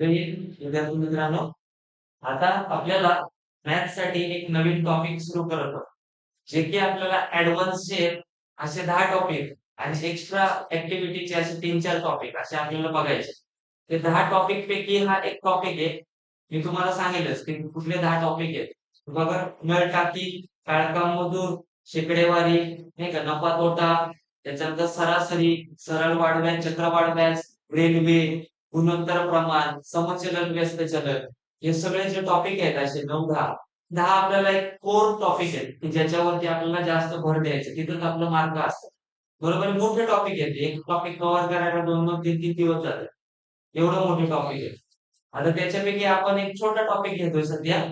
विद्यार्थी मित्रांनो, आता आपल्याला मॅथ्स साठी एक नवीन टॉपिक सुरू करत आहोत. जे की आपल्याला ॲडव्हान्सचे असे 10 टॉपिक आणि एक्स्ट्रा ॲक्टिव्हिटीचे असे 3-4 टॉपिक असे आपल्याला बघायचे. ते 10 टॉपिक पैकी हा एक टॉपिक आहे. मी तुम्हाला सांगेलच की कुठले 10 टॉपिक आहेत. बघा, नळटाकी, काळकामधूर, शेकडेवारी, नाही का, नफा-तोटा, त्याच्यानंतर सरासरी, सरळ वाढव्याज, चक्रवाढ व्याज, रेल्वे, गुणोत्तर प्रमाण, समचलन, व्यस्त चलन, हे सगळे जे टॉपिक आहेत असे 9-10. 10 आपल्याला एक कोर टॉपिक आहेत की ज्याच्यावरती आपल्याला जास्त भर द्यायचा. तिथंच आपलं मार्क असतं. बरोबर आहे. मोठे टॉपिक आहेत. एक टॉपिक कव्हर करायला 2-2, 3-3 दिवस जातात. एवढं मोठे टॉपिक आहे. आता त्याच्यापैकी आपण एक छोटा टॉपिक घेतोय सध्या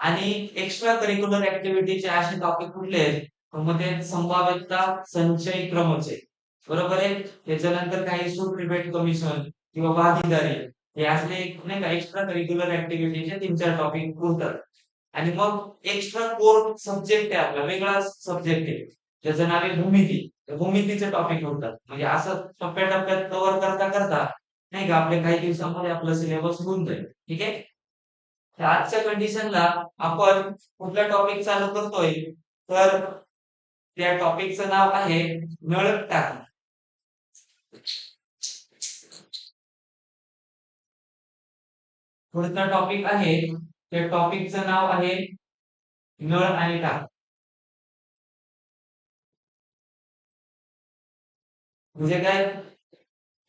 आणि एक्स्ट्रा करिक्युलर ॲक्टिव्हिटीचे असे टॉपिक कुठले आहेत? मग ते संभाव्यता, संचयी क्रमच. बरोबर आहे. त्याच्यानंतर काही सूट रिबेट कमिशन किंवा भागीदारी, हे असले नाही का एक्स्ट्रा करिक्युलर ॲक्टिव्हिटीचे 3-4 टॉपिक उरतात. आणि मग एक्स्ट्रा कोर सब्जेक्ट आहे आपला, वेगळा सब्जेक्ट आहे. त्याचं नाव आहे भूमिती. तर भूमितीचे टॉपिक उरतात. म्हणजे असं टप्प्याटप्प्यात कव्हर करता करता नाही का आपल्या काही दिवसांमध्ये आपला सिलेबस होऊन जाईल. ठीक आहे. तर आजच्या कंडिशनला आपण कुठला टॉपिक चालू करतोय, तर त्या टॉपिकचं नाव आहे नळ टाकी. पुढचा टॉपिक आहे, त्या टॉपिकचं नाव आहे नळ आणि टाकी. म्हणजे काय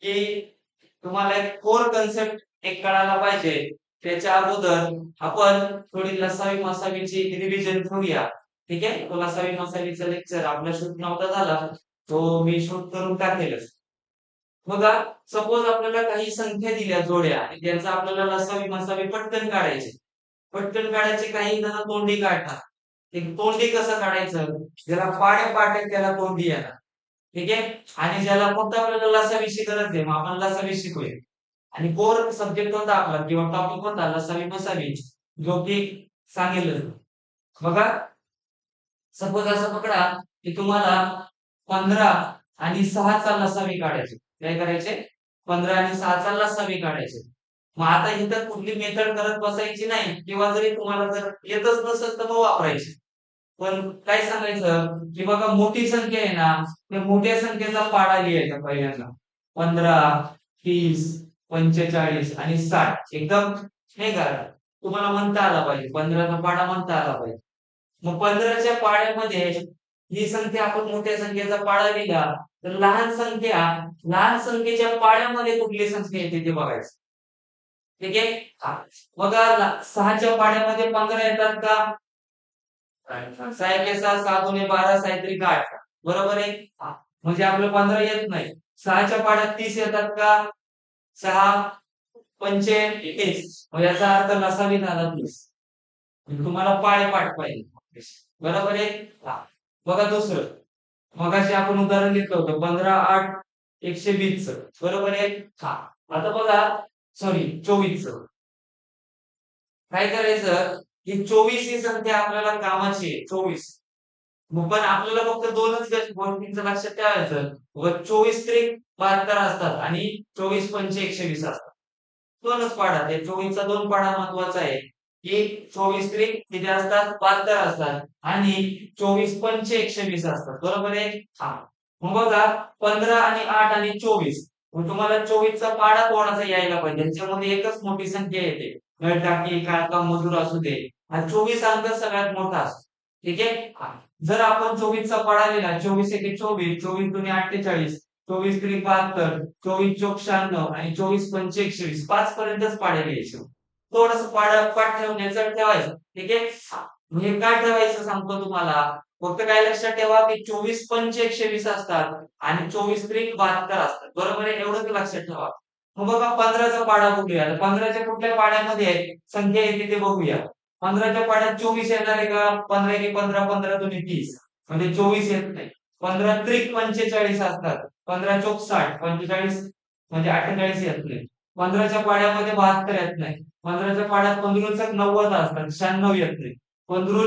की तुम्हाला एक कोर कन्सेप्ट एक कळायला पाहिजे. त्याच्या अगोदर आपण थोडी लसावी मसावीची रिव्हिजन करूया. ठीक आहे. तो लसावी मसावीचा लेक्चर आपला शूट नव्हता झाला, तो मी शूट करून टाकेलच. बघा, सपोज आपल्याला काही संख्या दिल्या जोड्या आणि त्यांचा आपल्याला लसावी मसावी पटकन काढायचे. पटकन काढायचे, काही जण तोंडी काढतात. ते तोंडी कसं काढायचं? ज्याला पाड्या पाट्या त्याला तोंडी येणार. ठीक आहे. आणि ज्याला फक्त आपल्याला लसावीची गरज आहे, मग आपण लसावी शिकूया. आणि कोर सब्जेक्ट होता आपला किंवा टॉपिक होता लसावी मसावी, जो की सांगेल. बघा, सपोज असं पकडा की तुम्हाला 15 आणि 6 चा लसावी काढायचे. काय करायचे? 15 आणि 6 चा लसावी काढायचे. मग आता इथं कुठली मेथड करत बसायची नाही, किंवा जरी तुम्हाला जर येतच नसेल तर मग वापरायची. पण काय सांगायचं की बघा, मोठी संख्या आहे ना, त्या मोठ्या संख्येचा पाढा लिहायचा पहिल्यांदा. 15, 30, 45 आणि 60 एकदम नाही का तुम्हाला म्हणता आला पाहिजे. 15चा पाढा म्हणता आला पाहिजे. मग 15च्या पाढ्यामध्ये ही संख्या, आपण मोठ्या संख्येचा पाढा लिहिला तर लहान संख्येच्या पाढ्यामध्ये कुठली संख्या येते ते बघायचं. ठीक आहे. बघा, 6च्या पाढ्यामध्ये 15 येतात का? 6 एके 6, 6 दुने 12, 6 त्रिक 8. बरोबर आहे. म्हणजे आपलं 15 येत नाही. 6च्या पाढ्यात 30 येतात का? 6 पंचे 30. मग याचा अर्थ लसावी झाला 30. म्हणजे तुम्हाला पाठ पाहिजे. बरोबर आहे. बघा दुसरं, मगाशी आपण उदाहरण घेतलं होतं 15, 8, 120 च. बरोबर आहे. आता बघा, सॉरी 24 च. काय करायचं की 24 ही संख्या आपल्याला कामाची आहे. 24. मग पण आपल्याला फक्त दोनच गोष्टींचं लक्षात ठेवायचं. 24 त्रिक 72 असतात आणि 24 पंचे 120 असतात. दोनच पाढा. ते 24 चा 2 पाढा महत्वाचा आहे की 24 त्रिक किती असतात? 72 असतात आणि 24 पंचे 120 असतात. बरोबर आहे. मग बघा, 15 आणि 8 आणि 24. मग तुम्हाला 24 चा पाढा कोणाचा यायला पाहिजे? त्याच्यामध्ये एकच मोठी संख्या येते. नळटाकी, काळका, मजूर असू दे. हा 24 अंक सगळ्यात मोठा असतो. ठीक आहे. जर आपण 24 चा पाढा लिहिला, 24 एके 24, 24 दुने 48, 24 त्रिक 72, 24 चोक 96 आणि 24 पंचे 120, 5 पर्यंतच पाढे लिहायचे. थोडस पाठ ठेवण्याचं ठेवायचं. ठीक आहे. म्हणजे काय ठेवायचं सांगतो तुम्हाला. फक्त काय लक्षात ठेवा की 24 पंचे 120 असतात आणि 24 त्रिक 72 असतात. बरोबर आहे. एवढंच लक्षात ठेवा. मग बघा, 15चा पाढा बघूया. 15च्या कुठल्या पाढ्यामध्ये संख्या येते ते बघूया. 15च्या पाढ्यात 24 येणार आहे का? 15 एके 15, 15 दुने 30. म्हणजे 24 येत नाही. 15 त्रिक 45 असतात. 15 चोक 60, 45 म्हणजे 48 येत नाही. 15च्या पाढ्यामध्ये 72 येत नाही. 15च्या पाढ्यात 15 90 असतात. 96 येत नाही. 15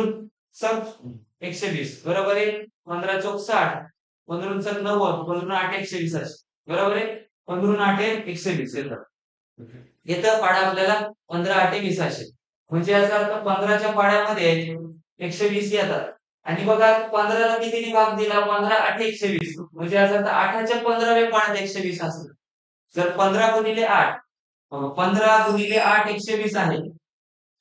120. बरोबर आहे. 15 चोक 60, 15 90, 15 8 120 बरोबर आहे. 15 8 120 येतात. इथं पाडा आपल्याला 15 8 20 असे, म्हणजे याचा अर्थ 15च्या पाड्यामध्ये 120 येतात. आणि बघा 15ला कितीने भाग दिला? 15 8 120, म्हणजे याचा अर्थ 8च्या 15व्या पाड्यात 120 असणार. जर 15 गुणिले 8, 15 गुणिले 8 120 आहे.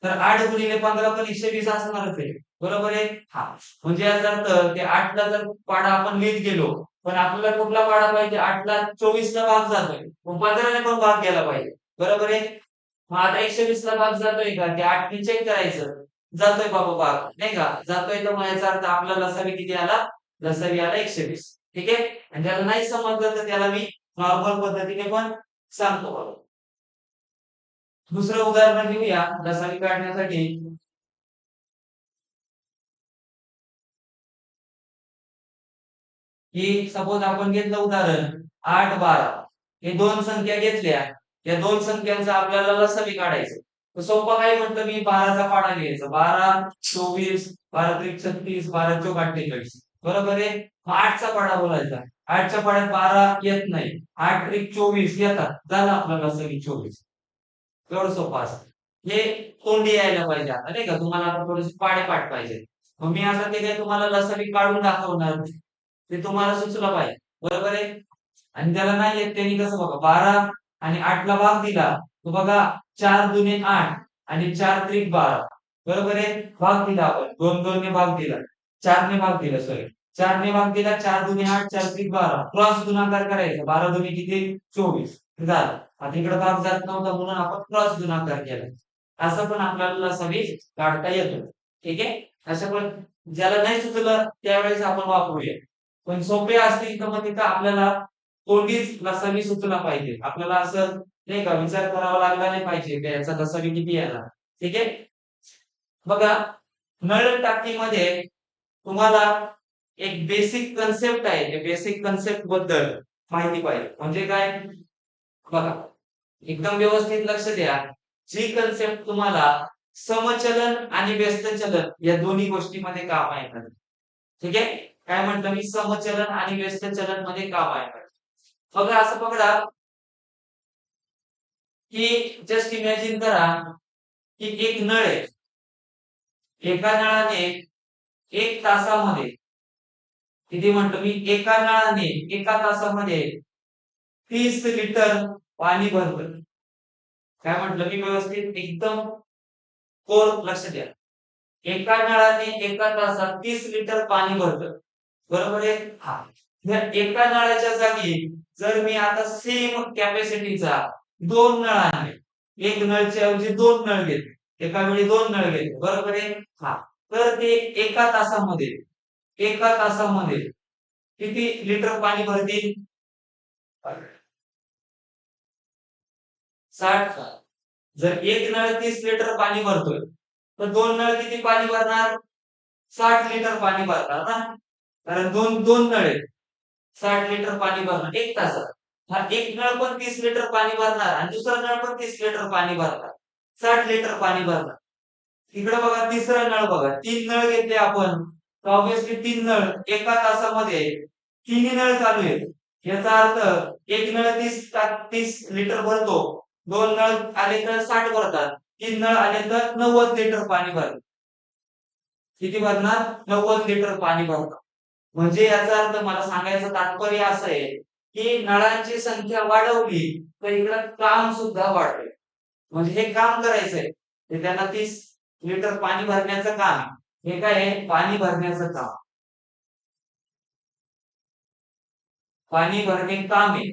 तर 8 गुणिले 15 पण 120 असणारच आहे. बरोबर आहे? हा. म्हणजे याचा अर्थ ते 8ला जर पाढा आपण लिहीत गेलो, पण आपल्याला कुठला पाढा पाहिजे? 8ला 24ला भाग जातोय. मग 15ने पण भाग गेला पाहिजे. बरोबर आहे? मग आता 120ला भाग जातोय का? ते 8ने चेक करायचं. जातोय बाबा भाग, नाही का? जातोय, तर मग याचा अर्थ आपला लसावी किती आला? लसावी आला 120. ठीक आहे? आणि ज्याला नाही समजलं तर त्याला मी नॉर्मल पद्धतीने पण सांगतो बघा. दुसरं उदाहरण घेऊया लसावी काढण्यासाठी. की सपोज आपण घेतलं उदाहरण 8 12, हे दोन संख्या घेतल्या. या दोन संख्यांचा आपल्याला लसावी काढायचं. तर सोपं काय म्हटलं मी? 12चा पाढा घ्यायचा. 12 24, 12 त्रिक 36, 12 चौक 48. बरोबर आहे? मग 8चा पाढा बोलायचा. 8च्या पाढ्यात 12 येत नाही. 8 त्रिक 24 येतात. झालं आपला लसावी 24. एवढं सोपं असतं. हे तोंडी यायला पाहिजे आता, नाही का? तुम्हाला आता थोडेसे पाढे-पाठ पाहिजे. मग मी आता ते काही तुम्हाला लसावी काढून दाखवणार नाही. ते तुम्हाला सुचलं पाहिजे. बरोबर आहे? आणि त्याला नाही येत त्यांनी कसं बघा, 12 आणि 8ला भाग दिला. तर बघा 4 दुने 8 आणि 4 त्रिक 12. बरोबर आहे? भाग दिला आपण. 2 ने भाग दिला. 4 ने भाग दिला, सॉरी. 4 ने भाग दिला. 4 दुने 8, 4 त्रिक 12. क्रॉस गुणाकार करायचा. 12 दुने किती? 24. झालं. आता इकडे भाग जात नव्हता म्हणून आपण क्रॉस गुणाकार केला. असं पण आपल्याला लसावी काढता येतो. ठीक आहे? असं पण ज्याला नाही सुचलं त्यावेळेस आपण वापरूया. पण सोपे असतील तर मग तिथं आपल्याला तोंडीच लसावी सुचला पाहिजे. आपल्याला असं नाही का विचार करावा लागला नाही पाहिजे की याचा लसावी किती येणार. ठीक आहे? बघा, नळ टाकीमध्ये तुम्हाला एक बेसिक कन्सेप्ट आहे. त्या बेसिक कन्सेप्ट बद्दल माहिती पाहिजे. म्हणजे काय? बघा, एकदम व्यवस्थित लक्ष द्या. जी कन्सेप्ट तुम्हाला समचलन आणि व्यस्तचलन या दोन्ही गोष्टीमध्ये कामा येतात. ठीक आहे? काय म्हटलं मी? समचलन आणि व्यस्तचलन मध्ये कामा येतात. बघा, असं पकडा की जस्ट इमॅजिन करा की एक नळ आहे. एका नळाने 1 तासामध्ये किती म्हटलं मी? एका नळाने 1 तासामध्ये 30 लिटर पाणी भरतं. काय म्हटलं मी? व्यवस्थित एकदम कोर लक्ष द्या. एका नळाने 1 तासात 30 लिटर पाणी भरतं. बरोबर आहे? हा. या एका नळाच्या जागी जर मी आता सेम कॅपॅसिटीचा 2 नळ आणले, एक नळच्या ऐवजी 2 नळ घेतले, एका वेळी 2 नळ घेतले. बरोबर आहे? हा. तर ते एका तासामध्ये एका तासामध्ये किती लिटर पाणी भरतील? 60. जर एक नळ 30 लिटर पाणी भरतोय, तर 2 नळ किती पाणी भरणार? 60 लिटर पाणी भरणार ना? कारण दोन दोन नळ आहेत. 60 लिटर पाणी भरणार 1 तासात. हा एक नळ पण 30 लिटर पाणी भरणार आणि दुसरा नळ पण 30 लिटर पाणी भरणार. 60 लिटर पाणी भरणार. इकडे बघा, तिसरा नळ बघा. 3 नळ घेतले आपण. तर ऑब्व्हियसली 3 नळ एका तासामध्ये तिन्ही नळ चालू आहेत. याचा अर्थ एक नळ 30 लिटर भरतो. 2 नळ आले तर 60 भरतात. 3 नळ आले तर 90 लिटर पाणी भरतात. किती भरणार? 90 लिटर पाणी भरतात. म्हणजे याचा अर्थ मला सांगायचं तात्पर्य असं आहे की नळांची संख्या वाढवली तर इकडं काम सुद्धा वाढतंय. म्हणजे हे काम करायचंय. ते त्यांना 30 लिटर पाणी भरण्याचं काम. हे काय आहे? पाणी भरण्याचं काम. पाणी भरणे काम आहे.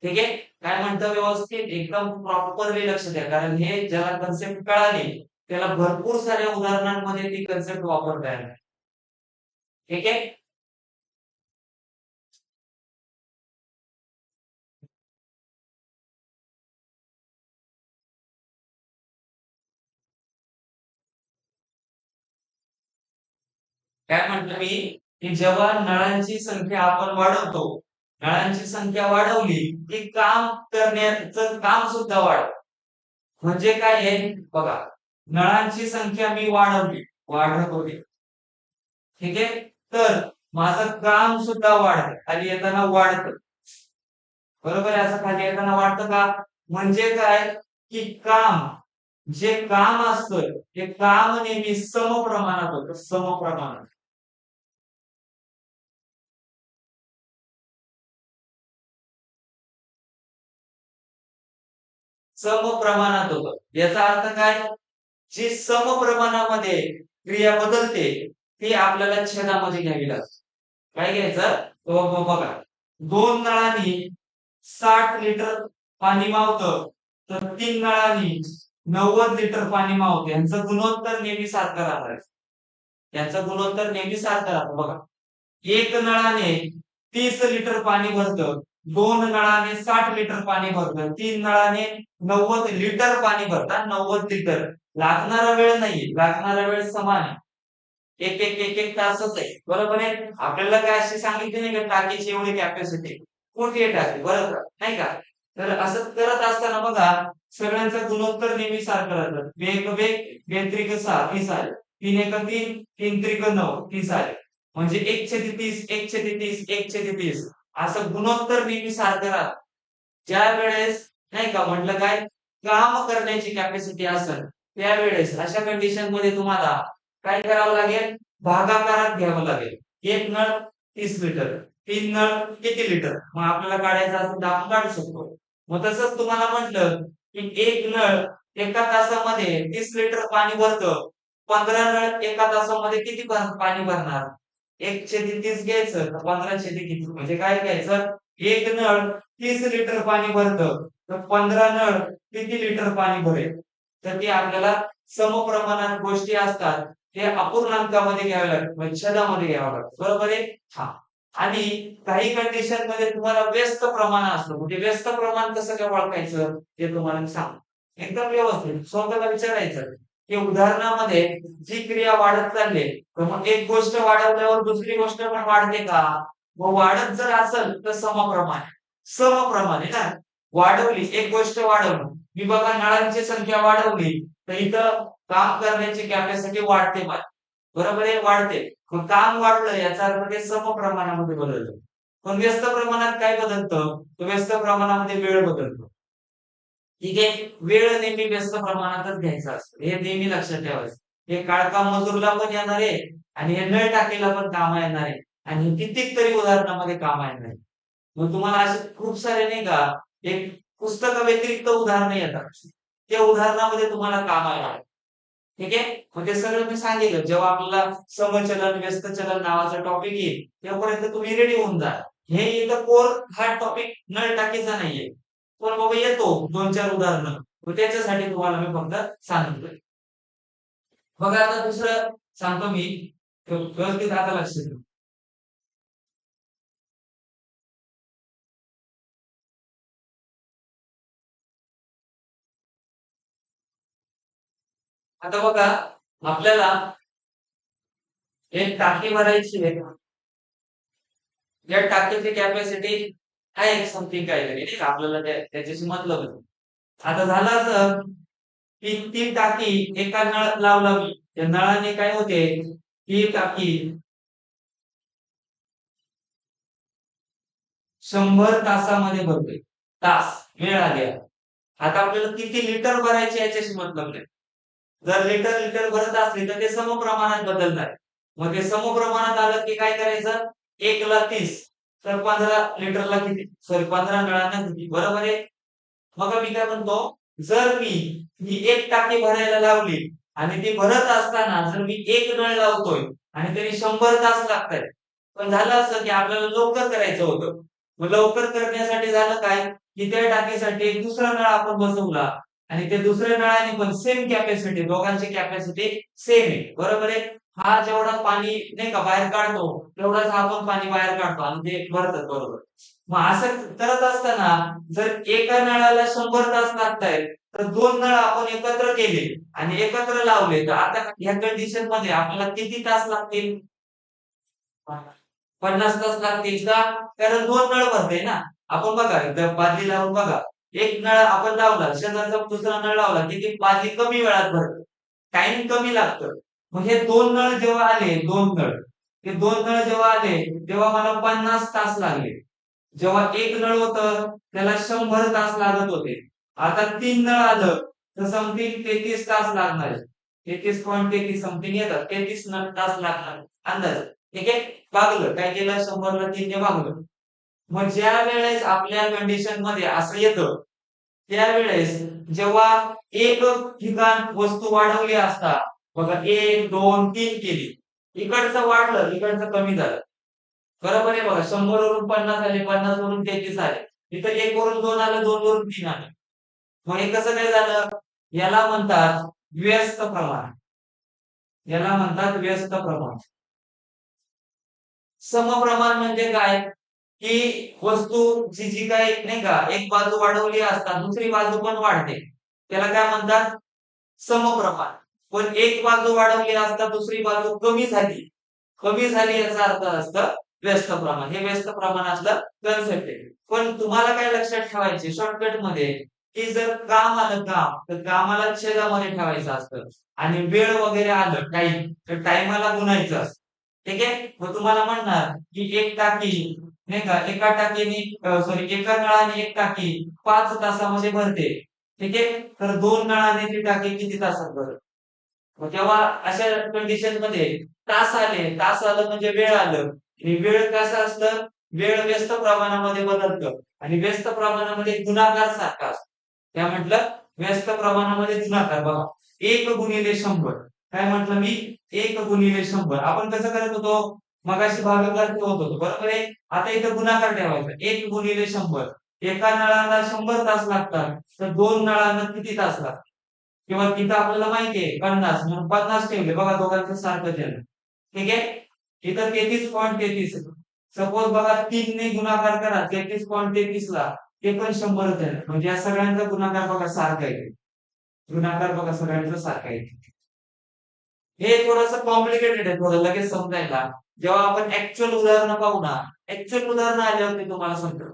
ठीक आहे? काय म्हणतं व्यवस्थित एकदम प्रॉपरली लक्ष द्या. कारण हे ज्याला कन्सेप्ट कळाली त्याला भरपूर साऱ्या उदाहरणांमध्ये ती कन्सेप्ट वापरता येणार. ठीक आहे? काय म्हटलं मी? की जेव्हा नळांची संख्या आपण वाढवतो, नळांची संख्या वाढवली की काम करण्याचं काम सुद्धा वाढतं. म्हणजे काय आहे? बघा, नळांची संख्या मी वाढवतोय. ठीक आहे? तर माझं काम सुद्धा वाढतं. खाली येताना वाढतं. बरोबर आहे? असं खाली येताना वाढतं का? म्हणजे काय की काम, जे काम असतं ते काम नेहमी समप्रमाणात होतं, समप्रमाणात. समप्रमाणात होतं. याचा अर्थ काय? जी समप्रमाणामध्ये क्रिया बदलते ती आपल्याला छेदामध्ये घ्यावी लागते. काय घ्यायचं? बघा, 2 नळांनी 60 लिटर पाणी मावतं, तर 3 नळांनी 90 लिटर पाणी मावतं. यांचं गुणोत्तर नेहमी सारखं राहणार. यांचं गुणोत्तर नेहमी सारखं राहतं बघा. एक नळाने 30 लिटर पाणी भरतं, 2 नळाने 60 लिटर पाणी भरतं, 3 नळाने 90 लिटर पाणी भरतात, 90 लिटर. लागणारा वेळ नाही, लागणारा वेळ समान आहे. एक तासच आहे. बरोबर आहे. आपल्याला काय अशी सांगितली नाही का टाकीची एवढी कॅपॅसिटी. मोठी आहे टाकी बरोबर नाही का? तर असं करत असताना बघा सगळ्यांचं गुणोत्तर नेहमी सारखं राहतं. वेग वेग, बेत्रिक 6 30 आले. 3 एका 3, 3 त्रिक 9 30 आले. म्हणजे 1/30, 1/30, 1/30 असं गुणोत्तर नेहमी सारखं राहतं. ज्या वेळेस नाही का म्हटलं काय काम करण्याची कॅपॅसिटी असेल त्यावेळेस अशा कंडिशन मध्ये तुम्हाला काय करावं लागेल? भागाकारात घ्यावं लागेल. एक नळ 30 लिटर, 3 नळ किती लिटर? मग आपल्याला काढायचं असेल तर आपण काढू शकतो. मग तसंच तुम्हाला म्हटलं की एक नळ एका तासामध्ये 30 लिटर पाणी भरतं. 15 नळ एका तासामध्ये किती पाणी भरणार? 1/30 घ्यायचं तर 15/30 म्हणजे काय घ्यायचं? एक नळ 30 लिटर पाणी भरतं, तर 15 नळ किती लिटर पाणी भरेल? तर ती आपल्याला समप्रमाणात गोष्टी असतात, ते अपूर्णांकामध्ये घ्यावे लागतात, म्हणजे छेदामध्ये घ्यावं लागतं. बरोबर आहे? हां. आणि काही कंडिशनमध्ये तुम्हाला व्यस्त प्रमाण असतं. म्हणजे व्यस्त प्रमाण कसं काय ओळखायचं? ते तुम्हाला मी सांगतो. एकदम व्यवस्थित स्वतःला विचारायचं, की उदाहरणामध्ये जी क्रिया वाढत चालली आहे, तर मग एक गोष्ट वाढवल्यावर दुसरी गोष्ट पण वाढते का? मग वाढत जर असेल तर समप्रमाण आहे. समप्रमाण आहे ना. वाढवली, एक गोष्ट वाढवली. मी बघा नळांची संख्या वाढवली, तर इथं काम करण्याची कॅपॅसिटी वाढते माझी. बरोबर आहे? वाढते. मग काम वाढलं याचा अर्थ ते समप्रमाणामध्ये बदलतं. पण व्यस्त प्रमाणात काय बदलतं? तर व्यस्त प्रमाणामध्ये वेळ बदलतो. ठीक आहे. वेळ नेहमी व्यस्त प्रमाणातच घ्यायचा असतो. हे नेहमी लक्षात ठेवायचं. हे काळका मजूरला पण येणार आहे आणि हे नळ टाकीला पण कामा येणार आहे आणि हे कितीतरी उदाहरणामध्ये कामा येणार आहे. मग तुम्हाला असे खूप सारे नाही का एक पुस्तकाव्यतिरिक्त उदाहरणं येतात. त्या उदाहरणामध्ये तुम्हाला कामा येणार. ठीक आहे. मग ते सगळं मी सांगितलं. जेव्हा आपल्याला समचलन, व्यस्त चलन नावाचा टॉपिक येईल, तेव्हापर्यंत तुम्ही रेडी होऊन जा. हे इथं कोर हा टॉपिक नळ टाकीचा नाहीये. पण बाबा येतो 2-4 उदाहरणं. मग त्याच्यासाठी तुम्हाला मी फक्त सांगितलंय. बघा आता दुसरं सांगतो मी. व्यवस्थित आता लक्ष द्या. आता बघा आपल्याला एक टाकी भरायची आहे. या टाकीची कॅपॅसिटी आहे समथिंग काहीतरी नाही का आपल्याला त्याच्याशी मतलब आहे. आता झालं असं की ती टाकी एका नळ लावली. त्या नळाने काय होते? ही टाकी 100 तासामध्ये भरते. तास, वेळ आली आहे. आता आपल्याला किती लिटर भरायचे याच्याशी मतलब नाही. जर लिटर भरत असली तर ते समप्रमाणात बदलणार. मग ते समप्रमाणात आलं की काय करायचं? 1 ला 30 तर 15 लिटरला किती? सॉरी 15 नळांना किती? बरोबर आहे. मग मी काय म्हणतो, जर मी ही एक टाकी भरायला लावली आणि ती भरत असताना जर मी एक नळ लावतोय आणि तरी 100 तास लागतायत. पण झालं असं की आपल्याला लवकर करायचं होतं. मग लवकर करण्यासाठी झालं काय, की त्या टाकीसाठी एक दुसरा नळ आपण बसवला आणि त्या दुसऱ्या नळाने पण सेम कॅपॅसिटी दोघांची कॅपॅसिटी सेम आहे. बरोबर आहे. हा जेवढा पाणी नाही का बाहेर काढतो, तेवढाच हा पण पाणी बाहेर काढतो आणि ते भरतात बरोबर. मग असं करत असताना जर एका नळाला 100 तास लागतायत, तर 2 नळ आपण एकत्र केले आणि एकत्र लावले, तर आता ह्या कंडिशन मध्ये आपल्याला किती तास लागतील? 50 तास लागतील का? कारण 2 नळ भरते ना. आपण बघा एकदा बादली लावून बघा. एक नळ आपण लावला, शेजारचा दुसरा नळ लावला, की ती बादली कमी वेळात भरते. टाईम कमी लागतं. मग हे 2 नळ जेव्हा आले, 2 नळ, ते 2 नळ जेव्हा आले, तेव्हा मला 50 तास लागले. जेव्हा एक नळ होतं, त्याला 100 तास लागत होते. आता 3 नळ आलं तर समथिंग 33 तास लागणार आहे. 33.33 समथिंग येतात. 33 तास लागणार अंदाज. ठीक आहे. भागलं काय केलं 100ला 3 ने भागलं. मग ज्या वेळेस आपल्या कंडिशन मध्ये असं येतं त्यावेळेस जेव्हा एक ठिकाण वस्तू वाढवली असता बघा 1 2 3 केली इकडचं वाढलं इकडचं कमी झालं बरोबर आहे बघा 100 वरून 50 आले 50 वरून 33 आले इथं 1 वरून 2 आलं 2 वरून 3 आलं मग हे कसं काय झालं याला म्हणतात व्यस्त प्रमाण याला म्हणतात व्यस्त प्रमाण समप्रमाण म्हणजे काय की वस्तू जी जी काही नाही का एक बाजू वाढवली असता दुसरी बाजू पण वाढते त्याला काय म्हणतात समप्रमाण पण एक बाजू वाढवली असता दुसरी बाजू कमी झाली याचा अर्थ असतं व्यस्त प्रमाण हे व्यस्त प्रमाणातलं कन्सेप्ट आहे पण तुम्हाला काय लक्षात ठेवायचे शॉर्टकट मध्ये की जर काम आलं काम तर कामाला छेदामध्ये ठेवायचं असतं आणि वेळ वगैरे आलं टाइम तर टाइमाला गुणायचं असतं ठीक आहे मग तुम्हाला म्हणणार की एक टाकी नाही का एका टाकीने सॉरी एका नळाने एक टाकी 5 तासामध्ये भरते ठीक आहे तर 2 नळाने ती टाकी किती तासात भरते मग तेव्हा अशा कंडिशन मध्ये तास आलं म्हणजे वेळ आलं आणि वेळ कसं असतं वेळ व्यस्त प्रमाणामध्ये बदलतं आणि व्यस्त प्रमाणामध्ये गुणाकार सारखा असतो त्या म्हटलं व्यस्त प्रमाणामध्ये गुणाकार बघा 1 गुणिले 100 काय म्हटलं मी 1 गुणिले 100 आपण कसं करत होतो मगाशी भागाकार ठेवत होतो बरोबर आहे आता इथं गुणाकार ठेवायचा 1 गुणिले 100 एका नळाला 100 तास लागतात तर 2 नळांना किती तास लागतात किंवा तिथं आपल्याला माहितीये 50 म्हणून 50 ठेवले बघा दोघांचं सारखं झालं ठीक आहे इथं 33.33 सपोज बघा 3 ने गुणाकार करा 33.33 ला ते पण 100 झालं म्हणजे या सगळ्यांचा गुणाकार बघा सारखा आहे गुणाकार बघा सगळ्यांचा सारखा आहे हे थोडंसं कॉम्प्लिकेटेड आहे थोडं लगेच समजायला जेव्हा आपण ऍक्च्युअल उदाहरणं पाहू ना ऍक्च्युअल उदाहरणं आल्यावर ते तुम्हाला समजेल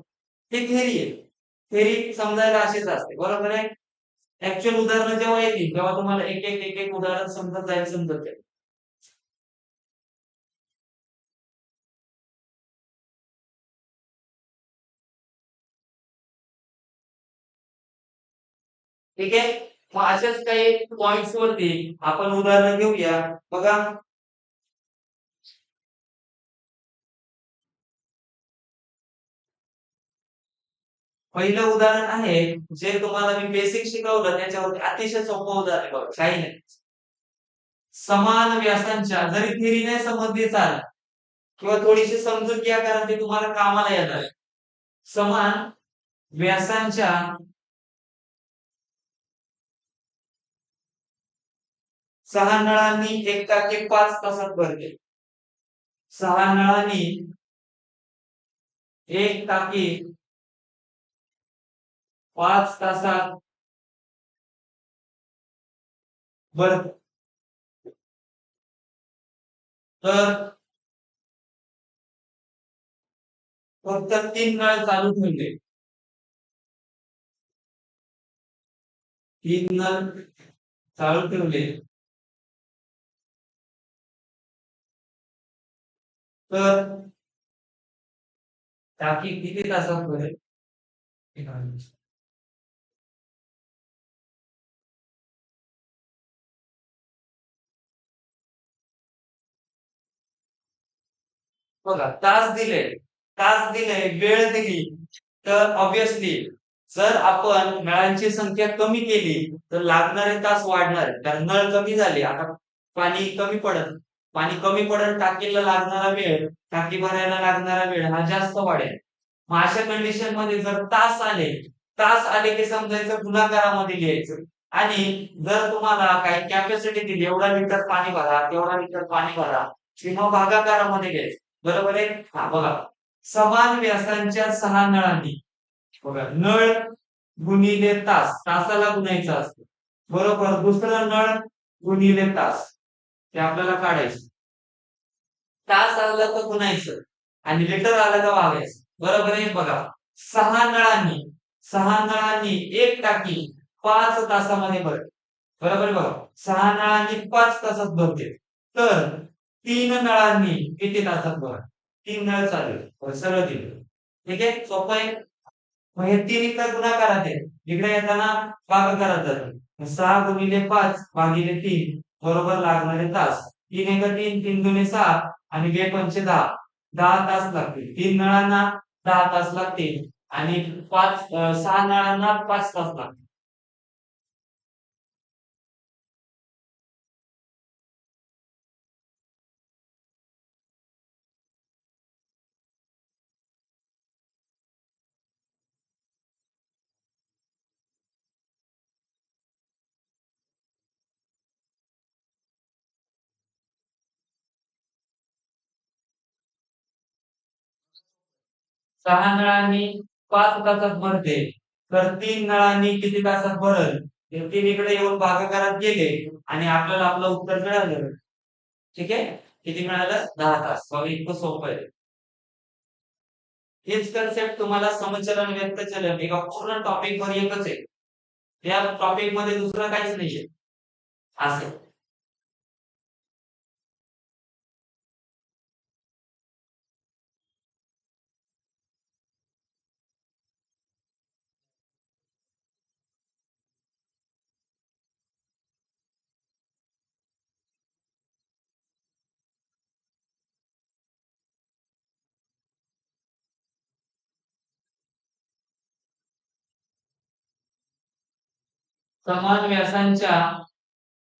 हे थेरी आहे थेरी समजायला अशीच असते बरोबर आहे ऍक्च्युअल उदाहरणं जेव्हा येतील तेव्हा तुम्हाला एक एक उदाहरण समजत जाईल समजत जाईल ठीक आहे मग अशाच काही पॉइंट्स वरती आपण उदाहरण घेऊया बघा पहिलं उदाहरण आहे जे तुम्हाला मी बेसिक शिकवलं त्याच्यावरती अतिशय सोपं उदाहरण आहे बघा काही नाही समान व्यासांच्या जरी थिअरी नाही समजली चाल किंवा थोडीशी समजून घ्या कारण ते तुम्हाला कामाला येणार आहे. समान व्यासांच्या 6 नळांनी एक टाकी 5 तासात भरते 6 नळांनी एक टाकी 5 तासात भरते तर फक्त 3 नळ चालू ठेवले 3 नळ चालू ठेवले तर टाकी किती तासात भरेल बघा तास दिले वेळ दिली तर ऑब्विसली जर आपण नळांची संख्या कमी केली तर लागणारे तास वाढणार आहेत. कारण नळ कमी झाले आता पाणी कमी पडत टाकीला लागणारा वेळ टाकी भरायला लागणारा वेळ हा जास्त वाढेल मग अशा कंडिशन मध्ये जर तास आले की समजायचं गुणाकारामध्ये लिहायचं आणि जर तुम्हाला काही कॅपॅसिटी दिली एवढा लिटर पाणी भरा तेवढा लिटर पाणी भरा किंवा भागाकारामध्ये घ्यायचं बरोबर आहे हा बघा समान व्यासांच्या 6 नळांनी बघा नळ गुणिले तासाला गुणायचं असतं बरोबर दुसरं नळ गुणिले तास ते आपल्याला काढायचं तास आलं तर गुणायचं आणि लिटर आलं तर वागायचं बरोबर आहे बघा 6 नळांनी एक टाकी 5 तासामध्ये भरते बरोबर आहे बघा 6 नळांनी 5 तासात भरते तर 3 नळांनी किती तासात भरा 3 नळ चालू आहे. सरळ दिलं ठीक आहे सोपं आहे मग हे 3 इथं गुणाकारात आहे इकडे येताना भागाकारात जाते 6 गुणिले 5 भागिले 3 बरोबर लागणारे तास 3 × 3 3 × 6 आणि 2 × 5 = 10 10 तास लागतील 3 नळांना 10 तास लागतील आणि 6 नळांना 5 तास लागतील 6 नळांनी 5 तासात भरते तर 3 नळांनी किती तासात भरल हे 3 इकडे येऊन भागाकारात गेले आणि आपल्याला आपलं उत्तर मिळालं ठीक आहे किती मिळालं 10 तास बघा इतकं सोपं आहे हेच कन्सेप्ट तुम्हाला समचलन व्यक्तचलन एका पूर्ण टॉपिक वर एकच आहे या टॉपिक मध्ये दुसरं काहीच नाहीये असं समान व्यासांच्या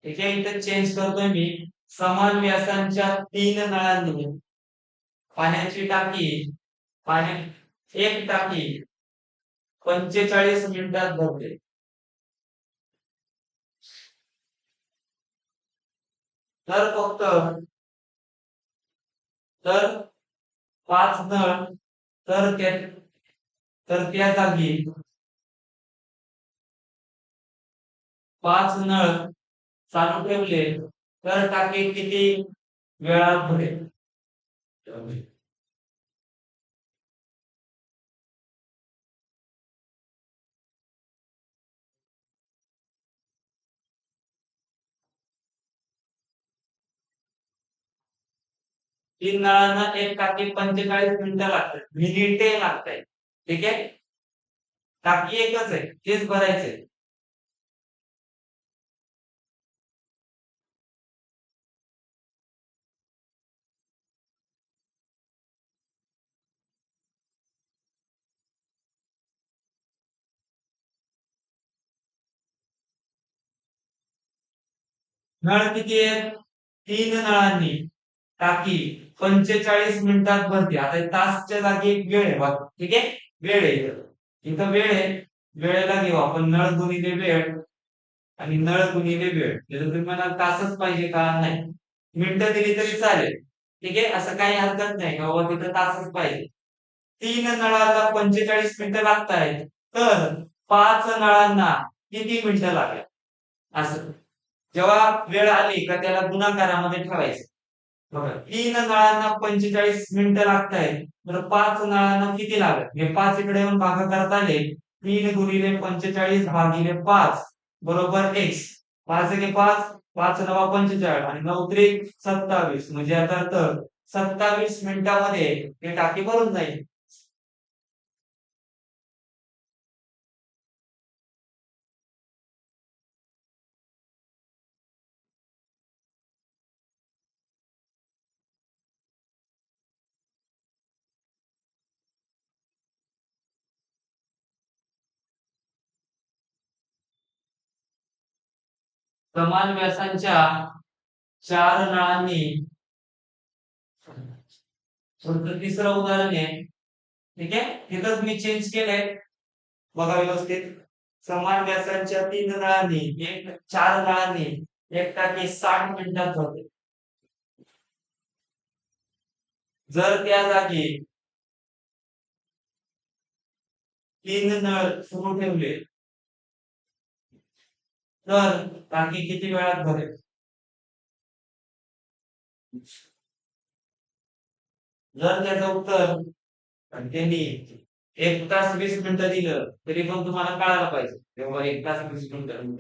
ठीक आहे इथं चेंज करतोय मी समान व्यासांच्या 3 नळांनी पाण्याची टाकी पाणी एक टाकी 45 मिनिटात भरते तर फक्त तर 5 नळ तर त्या जागी 5 नळ चालू ठेवले तर टाकी किती वेळात भरेल 3 नळांना एक टाकी 45 मिनिटं लागतात मिनिटे लागतात ठीक आहे टाकी एकच आहे तेच भरायचंय नळ किती आहेत 3 नळांनी टाकी 45 मिनिटात भरते आता तासच्या जागी एक वेळ आहे बघ ठीक आहे वेळ आहे इथं वेळ आहे वेळेला घेऊ आपण नळ गुणिले वेळ आणि नळ गुणिले वेळ जर तुम्ही म्हणाल तासच पाहिजे का नाही मिनिटं दिली तरी चालेल ठीक आहे असं काही हरकत नाही बाबा तिथं तासच पाहिजे 3 नळाला 45 मिनिटं लागत आहेत तर 5 नळांना किती मिनिटं लागेल असं जेव्हा वेळ आली का त्याला गुणाकारामध्ये ठेवायचं बघा 3 नळांना 45 मिनिटं लागत आहेत तर 5 नळांना किती लागत हे 5 इकडे येऊन भागाकारात आले 3 × 45 भागिले 5 बरोबर x 5 × 5 5 × 9 = 45 आणि 9 × 3 = 27 म्हणजे याचा अर्थ 27 मिनिटामध्ये हे टाकी भरून जाईल समान व्यासांच्या 4 नळांनी पुढचं तिसरं उदाहरण आहे ठीक आहे तिथंच मी चेंज केलंय बघा व्यवस्थित समान व्यासांच्या 3 नळांनी 4 नळांनी एक टाकी 60 मिनिटात भरते जर त्या जागी 3 नळ सुरू ठेवले तर टाकी किती वेळात भरेल जर त्याचं उत्तर त्यांनी 1 तास 20 मिनिटं दिलं तरी पण तुम्हाला कळायला पाहिजे तेव्हा 1 तास 20 मिनिटं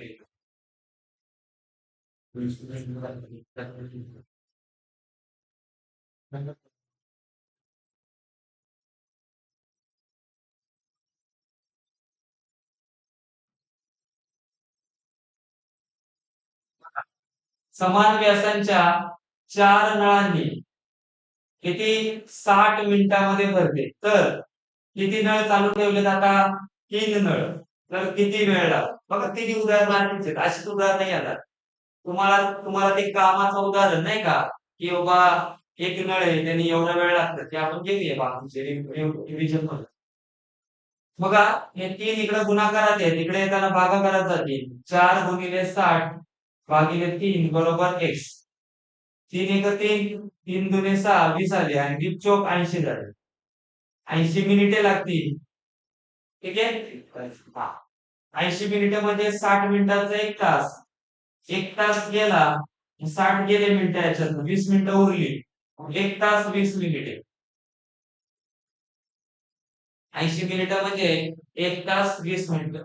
समान व्यासांच्या 4 नळांनी किती 60 मिनिटांमध्ये भरते. तर किती नळ चालू ठेवले आता? 3 नळ. तर किती वेळ लागतो? बघा किती उदाहरणं आहेत. अशीच उदाहरणं येतात. तुम्हाला तुम्हाला ते कामाचं उदाहरण नाही का, की बाबा एक नळ आहे त्याने एवढा वेळ लागतो ते आपण घेऊया बाकीचे रिव्हिजन मध्ये. बघा हे 3 इकडे गुणाकारात आहेत, इकडे येताना भागाकारात जातील. 4 गुणिले 60 भागिले 3 बरोबर x. 3 एक 3, 3 दुने 6 20 आले आणि 20 चोक 80 झाले. 80 मिनिटे लागतील. ठीक आहे. हा 80 मिनिटं म्हणजे 60 मिनिटाचा 1 तास. 1 तास गेला 60 गेले मिनिटं याच्यात 20 मिनिटं उरली. 1 तास 20 मिनिटे. 80 मिनिटं म्हणजे 1 तास 20 मिनिटं.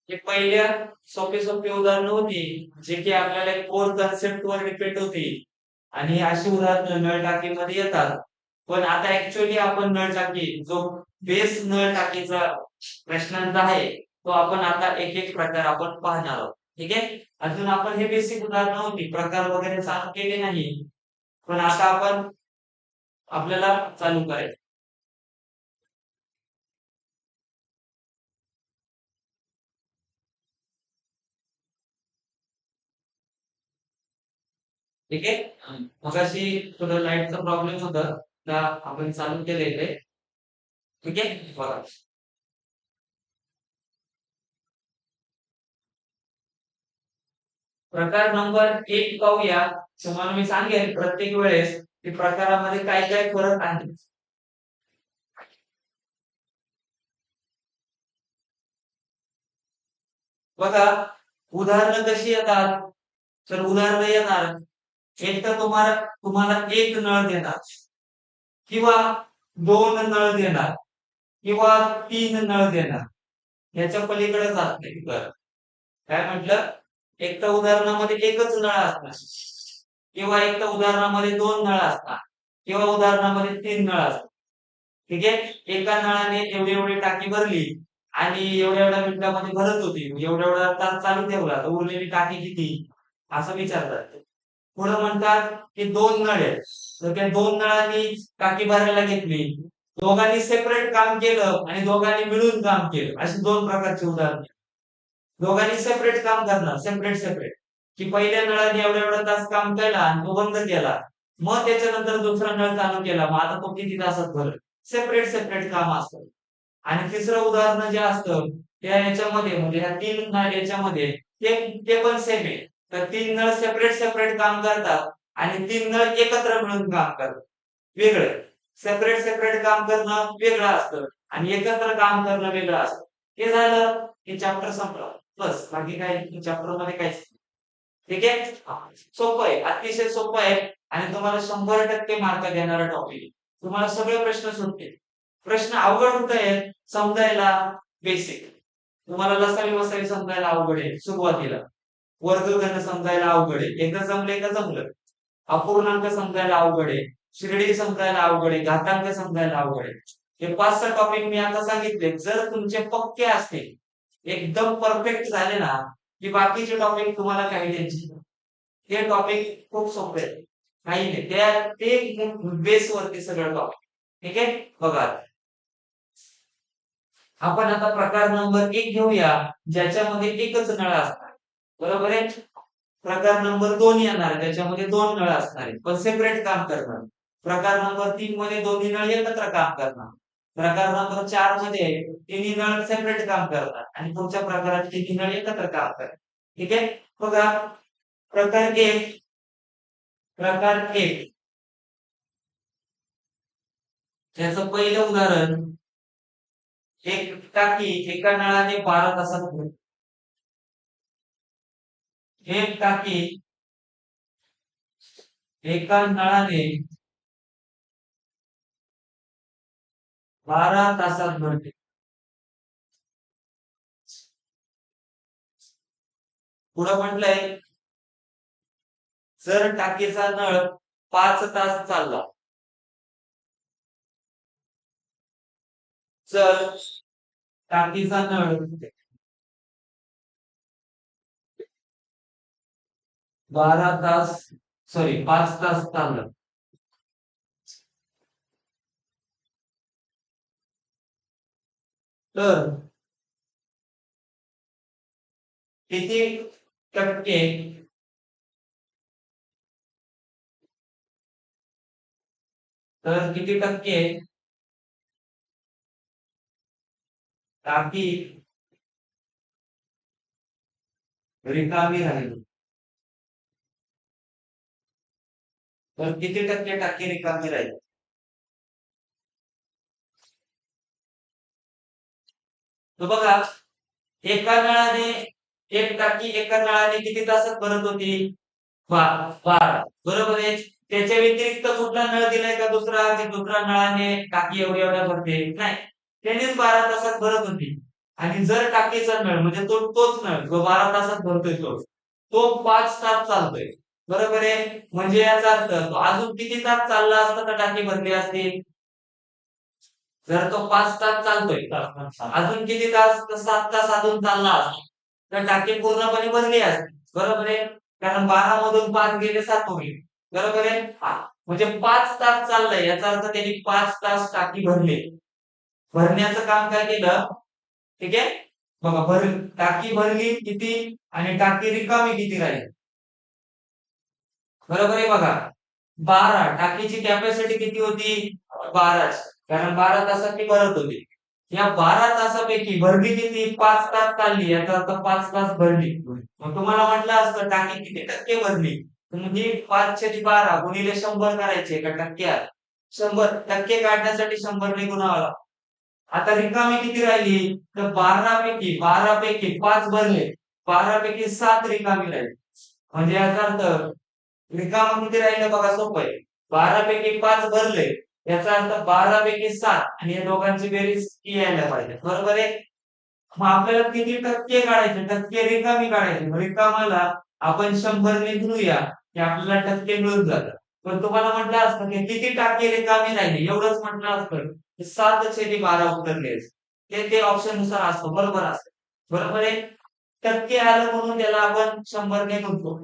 हे पहिल्या सोपी उदाहरणं होती, जे की आपल्याला एक कोर कन्सेप्टवर डिपेंड होती आणि अशी उदाहरणं नळ टाकीमध्ये येतात. पण आता ऍक्च्युअली आपण नळ टाकी जो बेस नळ टाकीचा प्रश्नांचा आहे, तो आपण आता एक-एक प्रकार आपण पाहणार आहोत. ठीक आहे? अजून आपण हे बेसिक उदाहरणं होती, प्रकार वगैरे चालू केले नाही. पण आता आपण आपल्याला चालू करायचं. ठीक आहे. मगाशी थोडं लाईटचा प्रॉब्लेम होता. आता आपण चालू केलंय ते. ठीक आहे. बघा. प्रकार नंबर 1 पाहूया. तुम्हाला मी सांगेन प्रत्येक वेळेस की प्रकारामध्ये काय काय फरक आहे. बघा उदाहरणं कशी येतात? तर उदाहरणं येणार. एक तर तुम्हाला तुम्हाला एक नळ देणार किंवा 2 नळ देणार किंवा 3 नळ देणार. याच्या पलीकडे जात नाही. बरं. काय म्हटलं? एक तर उदाहरणामध्ये एकच नळ असणार किंवा एक तर उदाहरणामध्ये 2 नळ असणार किंवा उदाहरणामध्ये 3 नळ असतात. ठीक आहे. एका नळाने एवढी टाकी भरली आणि एवढ्या मिनिटामध्ये भरत होती. एवढा तास चालू ठेवला तर उरलेली टाकी किती? असं विचारतात. पुढे म्हणतात की 2 नळ आहेत. तर त्या 2 नळांनी टाकी भरायला घेतली. दोघांनी सेपरेट काम केलं आणि दोघांनी मिळून काम केलं. अशी 2 प्रकारची उदाहरणे. दोघांनी सेपरेट काम करणार, सेपरेट. की पहिल्या नळाने एवढा तास काम केला आणि तो बंद केला. मग त्याच्यानंतर दुसरा नळ चालू केला. मग आता तो किती तासात भरेल? सेपरेट काम असतं. आणि तिसरं उदाहरण जे असतं त्या याच्यामध्ये म्हणजे ह्या 3 नळ याच्यामध्ये ते ते पण सेम आहे. तर 3 नळ सेपरेट काम करतात आणि 3 नळ एकत्र मिळून काम करतात. वेगळं. सेपरेट काम करणं वेगळं असतं आणि एकत्र काम करणं वेगळं असतं. हे झालं हे चॅप्टर संपलं. बस बाकी काय चॅप्टर मध्ये काहीच नाही. ठीक आहे. सोपं आहे, अतिशय सोपं आहे आणि तुम्हाला 100% मार्क देणारा टॉपिक. तुम्हाला सगळे प्रश्न सुटतील. प्रश्न अवघड होत आहेत समजायला बेसिक. तुम्हाला लसावी-वसावी समजायला अवघड आहे सुरुवातीला. वर्गगणित समजायला अवघड आहे. एकदा जमलं का जमलं. अपूर्णांक समजायला अवघड आहे. शिर्डी समजायला अवघड आहे. घातांक समजायला अवघड आहे. हे 5-6 टॉपिक मी आता सांगितले. जर तुमचे पक्के असतील, एकदम परफेक्ट झाले ना, की बाकीचे टॉपिक तुम्हाला काही टेन्शन नाही. हे टॉपिक खूप सोपे आहेत. काही नाही. ते बेसवरती सगळं टॉपिक. ठीक आहे? बघा. आपण आता प्रकार नंबर 1 घेऊया, ज्याच्यामध्ये एकच नळ असणार. बरोबर आहे? प्रकार नंबर 2 येणार, त्याच्यामध्ये 2 नळ असणार आहेत, पण सेपरेट काम करणार. प्रकार नंबर 3 मध्ये दोन्ही नळ एकत्र काम करणार. प्रकार नंबर 4 मध्ये तिन्ही नळ सेपरेट काम करतात आणि पुढच्या प्रकारात तिन्ही नळ एकत्र काम करतात. ठीक आहे? बघा प्रकार 1 प्रकार 1 त्याचं पहिलं उदाहरण एक टाकी एका नळाने 12 तासात भरते. एक टाकी एका नळाने 12 तासात भरते. पुढं म्हटलंय, जर टाकीचा नळ 5 तास चालला, जर टाकीचा नळ 12 तास, सॉरी 5 तास चालला, तर किती टक्के, तर किती टक्के टाकी रिकामी राहील, तर किती टक्के टाकी रिकामी राहील? तर बघा, एका नळाने, एक टाकी एका नळाने किती तासात भरत होती? 12. बरोबर आहे. त्याच्या व्यतिरिक्त कुठला नळ दिलाय का दुसरा, की दुसऱ्या नळाने टाकी एवढ्या एवढ्या भरते? नाही, त्यानेच 12 तासात भरत होती. आणि जर टाकीचा नळ म्हणजे तोच नळ जो 12 तासात भरतोय तो 5 तास चालतोय. बरोबर आहे. म्हणजे याचा अर्थ तो अजून किती तास चालला असता तर टाकी भरली असती? जर तो 5 तास चालतोय, अजून किती तास? तर 7 तास अजून चालला असता तर टाकी पूर्णपणे भरली असती. बरोबर आहे. कारण 12 मधून 5 गेले 7 होईल. बरोबर आहे. म्हणजे 5 तास चाललंय याचा अर्थ त्यांनी 5 तास टाकी भरली. भरण्याचं काम काय केलं? ठीक आहे. बघा, टाकी भरली किती आणि टाकी रिकामी किती राहील? बरोबर आहे. बघा, 12 टाकीची कॅपॅसिटी किती होती? 12. कारण 12 तासात ती भरत होती. या 12 तासापैकी भरली किती? 5 तास चालली, याचा अर्थ 5 तास भरली. मग तुम्हाला म्हटलं असतं टाकी किती टक्के भरली, तर म्हणजे 5/12 गुणिले 100 करायचे का टक्क्यात? 100 टक्के काढण्यासाठी 100 ने गुणावं लागतं. आता रिकामी किती राहिली? तर 12 पैकी 5 भरले, 12 पैकी 7 रिकामी राहिली. म्हणजे याचा अर्थ रिकामं किती राहिलं बघा, सोपं आहे. 12 पैकी 5 भरले, याचा अर्थ 12 पैकी 7 आणि या दोघांची बेरीज ती यायला पाहिजे. बरोबर आहे. मग आपल्याला किती टक्के काढायचे? टक्के रिकामी काढायचे. मग रिकामाला आपण 100 ने गुणूया की आपल्याला टक्के मिळून जातात. पण तुम्हाला म्हटलं असतं की किती टक्के रिकामी राहिली एवढंच म्हटलं असतं, की 7/12 उत्तर द्यायचं. ते ऑप्शन नुसार असतं. बरोबर असतं. बरोबर आहे. टक्के आलं म्हणून त्याला आपण 100 ने गुणतो.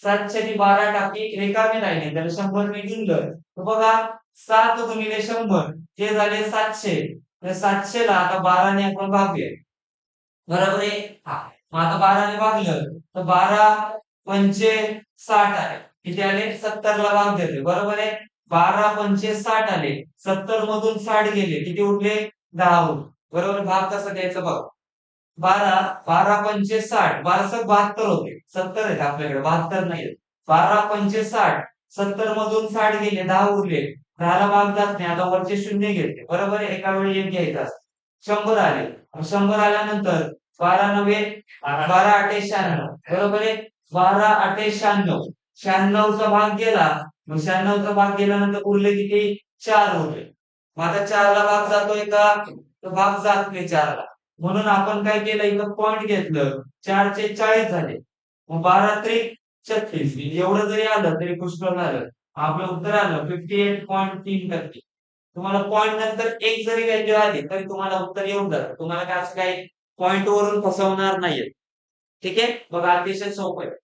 7/12 टाकी रिकामी राहिली तर 100 ने गुणलं तर बघा, 7 गुणिले 100 हे झाले 700. तर 700 ला आता 12 ने आपण भागूया. बरोबर आहे. हा, मग आता 12 ने भागलं तर 12 पंचे 60 आले. किती आले? 70 ला भाग देतोय. बरोबर आहे. 12 पंचे 60 आले. 70 मधून 60 गेले, किती उरले? 10 उरले. बरोबर. भाग कसा द्यायचा बघ. 12, 12 पंचे 60, 12 72 होते. 70 आहेत आपल्याकडे, 72 नाहीये. 12 पंचे 60, 70 मधून 60 गेले, 10 उरले. 10ला भाग जात नाही. आता वरचे शून्य घेतले. बरोबर आहे. एका वेळी एक घ्यायचा असतो. 100 आले. 100 आल्यानंतर 12 नव्हे, 12 8 96. बरोबर आहे. 12 8 96. 96 चा भाग गेला. मग 96 चा भाग गेल्यानंतर उरले किती? 4 उरले. मग आता 4ला भाग जातोय का? तर भाग जात नाही 4ला. म्हणून आपण काय केलं, इथं पॉइंट घेतलं. 4चे 40 झाले. मग 12 त्रिक 36. एवढं जरी आलं तरी पुष्कळ झालं. आपलं उत्तर आलं 58.3%. तुम्हाला पॉइंट नंतर एक जरी व्हॅल्यू आली तरी तुम्हाला उत्तर येऊन जातं. तुम्हाला काय असं काही पॉइंट वरून फसवणार नाहीये. ठीक आहे. बघा, अतिशय सोपं आहे.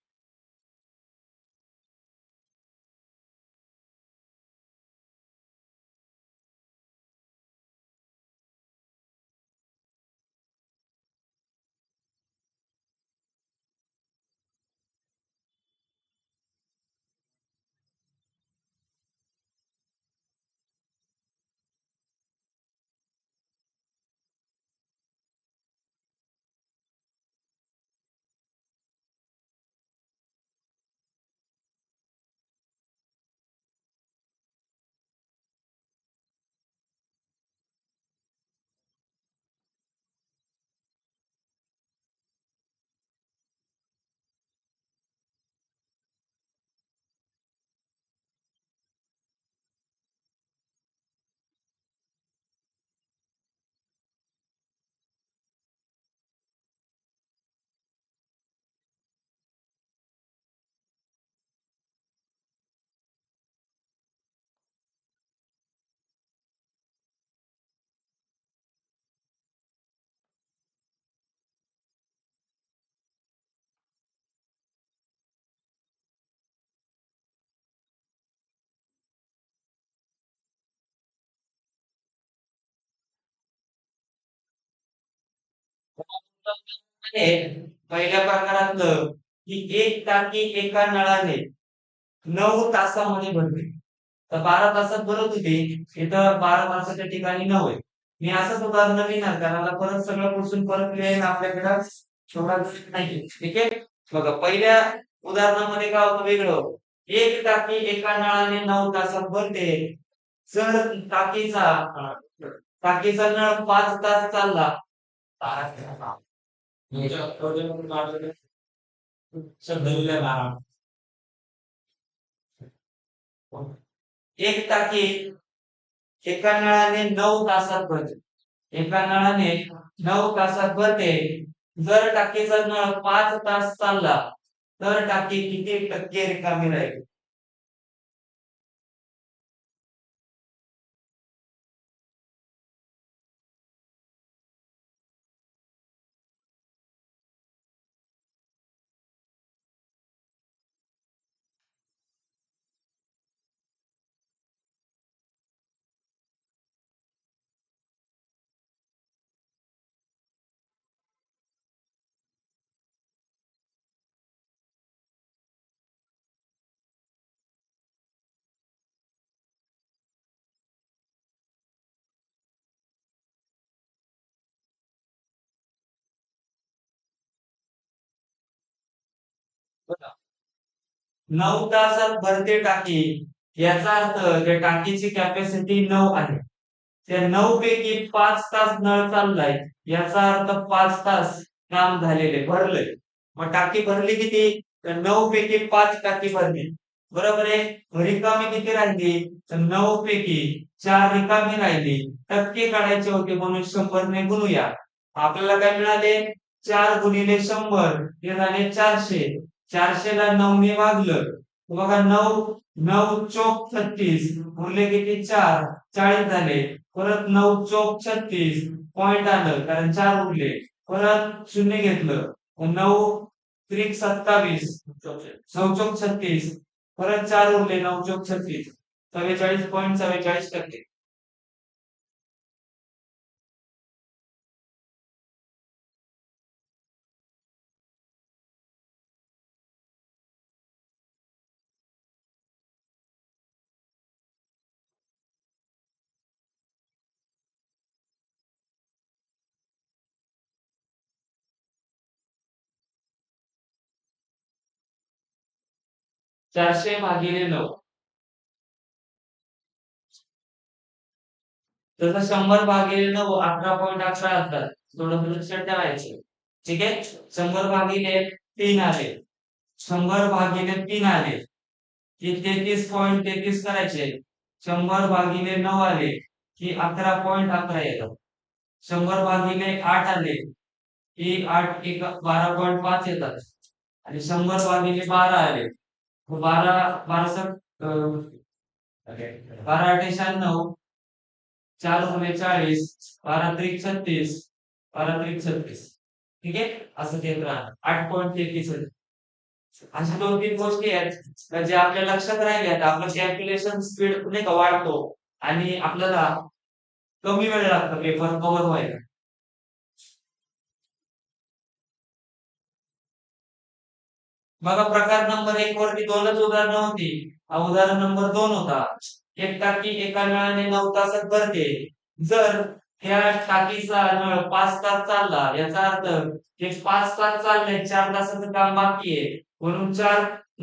पहिल्या प्रकारातलं की एक टाकी एका नळाने 9 तासामध्ये भरते. तर 12 तासात भरत होती, इथं 12 तासाच्या ठिकाणी 9 आहे. मी असंच उदाहरण लिहिणार कारण आता परत सगळं पुसून परत लिहायला आपल्याकडं तेवढा वेळ नाहीये. ठीक आहे. बघा पहिल्या उदाहरणामध्ये काय होतं वेगळं. एक टाकी एका नळाने 9 तासात भरते. जर टाकीचा नळ 5 तास चालला. एक टाकी एका नळाने 9 तासात भरते. एका नळाने 9 तासात भरते. जर टाकीचा नळ 5 तास चालला तर टाकी किती टक्के रिकामी राहील? बघा 9 तासात भरते टाकी याचा अर्थ त्या टाकीची कॅपॅसिटी 9 आहे. त्या 9 पैकी 5 तास नळ चाललाय याचा अर्थ 5 तास काम झालेले भरलंय. मग टाकी भरली किती? तर 9 पैकी 5 टाकी भरली. बरोबर आहे. रिकामी किती राहिली? तर 9 पैकी 4 रिकामी राहिली. टक्के काढायचे होते म्हणून 100 ने गुणूया. आपल्याला काय मिळाले? 4 गुणिले 100 हे झाले 400. 400 ला 9 ने भागलं. तर बघा 9 9 चोक 36 उरले किती? 4 40 झाले. परत 9 चोक 36 पॉइंट आलं कारण 4 उरले. परत शून्य घेतलं. 9 त्रिक 27 9 चोक 36 परत 4 उरले. 9 चोक 36 44.44%. 400 भागिले 9 तसं 100 भागिले 9 11.11 असतात. थोडं लक्षात ठेवायचं. ठीक आहे. 100 भागिले 3 आले. 100 भागिले 3 आले की 33.33 करायचे. 100 भागिले 9 आले की 11.11 येतात. 100 भागिले 8 आले की 8 एक 12.5 येतात. आणि 100 भागिले 12 आले. 12 12 12 आठे 96 4 गुणे 40 12 त्रिक 36 12 त्रिक 36. ठीक आहे. असं येत राहणार 8.33. अशा 2-3 गोष्टी आहेत का जे आपल्या लक्षात राहिल्या आपलं कॅल्क्युलेशन स्पीड नाही का वाढतो आणि आपल्याला कमी वेळ लागतो पेपर कव्हर व्हायला. बघा प्रकार नंबर 1 वरती 2च उदाहरणं होती. हा उदाहरण नंबर 2 होता. एक टाकी एका नळाने 9 तासात भरते. जर त्या टाकीचा नळ 5 तास चालला याचा अर्थ ते 5 तास चाललंय 4 तासाचं काम बाकी आहे. म्हणून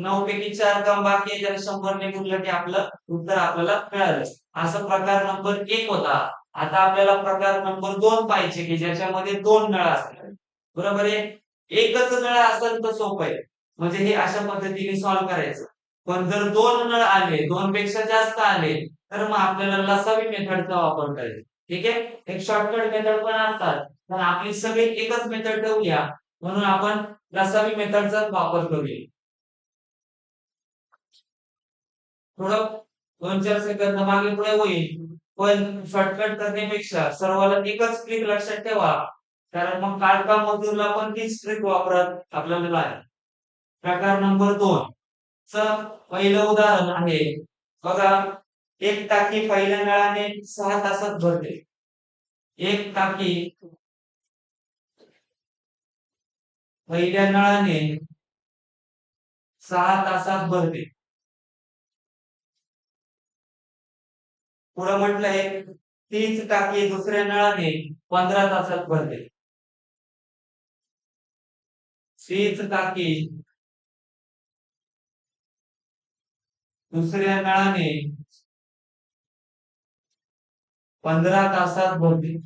9 पैकी 4 काम बाकी आहे. त्याला 100 ने गुणलं की आपलं उत्तर आपल्याला मिळालं. असा प्रकार नंबर 1 होता. आता आपल्याला प्रकार नंबर 2 पाहिजे की ज्याच्यामध्ये 2 नळ असतील. बरोबर आहे. एकच नळ असेल तर सोपं आहे. म्हणजे हे अशा पद्धतीने सॉल्व्ह करायचं. पण जर 2 नळ आले, 2 पेक्षा जास्त आले, तर मग आपल्याला लसावी मेथडचा वापर करायचा. ठीक आहे. एक शॉर्टकट मेथड पण असतात. पण आपली सगळी एकच मेथड ठेवूया म्हणून आपण लसावी मेथडचाच वापर करूया. थोडं 2-4 सेकंद मागे पुढे होईल. पण शॉर्टकट करण्यापेक्षा सर्वाला एकच ट्रिक लक्षात ठेवा. कारण मग काढता मजूरला पण तीच ट्रिक वापरत आपल्याला आहे. प्रकार नंबर 2 चं पहिलं उदाहरण आहे. बघा एक टाकी पहिल्या नळाने 6 तासात भरते. एक टाकी पहिल्या नळाने 6 तासात भरते. पुढे म्हटलंय तीच टाकी दुसऱ्या नळाने 15 तासात भरते. तीच टाकी दुसऱ्या नळाने 15 तासात भरते.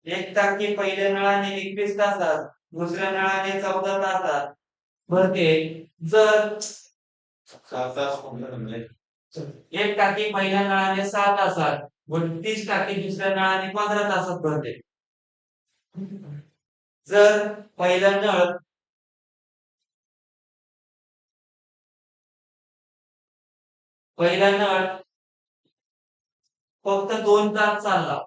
एक टाकी पहिल्या नळाने 21 तासात, दुसऱ्या नळाने 14 तासात भरते. जर एक टाकी पहिल्या नळाने 6 तासात व तीच टाकी दुसऱ्या नळाने 15 तासात भरते. जर पहिला नळ फक्त 2 तास चालला,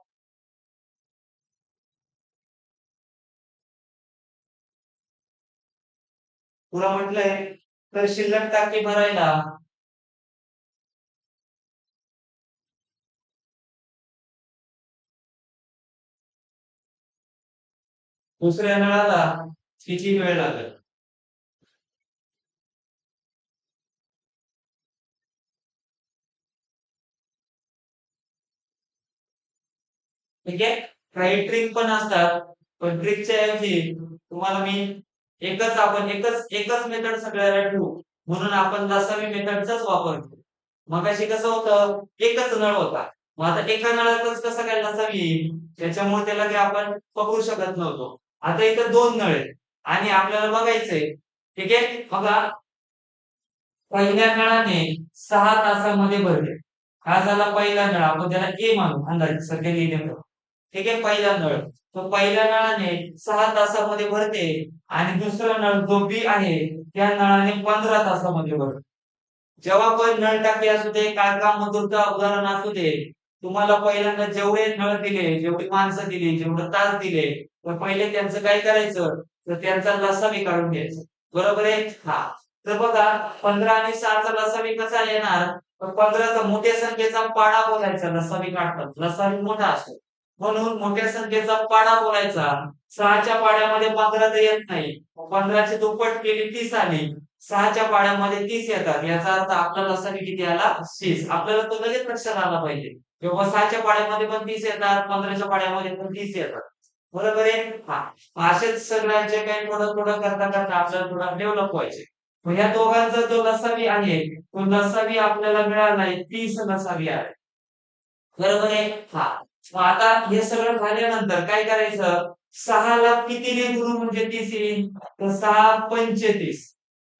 तुला म्हटलंय तर शिल्लक टाकी भरायला दुसऱ्या नळाला किती वेळ लागेल? ठीक आहे. काही ट्रिक पण असतात, पण ट्रिकच्या ऐवजी तुम्हाला मी एकच मेथड सगळ्याला ठेवू म्हणून आपण लसावी मेथडचाच वापर करू. मगाशी कसं होतं, एकच नळ होता, मग आता एका नळातच कसं काय लसावी येईल, त्याच्यामुळे त्याला ते आपण पकडू शकत नव्हतो. आता इथं 2 नळ आहेत आणि आपल्याला बघायचंय. ठीक आहे, बघा पहिल्या नळाने 6 तासामध्ये भरले. हा झाला पहिला नळ, आपण त्याला ए मानू अंदाजे सध्या लिहिण्याचं. ठीक आहे, पहिला नळ तो पहिल्या नळाने 6 तासामध्ये भरते आणि दुसरा नळ जो बी आहे त्या नळाने 15 तासामध्ये भरते. जेव्हा पण नळ टाकी असू दे, काळका मजूरचा उदाहरण असू दे, तुम्हाला पहिल्यांदा जेवढे नळ दिले, जेवढी माणसं दिली, जेवढे तास दिले, तर पहिले त्यांचं काय करायचं, तर त्यांचा लसावी काढून घ्यायचा. बरोबर आहे, हा. तर बघा 15 आणि 6चा लसावी कसा येणार, तर 15चा मोठ्या संख्येचा पाडा बोलायचा लसावी काढतात, लसावी मोठा असतो म्हणून मोठ्या संख्येचा पाडा बोलायचा. 6च्या पाड्यामध्ये 15 तर येत नाही, 15ची दुप्पट केली 30 आली, 6च्या पाड्यामध्ये 30 येतात, याचा अर्थ आपला लसावी किती आला, 30. आपल्याला तो लगेच लक्षात आला पाहिजे, किंवा 6च्या पाड्यामध्ये पण 30 येतात, 15च्या पाड्यामध्ये पण 30 येतात. बरोबर आहे, हा. असेच सगळ्यांचे काही थोडं थोडं करता करता आपल्याला थोडा डेव्हलप व्हायचे. मग या दोघांचा जो लसावी आहे तो लसावी आपल्याला मिळालाय 30 लसावी आहे. बरोबर आहे, हा. मग आता हे सगळं झाल्यानंतर काय करायचं, 6ला कितीने गुणू म्हणजे 30 येईल, तर 6 35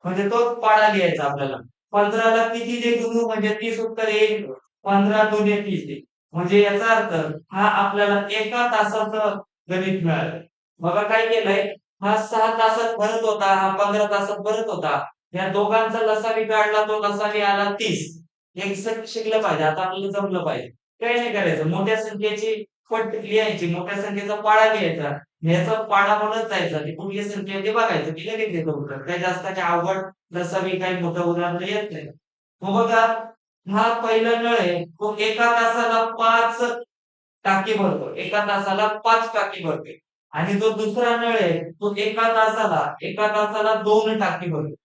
म्हणजे तोच पाडा लिहायचा आपल्याला. 15ला कितीने गुणू म्हणजे 30 उत्तर येईल, 15 दुने 30 येईल. म्हणजे याचा अर्थ हा आपल्याला एका तासाचं गणित मिळालं. बघा काय केलंय, हा 6 तासात भरत होता, हा 15 तासात भरत होता, या दोघांचा लसावी काढला, तो लसावी आला 30. हे शिकलं पाहिजे, आता आपल्याला जमलं पाहिजे. काही नाही करायचं, मोठ्या संख्येची पट लिहायची, मोठ्या संख्येचा पाडा लिहायचा, ह्याचा पाडा म्हणत जायचा, ती कुठली संख्या आहे ते बघायचं, की लगेच येतं उत्तर. काही जास्त काही अवघड लसावी काही मोठं उदाहरण येत नाही. मग बघा हा पहिला नळ आहे, तो एका तासाला 5 टाकी भरतो, एका तासाला 5 टाकी भरते. आणि जो दुसरा नळ आहे तो एका तासाला 2 टाकी भरतो.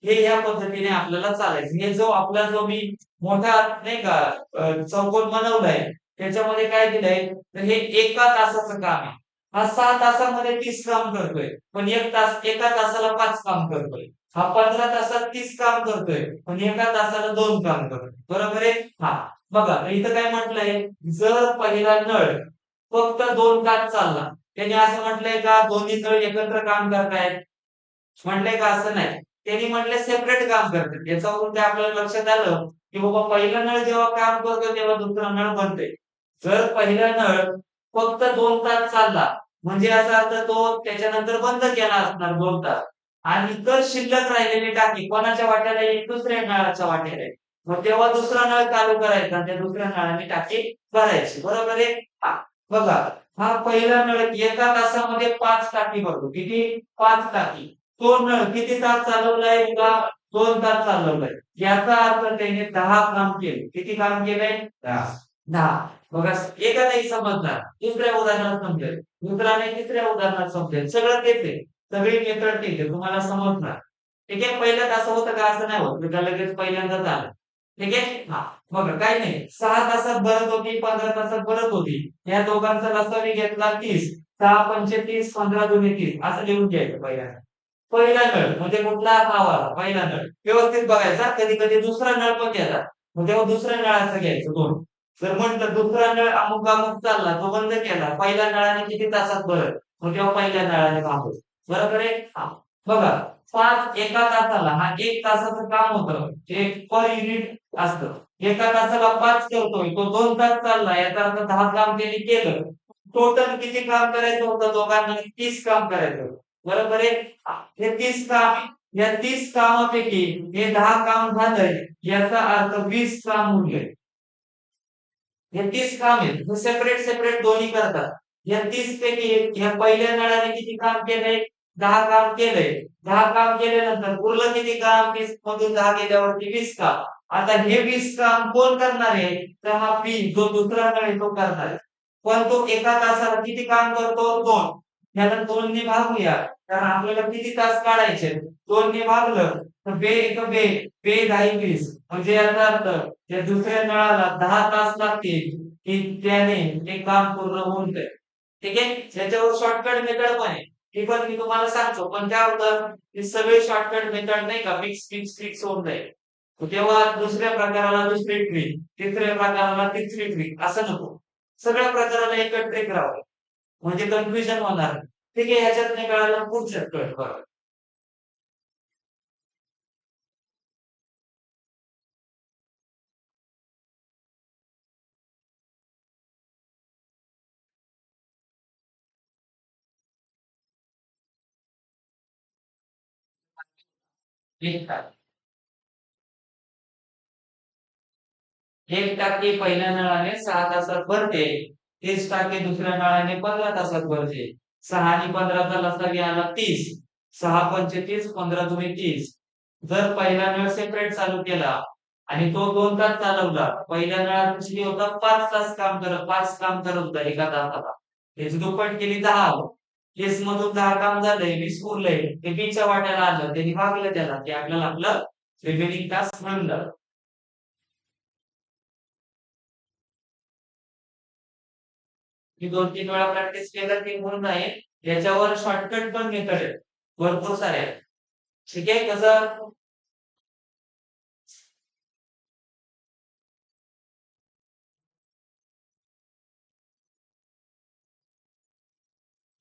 हे या पद्धतीने आपल्याला चालायचं. हे जो आपला जो मी मोठा नाही का चौकोन बनवलाय, त्याच्यामध्ये काय दिलंय, तर हे एका तासाचं काम आहे. हा 6 तासामध्ये 30 काम करतोय, पण एका तासाला 5 काम करतोय. हा 15 तासात 30 काम करतोय, पण एका तासाला 2 काम करतोय. बरोबर आहे, हा. बघा इथं काय म्हटलंय, जर पहिला नळ फक्त 2 तास चालला, त्याने असं म्हटलंय का दोन्ही नळ एकत्र काम करतायत, म्हटलंय का, असं नाही. त्यांनी म्हटलं सेपरेट काम करतात. याच्यावरून ते आपल्याला लक्षात आलं की बाबा पहिला नळ जेव्हा काम करतो तेव्हा दुसरा नळ बनतोय. जर पहिला नळ फक्त 2 तास चालला म्हणजे याचा अर्थ तो त्याच्यानंतर बंद केला असणार 2 तास, आणि तर शिल्लक राहिलेली टाकी कोणाच्या वाट्याला येईल, दुसऱ्या नळाच्या वाट्याला येईल. मग तेव्हा दुसरा नळ चालू करायचा आणि त्या दुसऱ्या नळाने टाकी भरायची. बरोबर आहे, हा. बघा हा पहिला नळ एका तासामध्ये 5 टाकी भरतो. किती, 5 टाकी. तो नळ किती तास चालवलाय का, 2 तास चालवलाय. याचा अर्थ त्याने 10 काम केले. किती काम केलंय, 10. 10 बघा एका नाही समजणार, दुसऱ्या उदाहरणात समजेल, दुसरा नाही तिसऱ्या उदाहरणात समजेल. सगळं तेच आहे. सगळी मेथड तेच आहे. तुम्हाला समजणार. ठीक आहे. पहिल्यात असं होतं का? असं नाही होत. का लगेच पहिल्यांदाच आलं. ठीक आहे? हां. बघा काही नाही. 6 तासात भरत होती, 15 तासात भरत होती. या दोघांचा लसावी घेतला 30. 6 पंचे 30, 15 दुनी 30 असं लिहून घ्यायचं पहिल्यांदा. पहिला नळ म्हणजे कुठला? हा वाला पहिला नळ. व्यवस्थित बघायचा. कधी-कधी दुसरा नळ पण घेतात. मग तेव्हा दुसऱ्या नळाचं घ्यायचं 2. जर म्हटलं दुसरा नळ अमुक-अमुक चालला, तो बंद केला. पहिल्या नळाने किती तासात भरेल? मग तेव्हा पहिल्या नळाने थांबवू. बरोबर आहे? हां. बघा 5 एका तासाला हा 1 तासाचं काम होतं. ते पर युनिट असतं. एका तासाला 5 करतोय, तो 2 तास चालला. याचा अर्थ 10 काम त्यांनी केलं. टोटल किती काम करायचं होतं दोघांना? 30 काम करायचं होतं. बरोबर आहे? हां. हे 30 काम या 30 कामापैकी हे 10 काम झालंय. याचा अर्थ 20 काम उरले. हे 30 काम आहेत. हे सेपरेट दोन्ही करतात. या 30 पैकी ह्या पहिल्या नळाने किती काम केलंय? 10 काम केलंय. 10 काम केल्यानंतर उरलं किती काम? 30 मधून 10 गेल्यावरती 20 काम. आता हे 20 काम कोण करणार आहे? तर हा पी जो दुसरा नळ आहे तो करणार आहे. पण तो एका तासाला किती काम करतो? 2. याला 2 ने भागूया. कारण आपल्याला किती तास काढायचे? 2 ने भागलं तर बे एक बे, बे 10 20 म्हणजे याचा अर्थ त्या दुसऱ्या नळाला 10 तास लागतील, की त्याने ते काम पूर्ण होऊन जाईल. ठीक आहे? याच्यावर शॉर्टकट मेथड पण आहे. ती पण मी तुम्हाला सांगतो. पण काय होतं, हे सगळे शॉर्टकट मेथड नाही का मिक्स होऊन जाईल. तेव्हा दुसऱ्या प्रकाराला दुसरी ट्रिक, तिसऱ्या प्रकाराला तिसरी ट्रिक असं नको. सगळ्या प्रकाराला एकच ट्रिक राहावं. म्हणजे कन्फ्युजन होणार नाही. ठीक आहे, ह्याच्यात नाही कळालं पुढचं कळलं. बरोबर. ठीक आहे. 1 टाकी पहिल्या नळाने 6 तासात भरते. 30 टाकी दुसऱ्या नळाने 15 तासात भरते. 6 आणि 15चा लसावी आला 30. 6 पंचे 30, 15 दुणे 30. जर पहिला नळ सेपरेट चालू केला आणि तो 2 तास चालवला. पहिल्या नळात किती होतं? 5 तास काम करत 5 काम करत होता एका तासाला. त्याची दुप्पट केली 10. 30 मधून 10 काम झालंय, 20 उरलंय. ते बीच्या वाट्याला आलं. त्यांनी भागलं त्याला, की आपल्याला आपलं रिमेनिंग टास्क मिळून जातं. मी 2-3 वेळा प्रॅक्टिस केलं की होऊन जाईल. याच्यावर शॉर्टकट पण मेथड आहेत. भरपूर साऱ्या आहेत. ठीक आहे. कसं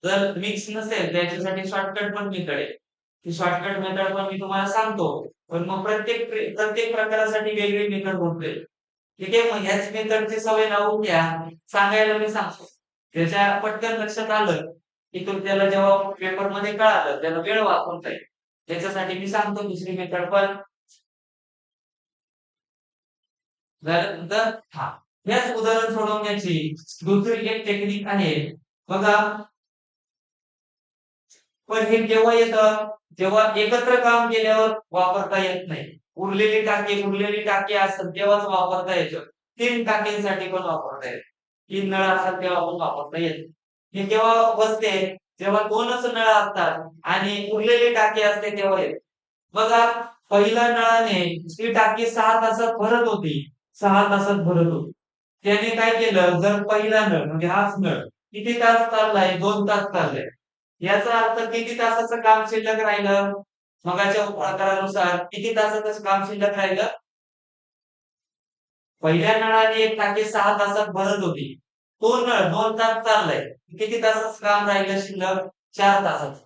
जर मिक्स नसेल तर याच्यासाठी शॉर्टकट पण मेथड आहे. ती शॉर्टकट मेथड पण मी तुम्हाला सांगतो. पण मग प्रत्येक प्रकारासाठी वेगळी मेथड बोलतोय. ठीक आहे. मग ह्याच मेथडची सवय लावून घ्या. सांगायला मी सांगतो. त्याच्या पटकन लक्षात आलं, की तो त्याला जेव्हा पेपरमध्ये कळालं, त्याला वेळ वाचवता येईल. त्याच्यासाठी मी सांगतो दुसरी मेथड पण झाल्यानंतर हां. हेच उदाहरण सोडवण्याची दुसरी एक टेक्निक आहे. बघा, पण हे केव्हा येतं? जेव्हा एकत्र काम केल्यावर वापरता येत नाही. उरलेली टाकी असेल तेव्हाच वापरता येतं. 3 टाकींसाठी पण वापरता येतं. 3 नळ असतात तेव्हा पण वापरता येतं. हे केव्हा बसते? जेव्हा 2च नळ असतात आणि उरलेली टाकी असते तेव्हा येतं. बघा, पहिल्या नळाने ती टाकी 6 तासात भरत होती. 6 तासात भरत होती. त्याने काय केलं, जर पहिला नळ म्हणजे हाच नळ किती तास चाललाय? 2 तास चाललाय. याचा अर्थ किती तासाचं काम शिल्लक राहिलं? मगाच्या प्रकारानुसार किती तासाचं काम शिल्लक राहिलं? पहिल्या नळाने एक टाकी 6 तासात भरत होती. तो नळ 2 तास चाललाय. किती तासाचं काम राहिलं शिल्लक? 4 तासाचं.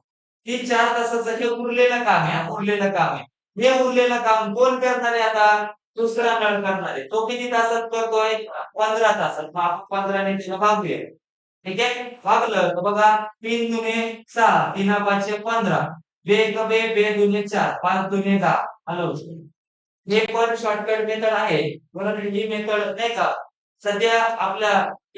हे 4 तासाचं हे उरलेलं काम आहे. उरलेलं काम आहे. हे उरलेलं काम कोण करणार आहे आता? दुसरा नळ करणार आहे. तो किती तासात करतोय? 15 तासात. मग आपण 15 ने त्याला भागूया. ठीक आहे? भागलं तर बघा 3 दुने 6, 3 5 15. बे एक बे, बे दुने 4, 5 दुने 10. आलं लक्षात. हे पण शॉर्टकट मेथड आहे. म्हणून ही मेथड नाही का, सध्या आपल्या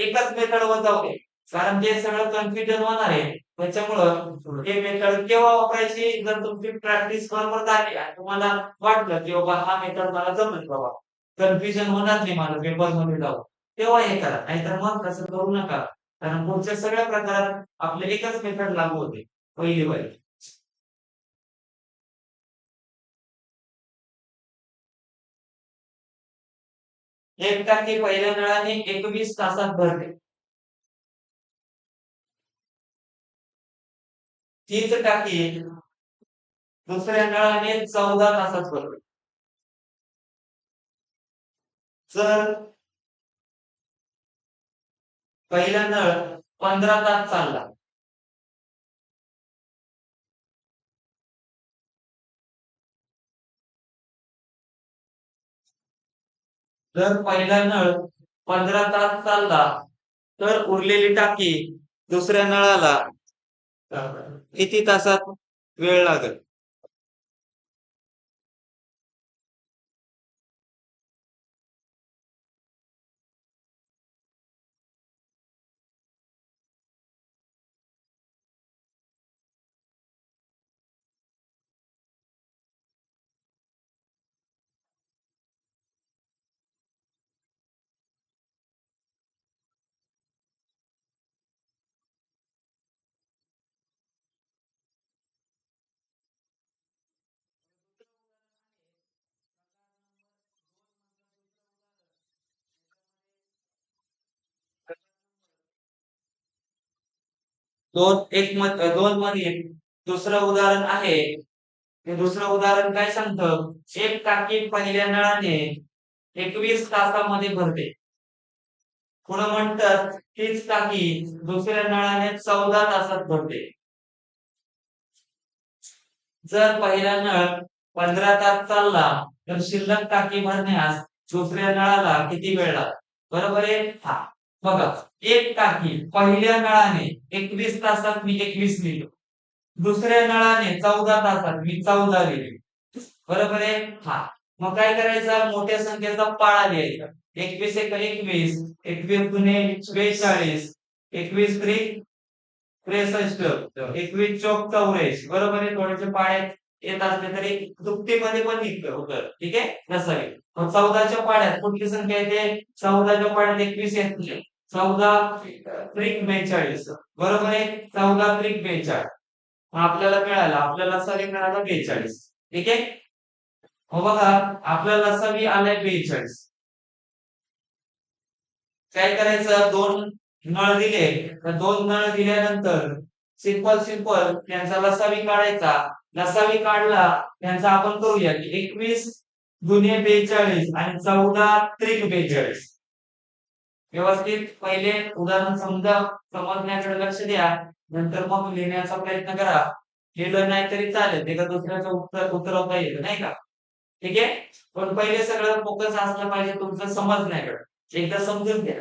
एकच मेथडवर जाऊ दे. कारण ते सगळं कन्फ्युजन होणार आहे. त्याच्यामुळं हे मेथड केव्हा वापरायची? जर तुमची प्रॅक्टिस बरोबर झाली आणि तुम्हाला वाटलं, की बाबा हा मेथड मला जमेल बाबा. कन्फ्युजन होणार नाही मला पेपरमध्ये जाऊन. तेव्हा हे करा, नाहीतर मग तसं करू नका. कारण पुढच्या सगळ्या प्रकारात आपले एकच मेथड लागू होते. पहिली पायरी. 1 टाकी पहिल्या नळाने 21 तासात भरते. तीच टाकी दुसऱ्या नळाने 14 तासात भरते. जर पहिला नळ 15 तास चालला, जर पहिला नळ 15 तास चालला, तर उरलेली टाकी दुसऱ्या नळाला किती तासात वेळ लागेल? 2 मध्ये दुसरं उदाहरण आहे. ते दुसरं उदाहरण काय सांगतं? एक टाकी पहिल्या नळाने 21 तासामध्ये भरते. पुढं म्हणतात तीच टाकी दुसऱ्या नळाने 14 तासात भरते. जर पहिला नळ 15 तास चालला, तर शिल्लक टाकी भरण्यास दुसऱ्या नळाला किती वेळ लागतो? बरोबर आहे? हां. बघा, एक टाकी पहिल्या नळाने 21 तासात मी 21 लिहिलं. दुसऱ्या नळाने 14 तासात मी 14 लिहिले. बरोबर आहे? हां. मग काय करायचं? मोठ्या संख्येचा पाढा लिहायचा. 21 एक 21, 21 दुने 42, 21 त्रिक 63, 21 चोक 84. बरोबर आहे? थोडेसे पाढे येत असले तरी दुपटीमध्ये पण निघतं उत्तर. ठीक आहे? नसावी. मग 14च्या पाढ्यात कुठली संख्या येते? 14च्या पाढ्यात 21 येत नाही. 14 त्रिक 42. बरोबर आहे? 14 त्रिक 42. मग आपल्याला मिळालं. आपल्या लसावी मिळाला 42. ठीक आहे? मग बघा, आपल्या लसावी आलाय 42. काय करायचं? 2 नळ दिले, तर 2 नळ दिल्यानंतर सिंपल त्यांचा लसावी काढायचा. लसावी काढला, त्यांचा आपण करूया की 21 दुने 42 आणि 14 त्रिक 42. व्यवस्थित पहिले उदाहरण समजण्याकडे लक्ष द्या. नंतर मग लिहिण्याचा प्रयत्न करा. लिहिलं नाही तरी चालेल. एका दुसऱ्याचं उत्तर उतरवता येतं, नाही का? ठीक आहे? पण पहिले सगळं फोकस असलं पाहिजे तुमचं समजण्याकडे. एकदा समजून घ्या.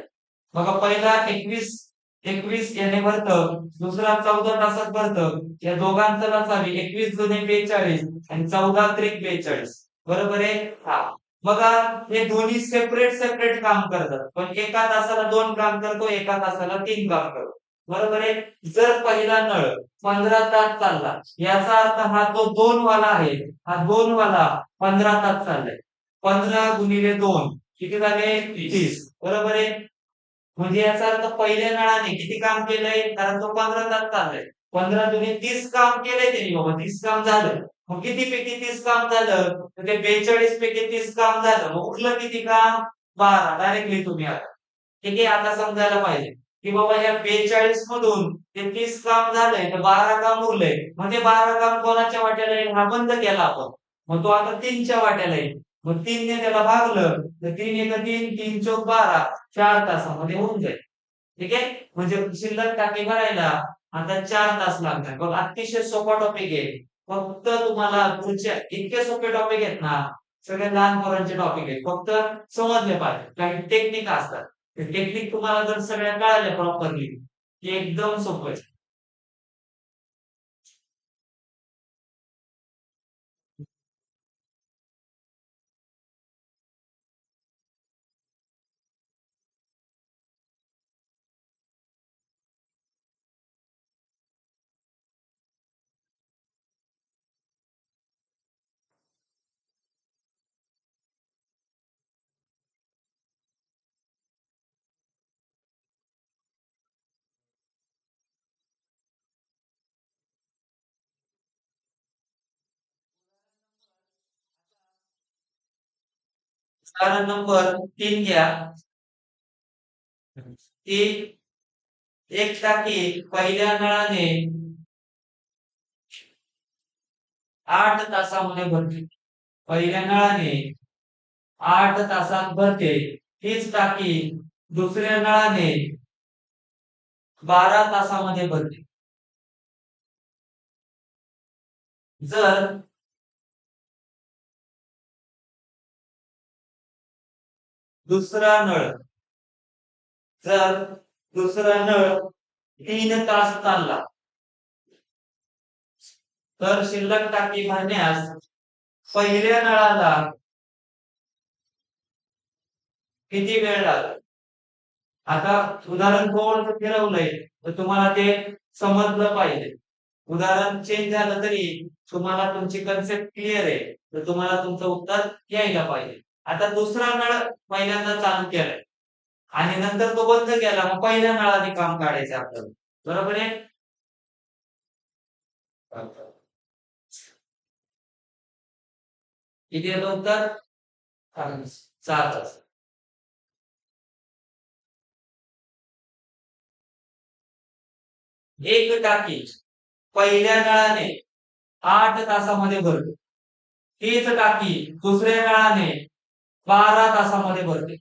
बघा, पहिला 21 याने भरतं, दुसरा 14 तासात भरतं. या दोघांचं लसावी 21 दुने 42 आणि 14 त्रिक 42. बरोबर आहे? हां. बघा, हे दोन्ही सेपरेट काम करतात. पण एका तासाला 2 काम करतो, एका तासाला 3 काम करतो. बरोबर आहे? जर पहिला नळ 15 तास चालला, याचा अर्थ हा जो 2 वाला आहे, हा 2 वाला 15 तास चाललाय. 15 गुणिले 2 किती झाले? 30. बरोबर आहे? म्हणजे याचा अर्थ पहिल्या नळाने किती काम केलंय? कारण तो 15 तास चाललाय. 15 दुने 30 काम केलंय त्यांनी बाबा. 30 काम झालं. मग किती पैकी 30 काम झालं? तर ते 42 पैकी 30 काम झालं. मग उरलं किती काम? 12. डायरेक्टली तुम्ही आता. ठीक आहे? आता समजायला पाहिजे, की बाबा या 42 मधून ते 30 काम झालंय, तर 12 काम उरलंय. मग ते 12 काम कोणाच्या वाट्याला येईल? हा बंद केला आपण. मग तो आता 3च्या वाट्याला येईल. मग 3ने त्याला भागलं, तर 3 एक 3, 3 चौक 12, 4 तासामध्ये होऊन जाईल. ठीक आहे? म्हणजे शिल्लक टाकी भरायला आता 4 तास लागणार. बघ, अतिशय सोपा टॉपिक आहे. फक्त तुम्हाला पुढच्या इतके सोपे टॉपिक आहेत ना, सगळे लहान पोरांचे टॉपिक आहेत. फक्त समजले पाहिजे. काही टेक्निक असतात. ते टेक्निक तुम्हाला जर सगळ्या कळाल्या प्रॉपरली, की एकदम सोपं आहे. उदाहरण नंबर 3 घ्या. की एक टाकी पहिल्या नळाने 8 तासामध्ये भरते. पहिल्या नळाने 8 तासात भरते. हीच टाकी दुसऱ्या नळाने 12 तासामध्ये भरते. जर दुसरा नळ जर दुसरा नळ 3 तास चालला तर शिल्लक टाकी भरण्यास पहिल्या नळाला किती वेळ लागेल? आता उदाहरण थोडंसं फिरवलंय तर तुम्हाला ते समजलं पाहिजे. उदाहरण चेंज झालं तरी तुम्हाला तुमची कन्सेप्ट क्लिअर आहे तर तुम्हाला तुमचं उत्तर यायला पाहिजे. आता दुसरा नळ पहिल्यांदा चालू केलाय आणि नंतर तो बंद केला, मग पहिल्या नळाने काम काढायचं आपल्याला. बरोबर आहे? किती येतं उत्तर? 6 तास. एक टाकी पहिल्या नळाने 8 तासामध्ये भरते. तीच टाकी दुसऱ्या नळाने 12 तासामध्ये भरते.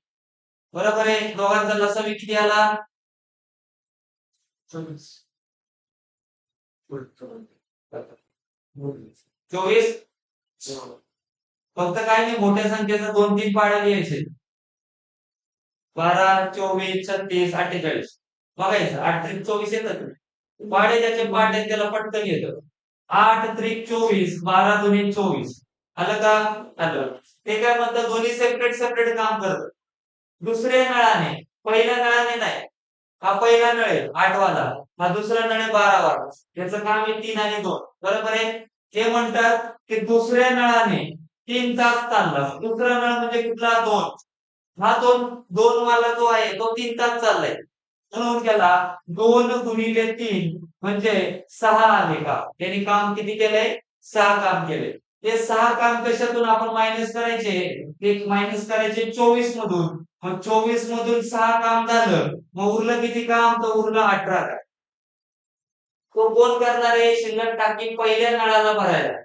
बरोबर आहे? दोघांचा लसावी किती आला? 24. फक्त काय नाही, मोठ्या संख्येचं 2-3 पाड्या लिहायचे. 12, 24, 36, 48. बघायचं 8 त्रिक 24 येतात. पाढे ज्याचे पाठ आहेत त्याला पटकन येतं. 8 त्रिक 24, 12 दुनी 24. आलं का? आलं. ते काय म्हणतात, दोन्ही सेपरेट सेपरेट काम करतात. दुसऱ्या नळाने, पहिल्या नळाने नाही. हा पहिला नळ आहे 8 वाला, हा दुसरा नळ आहे 12 वाला. त्याचं काम आहे 3 आणि 2. बरोबर आहे? ते म्हणतात की दुसऱ्या नळाने 3 तास चालला. दुसरा नळ म्हणजे कुठला? 2. हा 2 वाला जो आहे तो 3 तास चाललाय. म्हणून त्याला 2 गुणिले 3 म्हणजे 6 आले का? त्यांनी काम किती केलंय? 6 काम केले. ते 6 काम कशातून आपण मायनस करायचे? ते मायनस करायचे 24 मधून. मग 24 मधून 6 काम झालं. मग उरलं किती काम? तर उरलं 18 काम. तो कोण करणार आहे? शिल्लक टाकी पहिल्या नळाला भरायला.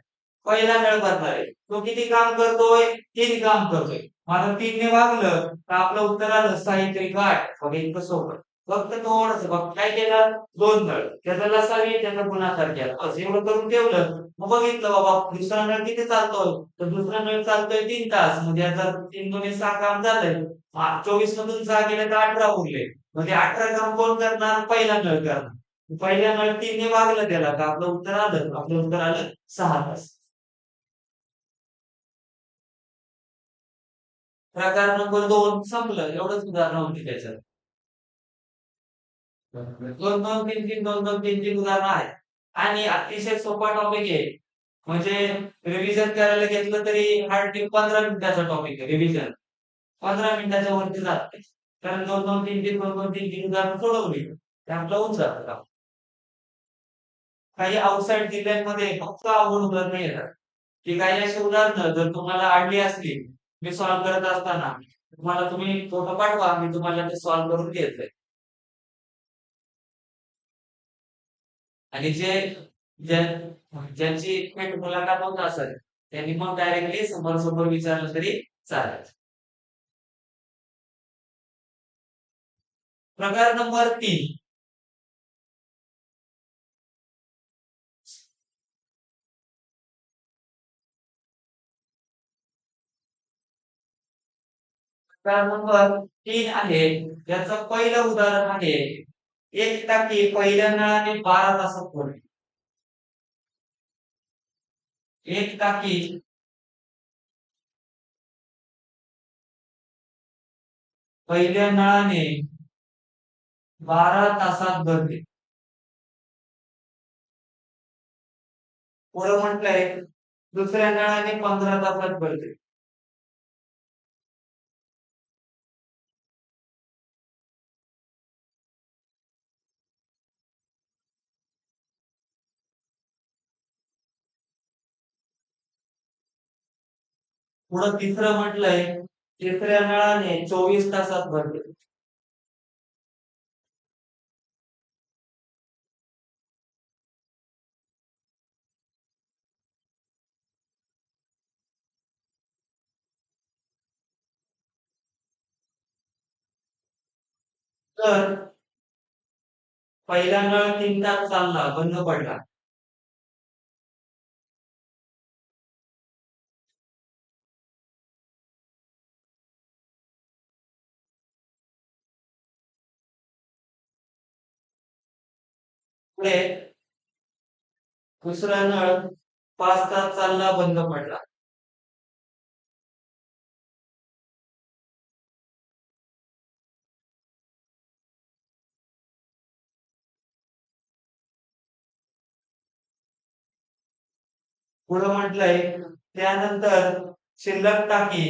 पहिला नळ भरणार आहे. तो किती काम करतोय? 3 काम करतोय. आता 3 ने भागलं तर आपलं उत्तर आलं 6 त्रिक 8. बघा इतकं सोपं. फक्त थोडंसं बघ काय केलं? 2 नळ. त्याचा लसावी त्याचा गुणाकार केला. बस एवढं करून ठेवलं. मग बघितलं बाबा दुसरा नळ किती चालतोय? तर दुसरा नळ चालतोय 3 तास. म्हणजे याचा 3 दुणे 6 काम झालंय. 24 मधून 6 गेले तर 18 उरले. म्हणजे 18 काम कोण करणार? पहिला नळ करणार. पहिल्या नळ 3 ने भागलं त्याला का आपलं उत्तर आलं. आपलं उत्तर आलं 6 तास. प्रकार नंबर 2 संपलं. एवढंच उदाहरण होती त्याच्यात. 2-2, 3-3, 2-2, 3-3 उदाहरणं आहेत. आणि अतिशय सोपा टॉपिक आहे. म्हणजे रिव्हिजन करायला घेतलं तरी हार्डली 15 मिनिटाचा टॉपिक आहे रिव्हिजन. 15 मिनिटाच्या वरती जात नाही. कारण 2-2, 3-3, 2-2, 3-3 उदाहरणं सोडवली. ते आपलं होऊन जातं काम. काही आउटसाइड जिल्ह्यांमध्ये फक्त अवघड उदाहरणं येतात. की काही अशी उदाहरणं जर तुम्हाला आणली असली, मी सॉल्व्ह करत असताना, तुम्ही फोटो पाठवा, मी तुम्हाला ते सॉल्व्ह करून देतोय. आणि ज्यांची थेट मुलाखत होत असेल त्यांनी मग डायरेक्टली समोर विचारलं तरी चालेल. प्रकार नंबर 3. प्रकार नंबर 3 आहे. याचं पहिलं उदाहरण आहे. एक टाकी पहिल्या नळाने 12 तासात भरली. एक टाकी पहिल्या नळाने 12 तासात भरली. पुढे म्हटलंय दुसऱ्या नळाने 15 तासात भरते. पुढे तिसरं म्हटलंय तिसऱ्या नळाने 24 तासात भरले. तर पहिला नळ 3 तास चालला, बंद पडला. पुढे दुसरा नळ 5 तास चालला, बंद पडला. पुढे म्हटलंय त्यानंतर शिल्लक टाकी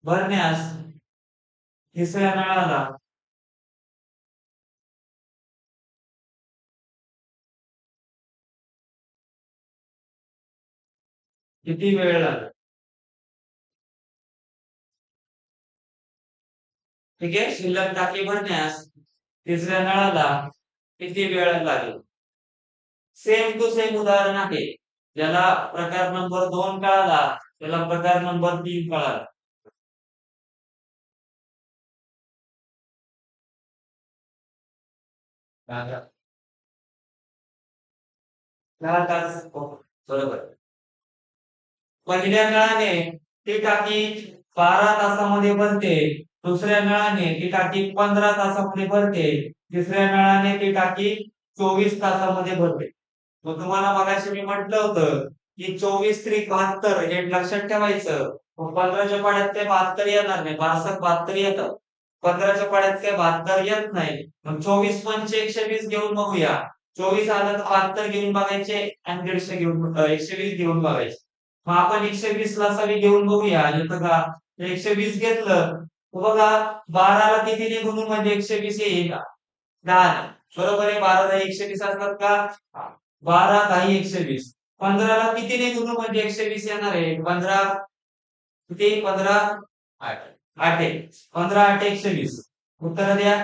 भरण्यास तिसऱ्या नळाला किती वेळ लागेल? ठीक आहे, शिल्लक टाकी भरण्यास तिसऱ्या नळाला किती वेळ लागेल? सेम टू सेम उदाहरण आहे. ज्याला प्रकार नंबर 2 कळाला त्याला प्रकार नंबर 3 कळाला. बरोबर. पहिल्या नळाने ती टाकी 12 तासामध्ये भरते, दुसऱ्या नळाने ती टाकी 15 तासामध्ये भरते, तिसऱ्या नळाने ती टाकी 24 तासामध्ये भरते. मग तुम्हाला मगाशी मी म्हटलं होतं की 24 त्रिक 72 हे लक्षात ठेवायचं. मग 15च्या पाड्यात ते 72 येणार नाही, 72 येतं. 15च्या पाड्यात काय 72 येत नाही. मग 24 पंच 120 घेऊन बघूया. 24 आलं तर 72 घेऊन बघायचे आणि 150 घेऊन 120 घेऊन बघायचे. मग आपण 120 ला सवी घेऊन बघूया. येतं का? 120 घेतलं तर बघा 12 ला किती गुणून म्हणजे 120 येईल का? 10. बरोबर आहे. 12 10 120 असतात का? 12 10 120. 15 ला कितीने गुणू म्हणजे 120 येणार आहे? 15 किती? 15 8 8 15 8 120. उत्तर द्या.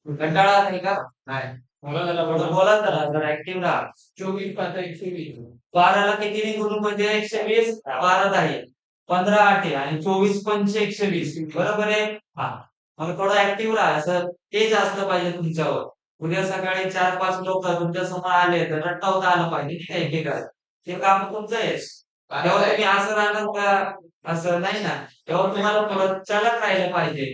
कंटाळा आहे का? नाही. बोला जरा ऍक्टिव्ह राहा. 24 5 120. 12 ला कितीने गुणू म्हणजे 120. 12 10 15 8 आणि 24 पंच 120. बरोबर आहे. हा, मग थोडं ऍक्टिव्ह राहा. असं तेज असलं पाहिजे तुमच्यावर. उद्या सकाळी 4-5 लोक तुमच्या समोर आले तर रट्टावता आलं पाहिजे नाही का एकेकाला. ते काम तुमचं आहे. तेव्हा तुम्ही असं राहणार का? असं नाही ना. तेव्हा तुम्हाला थोडं चालत राहिलं पाहिजे.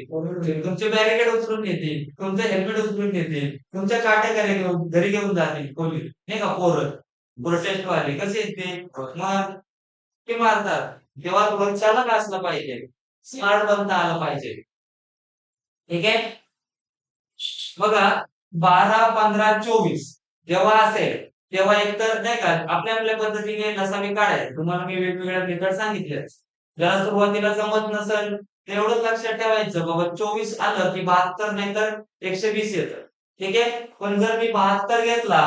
तुमचे बॅरिकेड उचलून येतील, तुमचं हेल्मेट उचलून येतील, तुमच्या काट्या घरी घेऊन जातील पोलीस नाही का पोरं. प्रोटेस्ट वाले कसे येते मग ते मारतात. तेव्हा थोडं चालक असलं पाहिजे, स्मार्ट बनता आलं पाहिजे. ठीक आहे. बघा 12 15 24 जेव्हा असेल तेव्हा एकतर नाही का आपल्या आपल्या पद्धतीने नसावी काढायचं. तुम्हाला मी वेगवेगळ्या मेथड सांगितल्या. ज्याला सुरुवातीला जमत नसेल तेवढं लक्षात ठेवायचं बाबा 24 आलं की 72 नाही तर 120 येतं. ठीक आहे. पण जर मी 72 घेतला,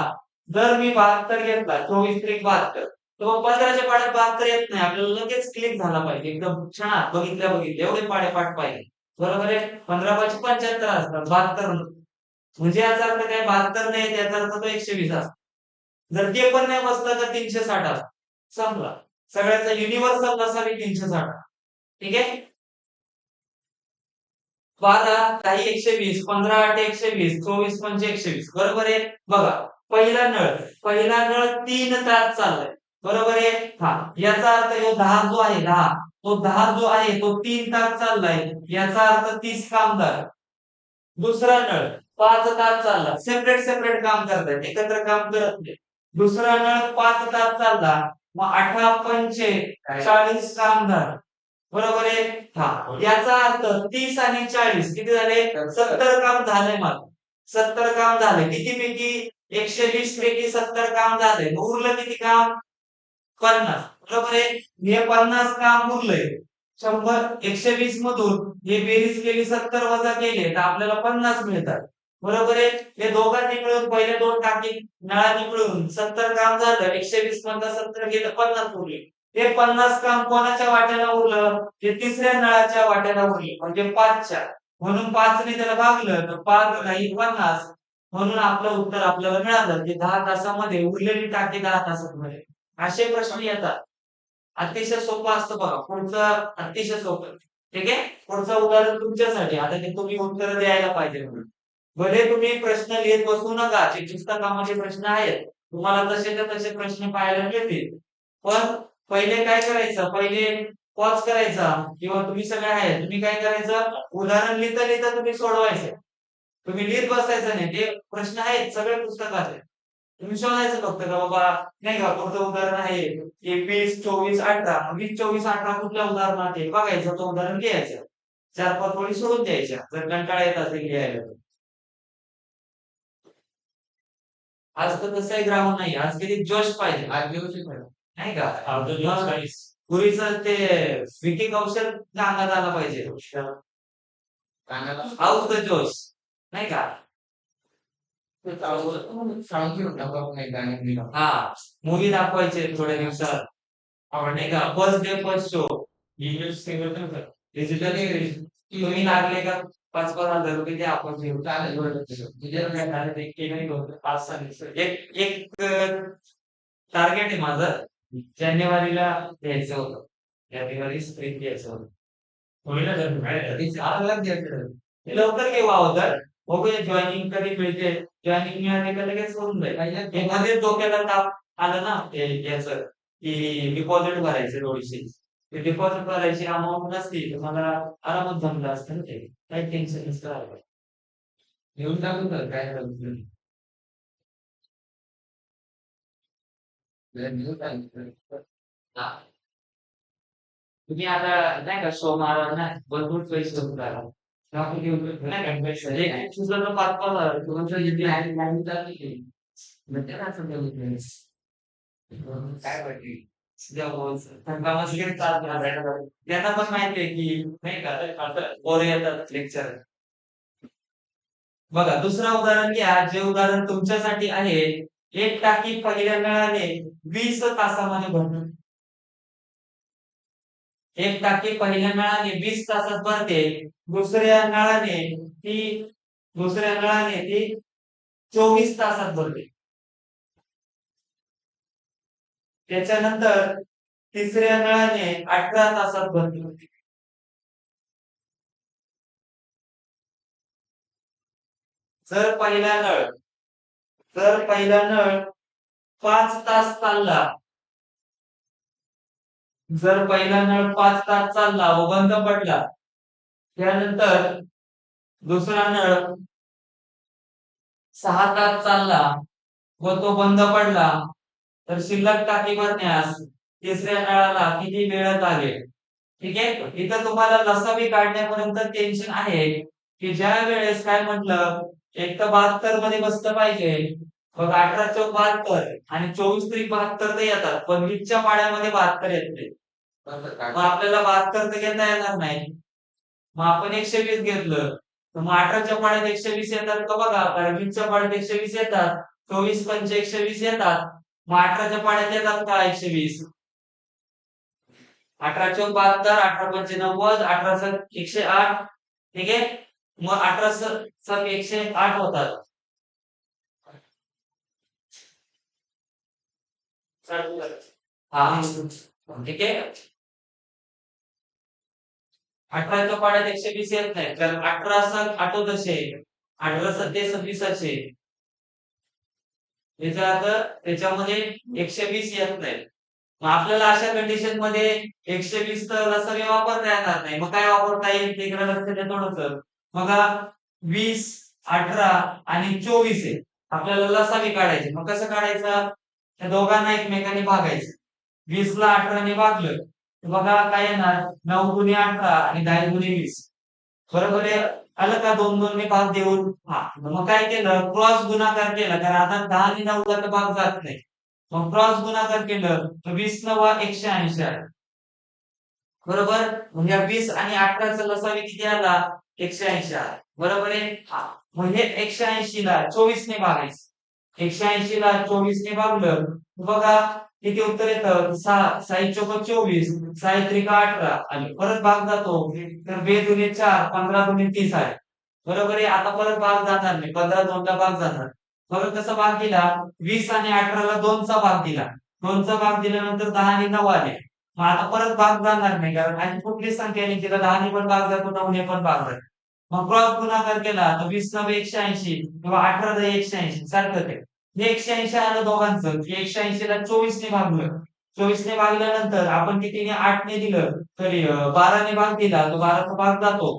24 त्रिक 72 तर मग 15च्या पाड्यात 72 येत नाही. आपल्याला लगेच क्लिक झाला पाहिजे. एकदम छान बघितल्या एवढे पाडे पाठ पाहिजे. बरोबर आहे. 15 5 75 असतात, 72 म्हणजे याचा अर्थ काय 72 नाही त्याचा अर्थ तो 120 असतो. जर ते पण नाही बसलं तर 360 असतो. संपला. सगळ्याचा युनिव्हर्सल नसावी 360. ठीक आहे. 12 10 120 15 8 120 24 पंच 120. बरोबर आहे. बघा पहिला नळ 3 तास चाललाय. बरोबर आहे. हा, याचा अर्थ हे 10 जो आहे 10 तो 10 जो आहे तो 3 तास चाललाय. याचा अर्थ 30 कामगार. दुसरा नळ 5 तास चालला. सेपरेट सेपरेट काम करतायत, एकत्र काम करत नाही. दुसरा नळ 5 तास चालला. मग 18 पंचे 40 कामगार. बरोबर आहे. हा, याचा अर्थ 30 आणि 40 किती झाले? 70 काम झालंय माझं. 70 काम झाले. कितीपैकी? 120 पैकी 70 काम झाले. उरलं किती काम? 50. बरोबर आहे. हे 50 काम उरलंय. 100 120 मधून हे बेरीज केली 70 वजा केले तर आपल्याला 50 मिळतात. बरोबर आहे. हे दोघांनी मिळून पहिले दोन टाकी नळांनी मिळून 70 काम झालं. 120 मधलं 70 गेलं, 50 उरले. ते 50 काम कोणाच्या वाट्याला उरलं? ते तिसऱ्या नळाच्या वाट्याला उरले, म्हणजे 5च्या. म्हणून 5ने त्याला भागलं तर 5 नाही 50. म्हणून आपलं उत्तर आपल्याला मिळालं की 10 तासामध्ये उरलेली टाकी 10 तासामध्ये. असे प्रश्न येतात. अतिशय सोपं असतं बघा. पुढचं अतिशय सोपं. ठीक आहे? पुढचं उदाहरण तुमच्यासाठी. आता ते तुम्ही उत्तर द्यायला पाहिजे म्हणून. भले तुम्ही प्रश्न लिहित बसू नका. जे पुस्तकामध्ये प्रश्न आहेत, तुम्हाला तसेच्या तसे प्रश्न पाहायला मिळतील. पण पहिले काय करायचं? पहिले पॉज करायचा किंवा तुम्ही सगळे आहे, तुम्ही काय करायचं? उदाहरण लिहिता-लिहिता तुम्ही सोडवायचं. तुम्ही लिहित बसायचं नाही. ते प्रश्न आहेत सगळे पुस्तकात आहेत. तुम्ही शोधायचं फक्त का बाबा नाही का पुढचं उदाहरण आहे की 20, 24, 18. 20, 24, 18 कुठल्या उदाहरणात आहे बघायचं, तो उदाहरण घ्यायचं. 4-5 ओळी सोडून द्यायच्या. जर कंटाळा येत असेल लिहायला तर. आज तर तसंही ग्रामर नाही. आज किती जोश पाहिजे. आज जोश पाहिजे. नाही का? मग पूर्वीचं ते विकी कौशल अंगात आला पाहिजे. हाऊस द जोश. नाही का? हा, मूवी दाखवायचे थोड्या दिवसात. नाही का? First day first show. Digital तुम्ही लागले का 5,000-5,000 रुपये द्या, आपण घेऊ. चालेल बरं. तुझ्याकडे काय ते केलंही नव्हतं. 5-6 दिवस. एक एक टार्गेट आहे माझं. जानेवारीला द्यायचं होतं. जानेवारी स्प्रिंग द्यायचं होतं. होईल ना तर आला द्यायचं. ते लवकर घेऊ अगोदर. बघूया जॉइनिंग कधी मिळते. जॉइनिंग मिळाली का लगेच होऊन जाईल. हे मध्येच डोक्याला ताप आलं ना ते याचं की डिपॉझिट भरायचे थोडीशी. ते डिपॉझिट भरायची अमाऊंट नसती तर मला आरामात जमलं असतं ना ते. काही टेन्शन नसतं आलं. घेऊन टाकू तर काय झालं. घेऊन टाकू. हा. तुम्ही आता नाही का शो मारा ना भरपूर पैसे होऊन राहिला. आपण घेऊन नाही का पैसे. एक तुझं तर 5,000 तुमचं जे आहे लाईन चालली. म्हणजे ना समजा काय वाटली. कामाचं वगैरे चालतं. त्यांना पण माहिती आहे की नाही का पोरं येतात लेक्चर. बघा दुसरं उदाहरण घ्या. जे उदाहरण तुमच्यासाठी आहे. एक टाकी पहिल्या नळाने 20 तासामध्ये भरते. एक टाकी पहिल्या नळाने 20 तासात भरते. दुसऱ्या नळाने ती दुसऱ्या नळाने ती 24 तासात भरते. त्याच्यानंतर तिसऱ्या नळाने 18 तासात भरते. जर पहिला नळ जर पहिला नळ 5 तास चालला. जर पहिला नळ 5 तास चालला व बंद पडला. त्यानंतर दुसरा नळ 6 तास चालला व तो बंद पडला. तर शिल्लक टाकी भरण्यास तिसऱ्या नळाला किती वेळ लागेल? ठीक आहे. इथं तुम्हाला लसावी काढण्यापर्यंत टेन्शन आहे की ज्या वेळेस काय म्हटलं एक तर 72 मध्ये बसलं पाहिजे. मग 18 चौक 72 आणि 24 त्रिक 72 तर येतात, पण 20च्या पाड्यामध्ये 72 येत नाही. मग आपल्याला 72 तर घेता येणार नाही. मग आपण 120 घेतलं तर मग 18च्या पाड्यात 120 येतात का बघा. कारण 20च्या पाड्यात 120 येतात. 24 पंच 120 येतात. मग 18च्या पाड्यात येतात का 120? 18 चौक 72, 18 पंचे 90, 18 सक 108. ठीक आहे. मग 18 सक 108 होतात. हा ठीक आहे. 18च्या पाड्यात 120 येत नाही तर 18 सक आठवतशे 18 सत्ते 26. याचा अर्थ त्याच्यामध्ये 120 येत नाही. मग आपल्याला अशा कंडिशन मध्ये 120 तर लसावी वापरता येणार नाही. मग काय वापरता येईल ते इकडे लक्ष द्या थोडंसं. बघा 20, 18 आणि 24 आहे. आपल्याला लसावी काढायची. मग कसं काढायचं? त्या दोघांना एकमेकांनी भागायचं. 20 ला 18 ने भागलं तर बघा काय येणार 9 गुणे 18 आणि 10 गुणे 20. बरोबर आहे. आलं का 2-2 ने भाग देऊन. हा मग काय केलं क्रॉस गुणाकार केला. कारण आता 10 आणि 9 ला तर भाग जात नाही. मग क्रॉस गुणाकार केलं तर 20 नवा 180 आला. बरोबर. म्हणजे 20 आणि 18चा लसावी किती आला? 180 आला. बरोबर आहे. हा म्हणजे 180 ला 24 ने भागायचं. 180 ला 24 ने भागलं बघा किती उत्तर येतं. 6 चोक 24, 6 त्रिका 18 आणि परत भाग जातो तर 2 दुने 4, 15 दुने 30 आहे. बरोबर आहे. आता परत भाग जाणार नाही. 15 दोनदा भाग जाणार. परत कसा भाग दिला 20 आणि 18 ला 2 चा भाग दिला. 2 चा भाग दिल्यानंतर 10 आणि 9 आले. मग आता परत भाग जाणार नाही कारण आणि कुठलीच संख्या नाही तिला 10 ने पण भाग जातो 9 ने पण भाग जातो. मग क्रॉस गुणाकार केला तर 20 नवे 180 किंवा 18 दहा 180 सारखंच आहे. हे 180 आलं दोघांचं. 180 ला 24 ने भागलं. 24 ने भागल्यानंतर आपण कितीने 8 ने दिलं तरी 12 ने भाग दिला तर 12चा भाग जातो.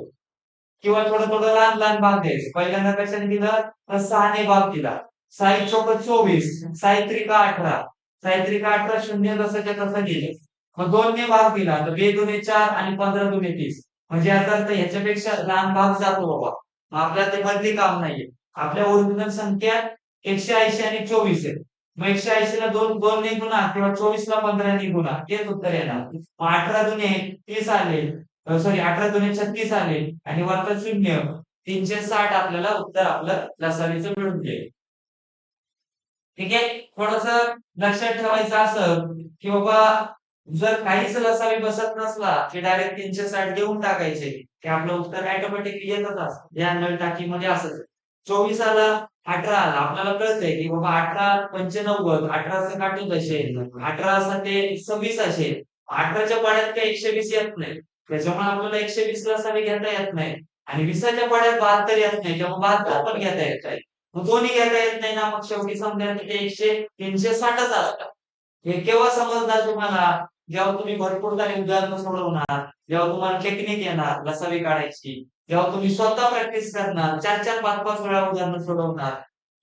किंवा थोडं थोडं लहान लहान भाग द्यायचे. पहिल्यांदा कशाने दिलं तर 6 ने भाग दिला. 6 चोक 24, 6 त्रिका 18, 6 त्रिका 18 शून्य जसंच्या तसं गेले. मग 2 ने भाग दिला तर 2 दुने 4 आणि 15 दुने 30. म्हणजे याचा अर्थ ह्याच्यापेक्षा लहान भाग जातो बाबा. मग आपल्याला ते बदली काम नाहीये. आपल्या ओरिजिनल संख्या 180 आणि 24 आहे. मग 180 ला 2 ने गुणा किंवा 24 ला 15 ने गुणा तेच उत्तर येणार. मग 18 दुने 30 आले. सॉरी 18 दुने 36 आले आणि वरचं शून्य 360 आपल्याला उत्तर आपलं लसावीचं मिळून गेले. ठीक आहे. थोडंसं लक्षात ठेवायचं असं की बाबा जर काहीच लसावी बसत नसला की डायरेक्ट 360 देऊन टाकायचे की आपलं उत्तर ऑटोमॅटिकली येतच असतं. या नळ टाकीमध्ये असंच. 24 आला 18 आला आपल्याला कळतंय की बाबा 18 95 18 काटून असे 18 ते 26 असे 18च्या पाड्यात काही 120 येत नाही. त्याच्यामुळे आपल्याला 120 लसावी घेता येत नाही आणि 20च्या पाड्यात 72 येत नाही तेव्हा 72 पण घेता येत नाही. मग दोन्ही घेता येत नाही ना मग शेवटी समजा ते 100 360च असतात. हे केव्हा समजणार तुम्हाला जेव्हा तुम्ही भरपूर सारी उदाहरणं सोडवणार, जेव्हा तुम्हाला टेक्निक येणार लसावी काढायची, जेव्हा तुम्ही स्वतः प्रॅक्टिस करणार, 4-4, 5-5 वेळा उदाहरणं सोडवणार,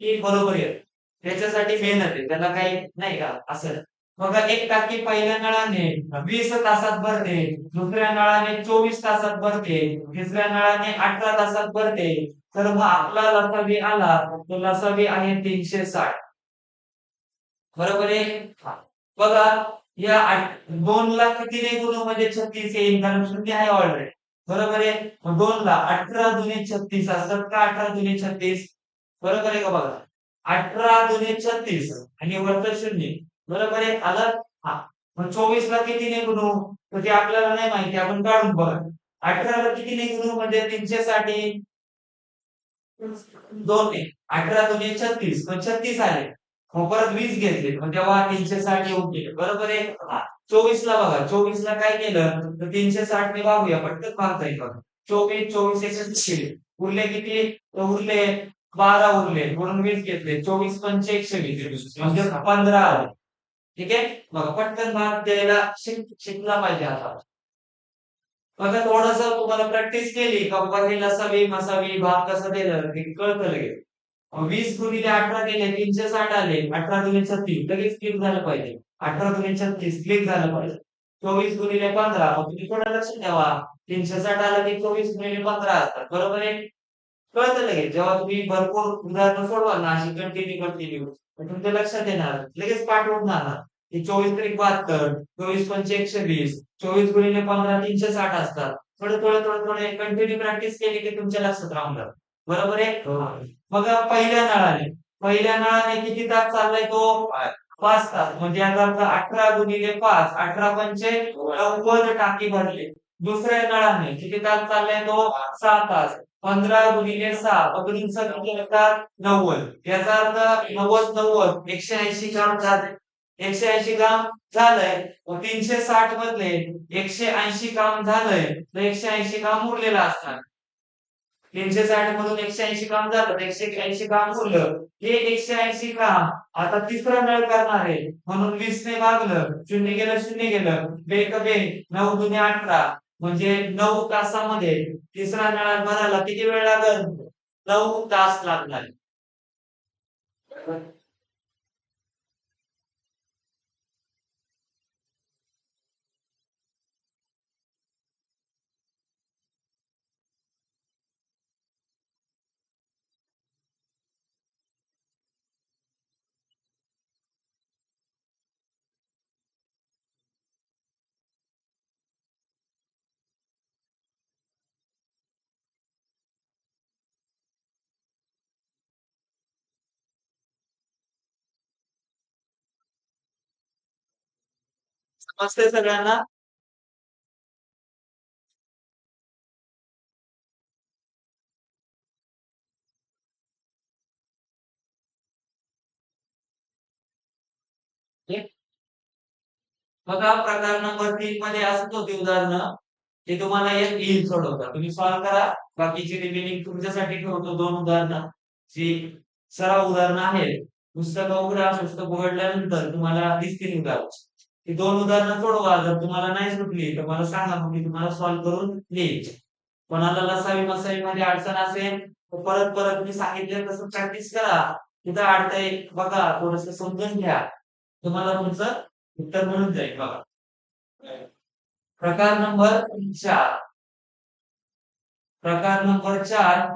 की बरोबर येईल. त्याच्यासाठी मेहनत आहे. त्याला काही नाही का असं. बघा एक टाकी पहिल्या नळाने 20 तासात भरते, दुसऱ्या नळाने 24 तासात भरते, तिसऱ्या नळाने 18 तासात भरते. तर मग आपला लसावी आला, तो लसावी आहे 360. बरोबर आहे? हां. बघा या 2 ला कितीने गुणू म्हणजे 36 येईल कारण शून्य आहे ऑलरेडी. बरोबर आहे? मग 2 ला 18 दुने 36 असतात का 18 दुने 36? बरोबर आहे का बघा? 18 दुने 36 आणि वरचं शून्य. बरोबर आहे? आलं? हां. मग 24 ला कितीने गुणू? तर ते आपल्याला नाही माहिती आपण काढून बघा. 18 ला कितीने गुणू म्हणजे 360 येईल? 2 ने. 18 दुने 36 मग 36 आले. मग परत 20 घेतले. मग तेव्हा 360 येऊन गेले. बरोबर आहे? हां. 24 ला बघा. 24 ला काय केलं? तर 360 ने भागूया. पटकन भागता येईल बघा. 24, 24 एकच केले. उरले किती? तर उरले 12 उरले. म्हणून 20 घेतले. 24 पंचे 120 म्हणजे 15 आले. ठीक आहे? बघा पटकन भाग द्यायला शिकला पाहिजे आता. बघा थोडंसं तुम्हाला प्रॅक्टिस केली का बाबा हे लसावी, मसावी, भाग कसं दिलं हे कळतं लगेच. 20 गुणिले 18 केले 360 आले. 18 दुने 36 लगेच क्लिक झालं पाहिजे. 18 दुने 36 क्लिक झालं पाहिजे. 24 गुणिले 15 मग तुम्ही थोडं लक्ष ठेवा. 360 आलं की 24 गुणिले 15 असतात. बरोबर आहे? कळतं लगेच. जेव्हा तुम्ही भरपूर उदाहरणं सोडवाल ना अशी कंटिन्यू तर तुमच्या लक्षात येणार. लगेच पाठ होऊन जाणार. की 24 त्रिक 72, 24 पंचे 120, 24 गुणिले 15 360 असतात. थोडे कंटिन्यू प्रॅक्टिस केली की तुमच्या लक्षात राहून जातं. बरोबर आहे? बघा पहिल्या नळाने किती तास चाललाय तो? 5 तास. म्हणजे याचा अर्थ 18 गुणिले 5, 18 पंचे 90 टाकी भरली. दुसऱ्या नळाने किती तास चाललाय तो? 6 तास. 15 गुणिले 6 पकडूनचा किती येतात? 90. याचा अर्थ 90 180 काम झाले. 180 काम झालंय. मग 360 मधले 180 काम झालंय. तर 180 काम उरलेलं असणार. 360 मधून 180 काम झालं तर 180 काम उरलं. हे 180 काम आता तिसरा नळ करणार आहे. म्हणून 20 ने भागलं. शून्य गेलं, शून्य गेलं. बेक बे 9 दुने 18 म्हणजे 9 तासामध्ये तिसरा नळा भरायला किती वेळ लागेल? 9 तास लागणार. समजते सगळ्यांना? बघा प्रकार नंबर 3 मध्ये असंच होती उदाहरणं ते तुम्हाला एक येईल सोडवता. तुम्ही सॉल्व्ह करा. बाकीची रिमेनिंग तुमच्यासाठी ठेवतो 2 उदाहरणं. जी सराव उदाहरणं आहेत. पुस्तक उघडा, पुस्तक उघडल्यानंतर तुम्हाला दिसतील उदाहरणं. ती 2 उदाहरणं सोडवा. जर तुम्हाला नाही सुटली तर मला सांगा, मग मी तुम्हाला सॉल्व्ह करून देईन. कोणाला लसावी-मसावीमध्ये अडचण असेल तर परत परत मी सांगितलं तसं प्रॅक्टिस करा. तिथं अडतंय बघा, थोडंसं समजून घ्या. तुम्हाला तुमचं उत्तर मिळून जाईल बघा. प्रकार नंबर 4. प्रकार नंबर 4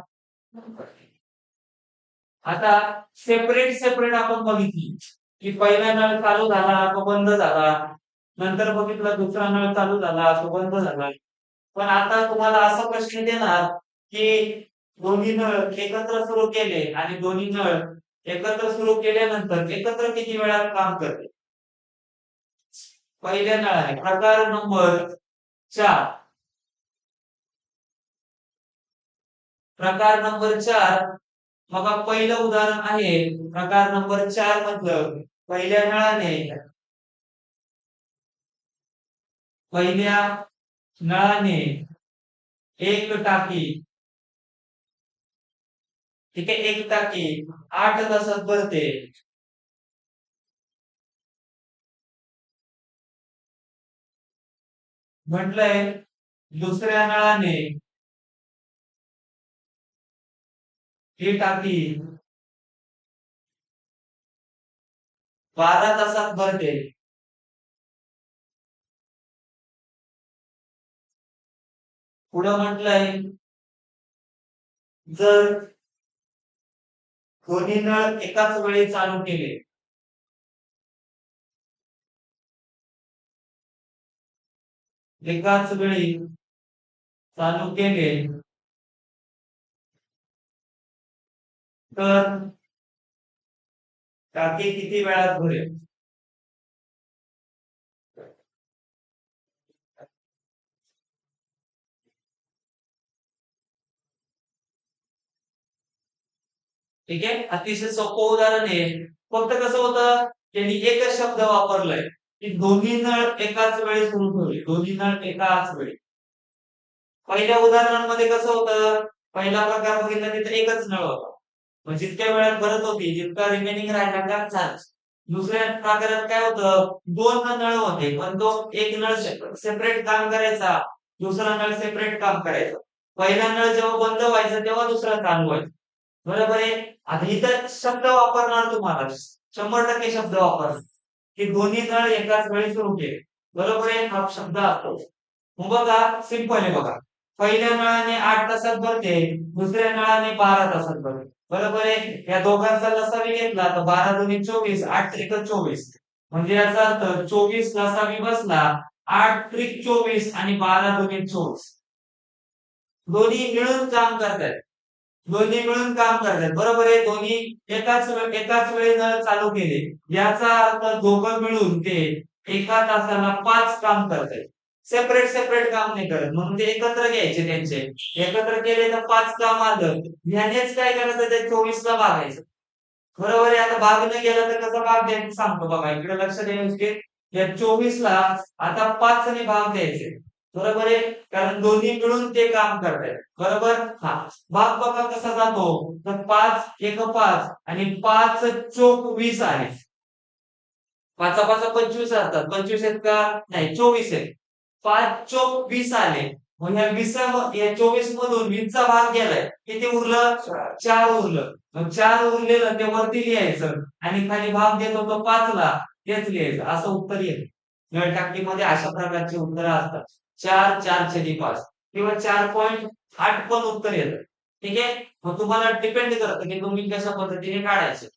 आता सेपरेट सेपरेट आपण बघितली की पहिला नळ चालू झाला तो बंद झाला, नंतर बघितलं दुसरा नळ चालू झाला तो बंद झाला. पण आता तुम्हाला असा प्रश्न देणार की दोन्ही नळ एकत्र सुरू केले आणि दोन्ही नळ एकत्र सुरू केल्यानंतर एकत्र किती वेळात काम करते. पहिल्या नळाने प्रकार नंबर 4. प्रकार नंबर 4 बघा पहिलं उदाहरण आहे प्रकार नंबर 4 मधलं. पहिल्या नळाने एक टाकी, ठीक आहे, एक टाकी 8 तासात भरते. म्हटलंय दुसऱ्या नळाने ही टाकी 12 तासात भरते. पुढं म्हटलंय जर दोन्ही नळ एकाच वेळी चालू केले, एकाच वेळी चालू केले तर टाकी किती वेळात भरेल. ठीक आहे, अतिशय सोपं उदाहरण आहे. फक्त कसं होतं त्यांनी एकच शब्द वापरलाय की दोन्ही नळ एकाच वेळी सुरू ठेवले, दोन्ही नळ एकाच वेळी. पहिल्या उदाहरणांमध्ये कसं होतं, पहिला प्रकार बघितला तिथे एकच नळ होता, मग जितक्या वेळात भरत होती जितका रिमेनिंग राहिला त्या झालं. दुसऱ्या प्रकारात काय होतं, दोन नळ होते पण तो एक नळ सेपरेट काम करायचा, दुसरा नळ सेपरेट काम करायचा. पहिला नळ जेव्हा बंद व्हायचा तेव्हा दुसरा चालू व्हायचा. बरोबर आहे. आता इथं शब्द वापरणार तुम्हाला 100% शब्द वापरणार की दोन्ही नळ एकाच वेळी सुरू केले. बरोबर आहे, हा शब्द असतो. मग बघा सिंपल आहे बघा. पहिल्या नळाने 8 तासात भरते, दुसऱ्या नळाने 12 तासात भरते. बरोबर आहे. या दोघांचा लसावी घेतला तर 12 दुनी 24, 8 त्रिक 24. म्हणजे याचा अर्थ 24 लसावी बसला, 8 त्रिक 24 आणि 12 दुनी 24. दोन्ही मिळून काम करतात. दोन्ही मिळून काम करतात. बरोबर आहे. दोन्ही एकाच वेळी नळ चालू केले. याचा अर्थ दोघं मिळून ते एका तासाला 5 काम करतात. सेपरेट सेपरेट काम नाही करत, म्हणून ते एकत्र घ्यायचे त्यांचे. एकत्र केले तर 5 काम आलं. ह्यानेच काय करायचं, ते 24 ला भागायचं. बरोबर आहे. आता भाग न गेला तर कसा भाग द्यायचा सांगतो बघा. इकडे लक्ष द्यायचे. या 24 ला आता 5 ने भाग द्यायचे. बरोबर आहे. कारण दोन्ही मिळून ते काम करतायत. बरोबर. हा भाग बघा कसा जातो, तर 5 एक 5 आणि 5 चोक 20 आहे. 5 5 25 असतात. 25 आहेत का नाही, 24 आहेत. 5 चोक 20 आले. मग या 20 या 24 मधून 20 चा भाग गेलाय, किती उरलं, 4 उरलं. मग 4 उरलेलं ते वरती लिहायचं आणि खाली भाग देतो तो 5 ला, तेच लिहायचं. असं उत्तर येईल. नळटाकीमध्ये अशा प्रकारची उत्तरं असतात. 4 4/5 किंवा 4.8 पण उत्तर येतं. ठीक आहे. मग तुम्हाला डिपेंड करतं की तुम्ही कशा पद्धतीने काढायचं.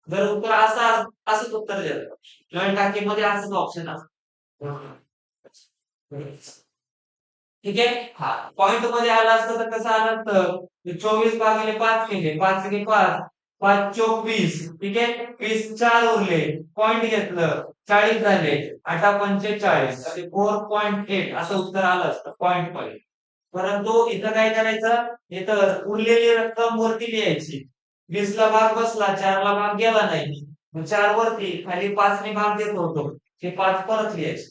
जर उत्तर असंच उत्तर देतं, नळटाकीमध्ये असंच ऑप्शन असतं. ठीक आहे. हा पॉइंट मध्ये आला असतं तर कसं आलं असतं, 24 भागिले 5 केले, 5 ने 5, 5 चोक 20. ठीक आहे. 20 4 उरले, पॉइंट घेतलं, 40 झाले, 8×45 4.8 असं उत्तर आलं असतं, 0.5. परंतु इथं काय करायचं, इथं उरलेली रक्कम वरती लिहायची. 20 ला भाग बसला, 4 ला भाग गेला नाही, मग 4 वरती, खाली 5 ने भाग देत होतो, ते 5 परत लिहायचे.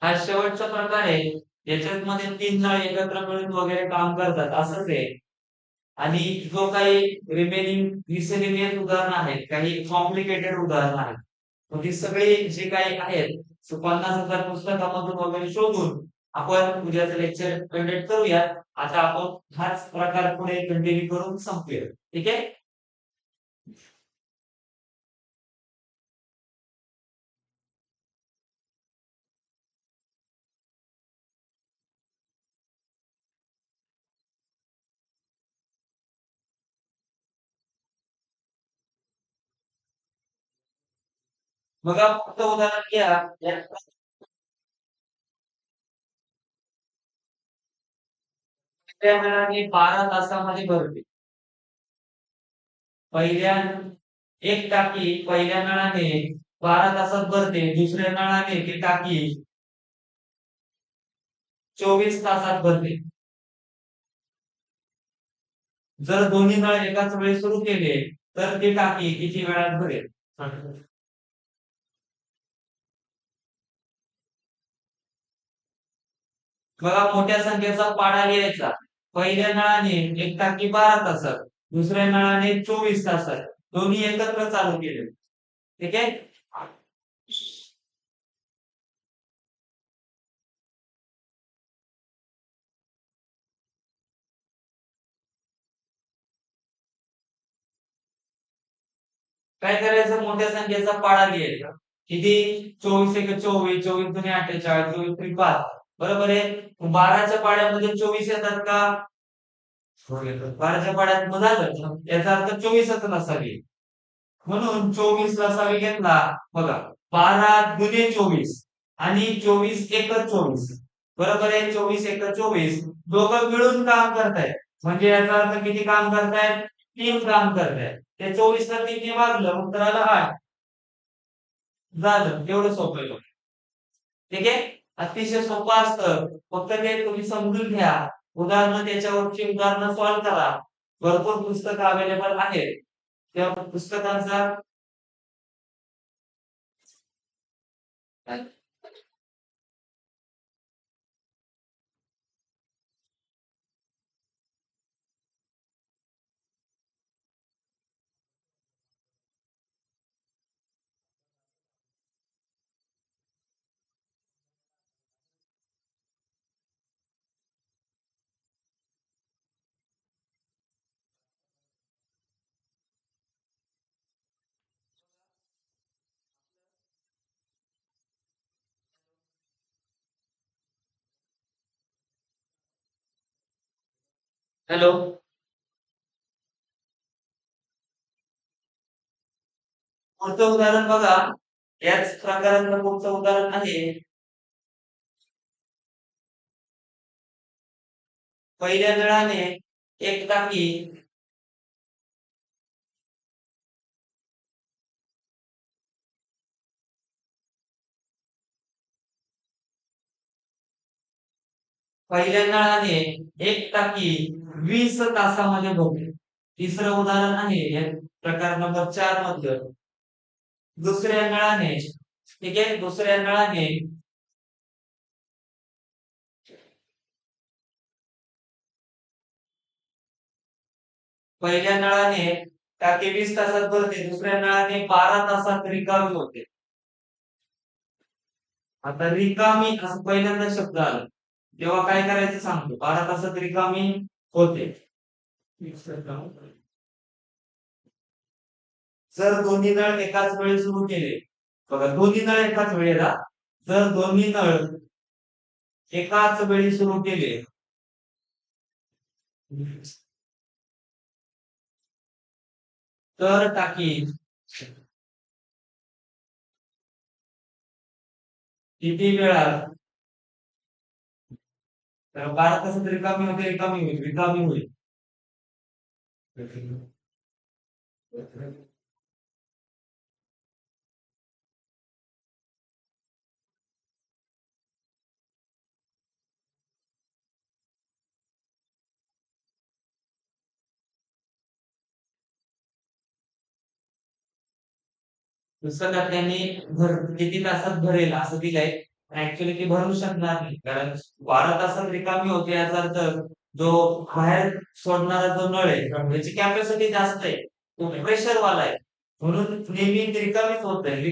हा शेवटचा प्रकार आहे. याच्यात मध्ये 3 नळ एकत्र मिळून वगैरे काम करतात असंच आहे. आणि जो काही रिमेनिंग मिसलेनियस उदाहरणं आहेत, काही कॉम्प्लिकेटेड उदाहरणं आहेत. मग ती सगळी जी काही आहेत, 50,000 पुस्तकामधून वगैरे शोधून आपण उद्याचं लेक्चर कंडक्ट करूया. आता आपण हाच प्रकार पुढे कंटिन्यू करून संपूया. ठीक आहे? बघा फक्त उदाहरण घ्या. त्या वेळाने 12 तासामध्ये भरते. पहिल्या एक टाकी पहिल्या नळाने 12 तासात भरते, दुसऱ्या नळाने ती टाकी 24 तासात भरते. जर दोन्ही नळ एकाच वेळी सुरू केले तर ती टाकी किती वेळात भरेल? बघा मोठ्या संख्येचा पाढा लिहायचा. पहिल्या नळाने एक टाकी 12 तासात, दुसऱ्या नळाने 24 तासात, दोन्ही एकत्र चालू केले. ठीक आहे? काय करायचं, मोठ्या संख्येचा पाढा लिहायचा. किती? 24 एक 24, 24 दुने 48, 24 त्रिक 5. बरोबर आहे. 12च्या पाढ्यामध्ये 24 येतात का? 12च्या पाढ्यात मग झालं, याचा अर्थ 24च नसावी. म्हणून 24 नसावी घेतला. बघा 12 दुने 24 आणि 24 एक 24. बरोबर आहे. 24 एक 24 दोघं मिळून काम करतायत. म्हणजे याचा अर्थ किती काम करतायत? 3 काम करतायत. ते 24 ला 3 ने भागलं, उत्तर आलं 8. झालं. एवढं सोपं आहे. ठीक आहे? अतिशय सोपं असतं. फक्त ते तुम्ही समजून घ्या. उदाहरणं त्याच्यावरची उदाहरणं सॉल्व्ह करा. भरपूर पुस्तकं अवेलेबल आहेत. त्या पुस्तकांचा हॅलो. पुढचं उदाहरण बघा. याच प्रकारातलं पुढचं उदाहरण आहे. पहिल्या नळाने एक टाकी पहिल्या नळाने एक टाकी 20 तासामध्ये भरते. तिसरं उदाहरण आहे या प्रकार नंबर 4 मधलं. दुसऱ्या नळाने, ठीक आहे, दुसऱ्या नळाने पहिल्या नळाने टाकी 20 तासात भरते, दुसऱ्या नळाने 12 तासात रिकामी होते. आता रिकामी असं पहिल्यांदा शब्द आला. तेव्हा काय करायचं सांगतो, 12 तासात रिकामी होते. जर दोन्ही नळ एकाच वेळी सुरू केले, बघा दोन्ही नळ एकाच वेळेला, जर दोन्ही नळ एकाच वेळी सुरू केले, तर टाकीत किती वेळात, तर 12 तासात रिकामी होते, रिकामी होईल. पुस्तकात त्यांनी किती तासात भरेल असं दिलंय. ऍक्च्युली ती भरू शकणार नाही, कारण 12 तासात रिकामी होते याचा अर्थ जो बाहेर सोडणारा जो नळ आहे त्याची कॅपॅसिटी जास्त आहे, तो प्रेशर वाला आहे, म्हणून नेहमी ती रिकामीच होत आहे.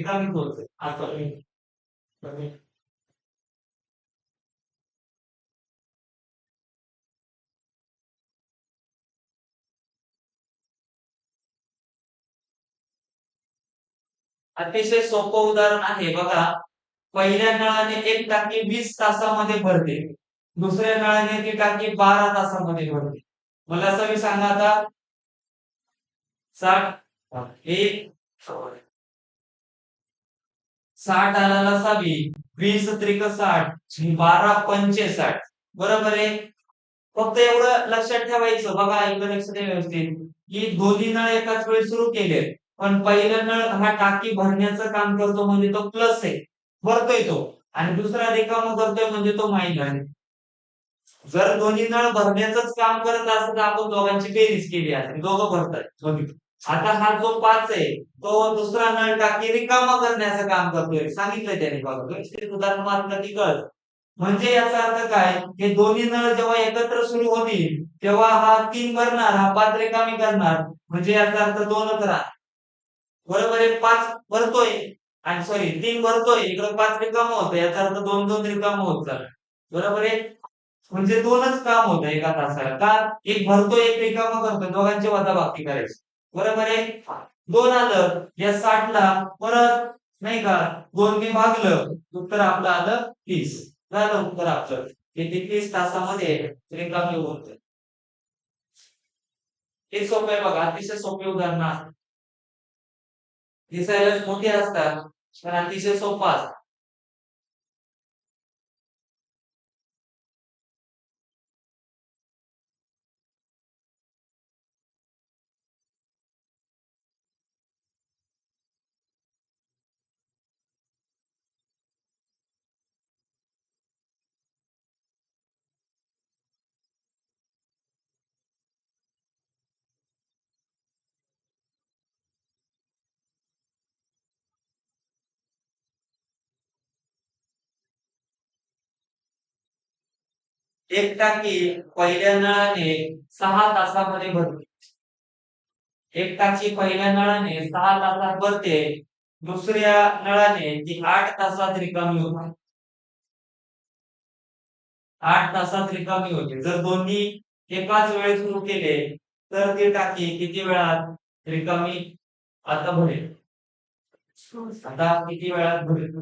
अतिशय सोपं उदाहरण आहे बघा. पहिल्या नळाने एक टाकी 20 तासामध्ये भरते, दुसऱ्या नळाने ती टाकी 12 तासामध्ये भरते. मला असं मी सांगा आता, 60 60 आला नसावी, 20 त्रिक 60, 12 पंचे 60, बरोबर आहे. फक्त एवढं लक्षात ठेवायचं बघा, इकडे लक्ष द्या व्यवस्थित, की दोन्ही नळ एकाच वेळी सुरू केले, पण पहिला नळ हा टाकी भरण्याचं काम करतो म्हणजे तो प्लस आहे, भरतोय तो, आणि दुसरा रिकामा करतोय म्हणजे तो मायनस आहे. जर दोन्ही नळ भरण्याचंच काम करत असत तर आपण दोघांची बेरीज केली असती, दोघं भरतायत दोन्ही. आता हा जो 5 आहे तो दुसरा नळ टाकी रिकामा करण्याचं काम करतोय, सांगितलंय त्याने बघा, व्यवस्थित उदाहरण मारलं की कळत. म्हणजे याचा अर्थ काय, हे दोन्ही नळ जेव्हा एकत्र सुरू होतील तेव्हा हा 3 भरणार, हा 5 रिकामी करणार, म्हणजे याचा अर्थ 2च राहणार. बरोबर आहे, 5 भरतोय आणि सॉरी 3 भरतोय, इकडे 5 रिकामं होतं, याचा अर्थ 2 रिकामं होत चाललं. बरोबर आहे, म्हणजे 2च काम होतं एका तासाला. का? एक भरतोय, एक रिकामा करतोय, दोघांची वजाबाकी करायची. बरोबर आहे, 2 आलं या 60ला, परत नाही का 2 ने भागलं, उत्तर आपलं आलं 30. झालं उत्तर आपलं. किती? 30 तासामध्ये रिकामी होते. हे सोपं आहे बघा, अतिशय सोपे उदाहरण आहे. दिसायला मोठी असतात पण अतिशय सोपं असतात. एक टाकी पहिल्या नळाने 6 तासामध्ये भरते. एक टाकी पहिल्या नळाने 6 तासात भरते, दुसऱ्या नळाने ती 8 तासात रिकामी होते. 8 तासात रिकामी होते. जर दोन्ही एकाच वेळेस सुरू केले तर ती टाकी किती वेळात रिकामी आता भरेल? आता किती वेळात भरेल?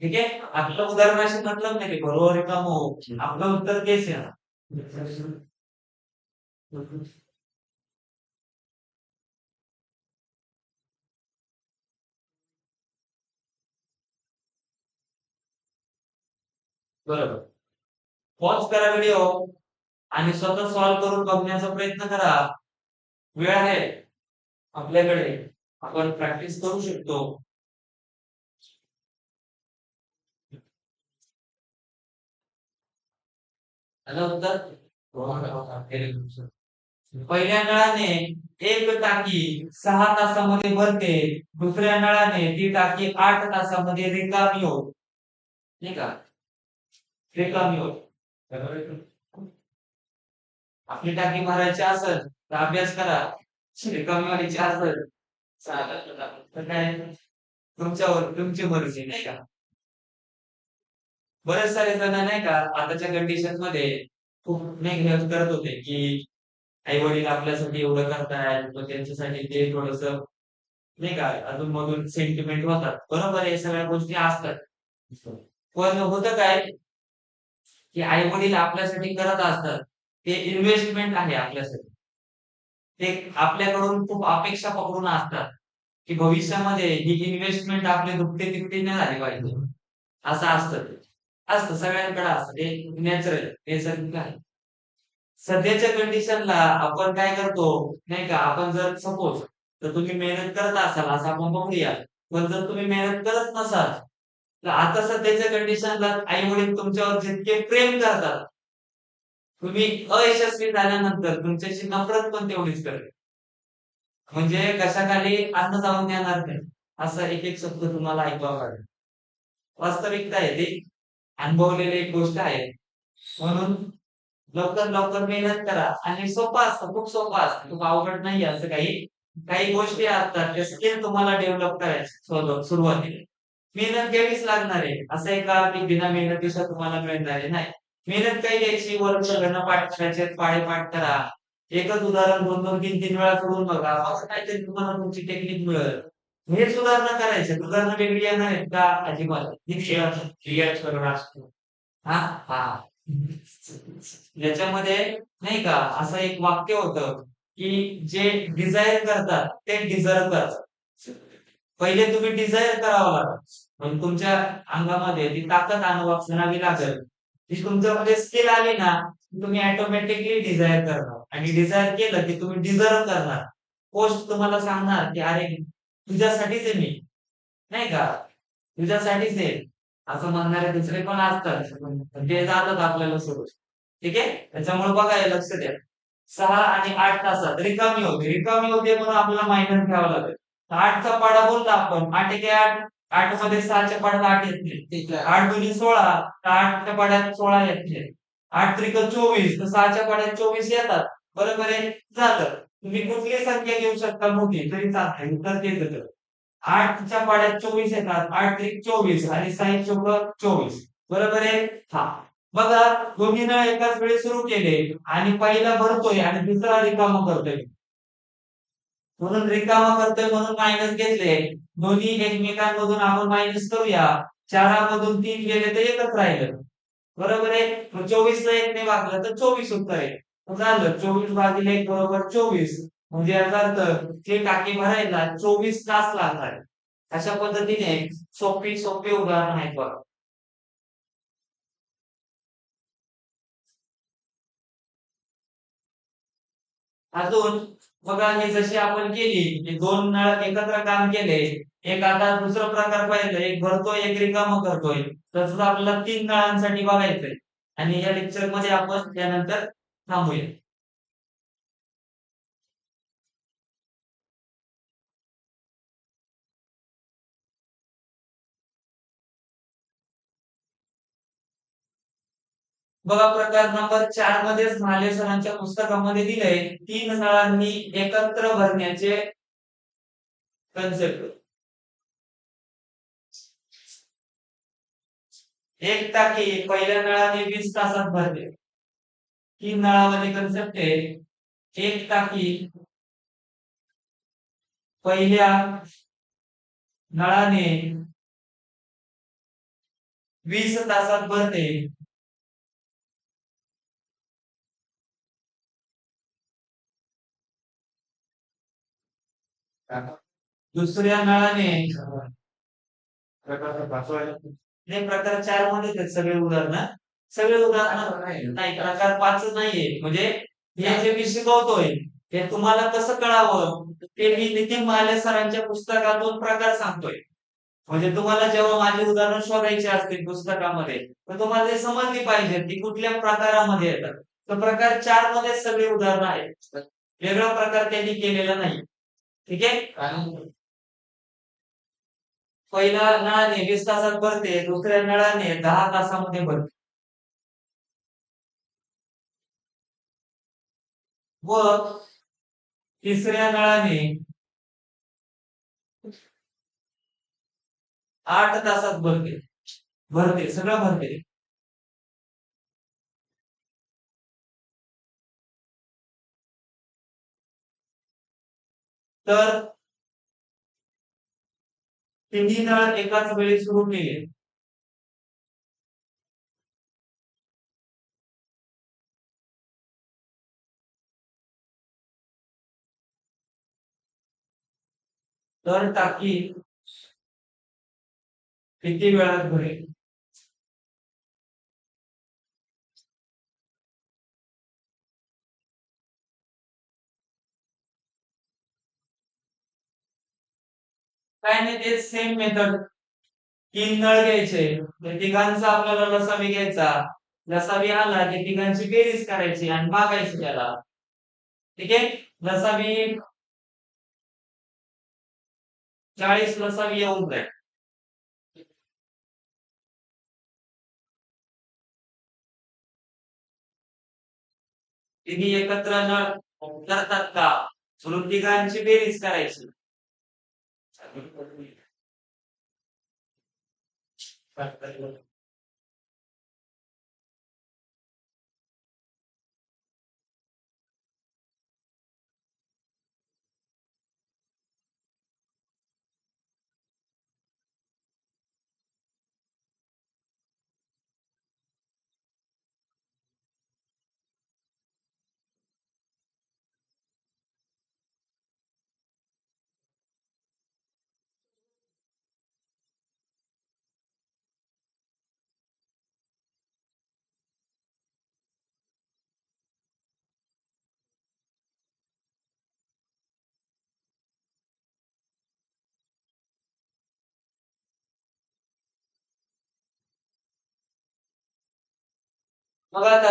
ठीक आहे, आपलं उदाहरणाशी मतलब नाही, बरोबर रिकाम हो, आपलं उत्तर तेच आहे ना. बरोबर. पॉज करा व्हिडिओ आणि स्वतः सॉल्व्ह करून बघण्याचा प्रयत्न करा. वेळ आहे आपल्याकडे, आपण प्रॅक्टिस करू शकतो. आलं उत्तर? पहिल्या नळाने एक टाकी 6 तासामध्ये भरते, दुसऱ्या नळाने ती टाकी 8 तासामध्ये रिकामी होते. नाही का, रिकामी होते. आपली टाकी भरायची असेल तर अभ्यास करा, रिकामी व्हायची असेल तर काय तुमच्यावर तुमची मर्जी नाही का. बरेच सारे जण नाही का आताच्या कंडिशन मध्ये खूप नाही का हे करत होते की आई वडील आपल्यासाठी एवढं करतायत मग त्यांच्यासाठी ते थोडस नाही का अजून मधून सेंटिमेंट होतात, बरोबर आहे, सगळ्या गोष्टी असतात. पण होतं काय की आई वडील आपल्यासाठी करत असतात, ते इन्व्हेस्टमेंट आहे आपल्यासाठी. ते आपल्याकडून खूप अपेक्षा पकडून असतात की भविष्यामध्ये ही इन्व्हेस्टमेंट आपली दुपटी तिपटी नाही झाली पाहिजे. असं असतं ते. असतं सगळ्यांकडे असतं ते, नॅचरल नैसर्गिक आहे. सध्याच्या कंडिशनला आपण काय करतो नाही का, आपण जर सपोज तर तुम्ही मेहनत करत असाल असं आपण बघूया, पण जर तुम्ही मेहनत करत नसाल तर आता सध्याच्या कंडिशनला आई वडील तुमच्यावर जितके प्रेम करतात, तुम्ही अयशस्वी झाल्यानंतर तुमच्याशी नफरत पण तेवढीच करते. म्हणजे कशाखाली अन्न जाऊन देणार नाही, असा एक एक शब्द तुम्हाला ऐकवावा लागेल. वास्तविकता आहे ती, अनुभवलेली एक गोष्ट आहे. म्हणून लवकर लवकर मेहनत करा आणि सोपं असतं, खूप सोपं असतं, खूप अवघड नाही असं काही. काही गोष्टी असतात त्या स्किल तुम्हाला डेव्हलप करायचे सुरुवातीला मेहनत घ्यावीच लागणार आहे. असं आहे का की बिना मेहनतीशिवाय तुम्हाला मिळणार आहे, नाही. मेहनत काही घ्यायची, वर्ग सगळ्यांना पाठ करायचे, पाढे करा. एकच उदाहरण 2-2, 3-3 वेळा करून बघा. असं काहीतरी तुम्हाला तुमची टेक्निक मिळेल. हे सुधारणा करायचे. सुधारणा वेगळी येणार आहेत का? अजिबात. क्लिअर करून असतो. हां, हां. याच्यामध्ये नाही का असं एक वाक्य होतं, की जे डिझायर करतात ते डिझर्व्ह करतात. पहिले तुम्ही डिझायर करावं लागेल. पण तुमच्या अंगामध्ये ती ताकद आणावी लागेल. ती तुमच्यामध्ये स्किल आली ना, तुम्ही ऑटोमॅटिकली डिझायर करणार आणि डिझायर केलं की तुम्ही डिझर्व्ह करणार. पोस्ट तुम्हाला सांगणार की "अरे, तुझ्यासाठीच आहे मी." नाही का? तुझ्यासाठीच आहे. असं म्हणणारे दुसरे पण असतात. पण ते जातात आपल्याला सोडून. ठीक आहे? त्याच्यामुळे बघा हे लक्ष द्या. 6 आणि 8 तासात रिकामी होते. रिकामी होते म्हणून आपल्याला मायनस घ्यावं लागेल. 8चा पाढा बोलला आपण. 8 एके 8. 8 मध्ये 6च्या पाढ्यात 8 येत नाही. 8 दुनी 16. तर 8च्या पाढ्यात 16 येत नाही. 8 त्रिक 24. तर 6च्या पाढ्यात 24 येतात. बरोबर आहे? झालं. तुम्ही कुठलीही संख्या घेऊ शकता मोठी तरी चालते. उत्तर तेच येतं. 8च्या पाढ्यात 24 येतात. 8 त्रिक 24 आणि 6 चोक 24. बरोबर आहे? हां. बघा दोन्हीनं एकाच वेळी सुरू केले आणि पहिला भरतोय आणि दुसरा रिकामा करतोय. म्हणून रिकामा करतोय म्हणून मायनस घेतले. दोन्ही एकमेकांमधून आपण मायनस करूया. 4मधून 3 गेले तर एकच राहिलं. बरोबर आहे? मग 24ला 1 ने भागलं तर 24 उत्तर आहे. मग झालं 24 भागिले 1 बरोबर 24. म्हणजे याचा अर्थ ती टाकी भरायला 24 तास लागणार. अशा पद्धतीने सोपी सोपी उदाहरण आहेत बघा. अजून बघा हे जशी आपण केली की 2 नळ एकत्र काम केले. एक आता दुसरा प्रकार पाहिलं, एक भरतोय, एक रिकामं करतोय. तसंच आपल्याला 3 नळांसाठी बघायचंय आणि या लेक्चरमध्ये आपण त्यानंतर थांबूया. बघा प्रकार नंबर 4 मध्येच म्हाले सरांच्या पुस्तकामध्ये दिलंय 3 नळांनी एकत्र भरण्याचे कन्सेप्ट. एक टाकी पहिल्या नळाने 20 तासात भरते. 3 नळावाली कन्सेप्ट आहे. एक टाकी पहिल्या नळाने 20 तासात भरते. दुसऱ्या नळाने नाही प्रकार 4 मध्येच आहेत सगळे उदाहरणं. सगळे उदाहरणं नाही प्रकार 5 नाहीये. म्हणजे हे जे मी शिकवतोय ते तुम्हाला कसं कळावं ते मी नितीन माले सरांच्या पुस्तकातून प्रकार सांगतोय. म्हणजे तुम्हाला जेव्हा माझी उदाहरणं शोधायची असतील पुस्तकामध्ये, तर तुम्हाला ते समजली पाहिजेत की कुठल्या प्रकारामध्ये येतात. तर प्रकार 4 मध्ये सगळी उदाहरणं आहेत. वेगळा प्रकार त्यांनी केलेला नाही. ठीक आहे? पहिल्या नळाने 20 तासात भरते, दुसऱ्या नळाने 10 तासामध्ये भरते. व तिसऱ्या नळाने 8 तासात भरते. भरते, सगळं भरते. तर तिन्ही नळ एकाच वेळी सुरू केले तर टाकी किती वेळात भरेल? काय नाही, ते सेम मेथड. 3 नळ घ्यायचे, त्या तिघांचा आपल्याला लसावी घ्यायचा. लसावी आला की तिघांची बेरीज करायची आणि भागायची त्याला. ठीक आहे. लसावी 40 लसावी येऊन जाईल. तिघी एकत्र नळ करतात का? म्हणून तिघांची बेरीज करायची. मग आता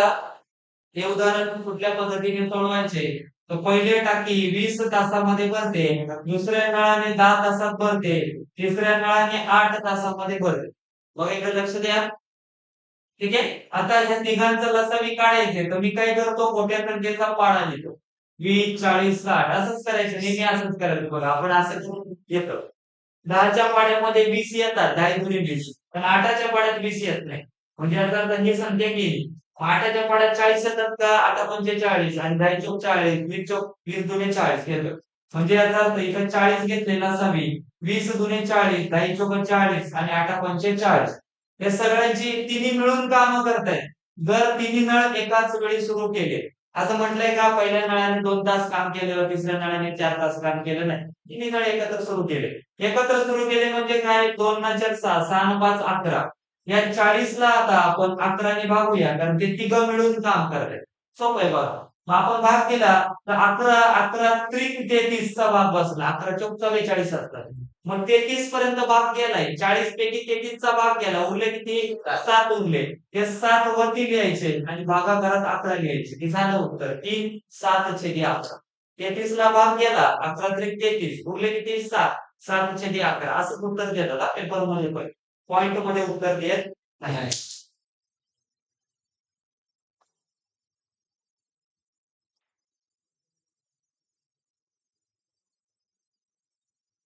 हे उदाहरण कुठल्या पद्धतीने सोडवायचे? तर पहिले टाकी 20 तासामध्ये भरते, दुसऱ्या नळाने 10 तासात भरते, तिसऱ्या नळाने 8 तासामध्ये भरते. मग इकडे लक्ष द्या. ठीक आहे. आता ह्या तिघांचा लसावी काढायचे, तर मी काय करतो, मोठ्या संख्येचा पाडा लिहितो. 20, 40, 60 असंच करायचं. नेहमी असंच करायचं. बघा, आपण असं करून येतो. 10च्या पाड्यामध्ये 20 येतात, 10 दुनी 20. पण 8च्या पाड्यात 20 येत नाही. म्हणजे याचा अर्थ ही संख्या गेली. 8च्या पाड्यात 40 येतात का? 8 45 आणि 10 चौक 40, 20 चौक 20 दुने 40 येतं. म्हणजे याचा अर्थ इथं 40 घेतले लसावी, 20 दुने 40, 10 चौक 40 आणि 8 पंचे 40. या सगळ्यांची तिन्ही मिळून कामं करतायत. जर तिन्ही नळ एकाच वेळी सुरू केले, असं म्हटलंय का पहिल्या नळाने 2 तास काम केलं, तिसऱ्या नळाने 4 तास काम केलं? नाही. तिन्ही नळ एकत्र सुरू केले. एकत्र सुरू केले म्हणजे काय? 2 ना 4 6, 6 न 5 11. या 40ला आता आपण 11ने भागूया, कारण ते तिघं मिळून काम करतायत. सोपं आहे बघा. मग आपण भाग केला तर 11 11 त्रिक 33चा भाग बसला. 11 चौक 44 असतात. मग 33 पर्यंत भाग गेलाय. 40 पैकी 33चा भाग गेला. उरले किती? 7 उरले. ते 7 वरती लिहायचे आणि भागाकारात 11 लिहायचे. हे झालं उत्तर. 3 7 छेदी 11. 33ला भाग गेला. 11 त्रिक 33. उरले किती? 7. 7 छेदी 11. असं उत्तर देतात पेपरमध्ये पण. पॉइंट मध्ये उत्तर देत नाही.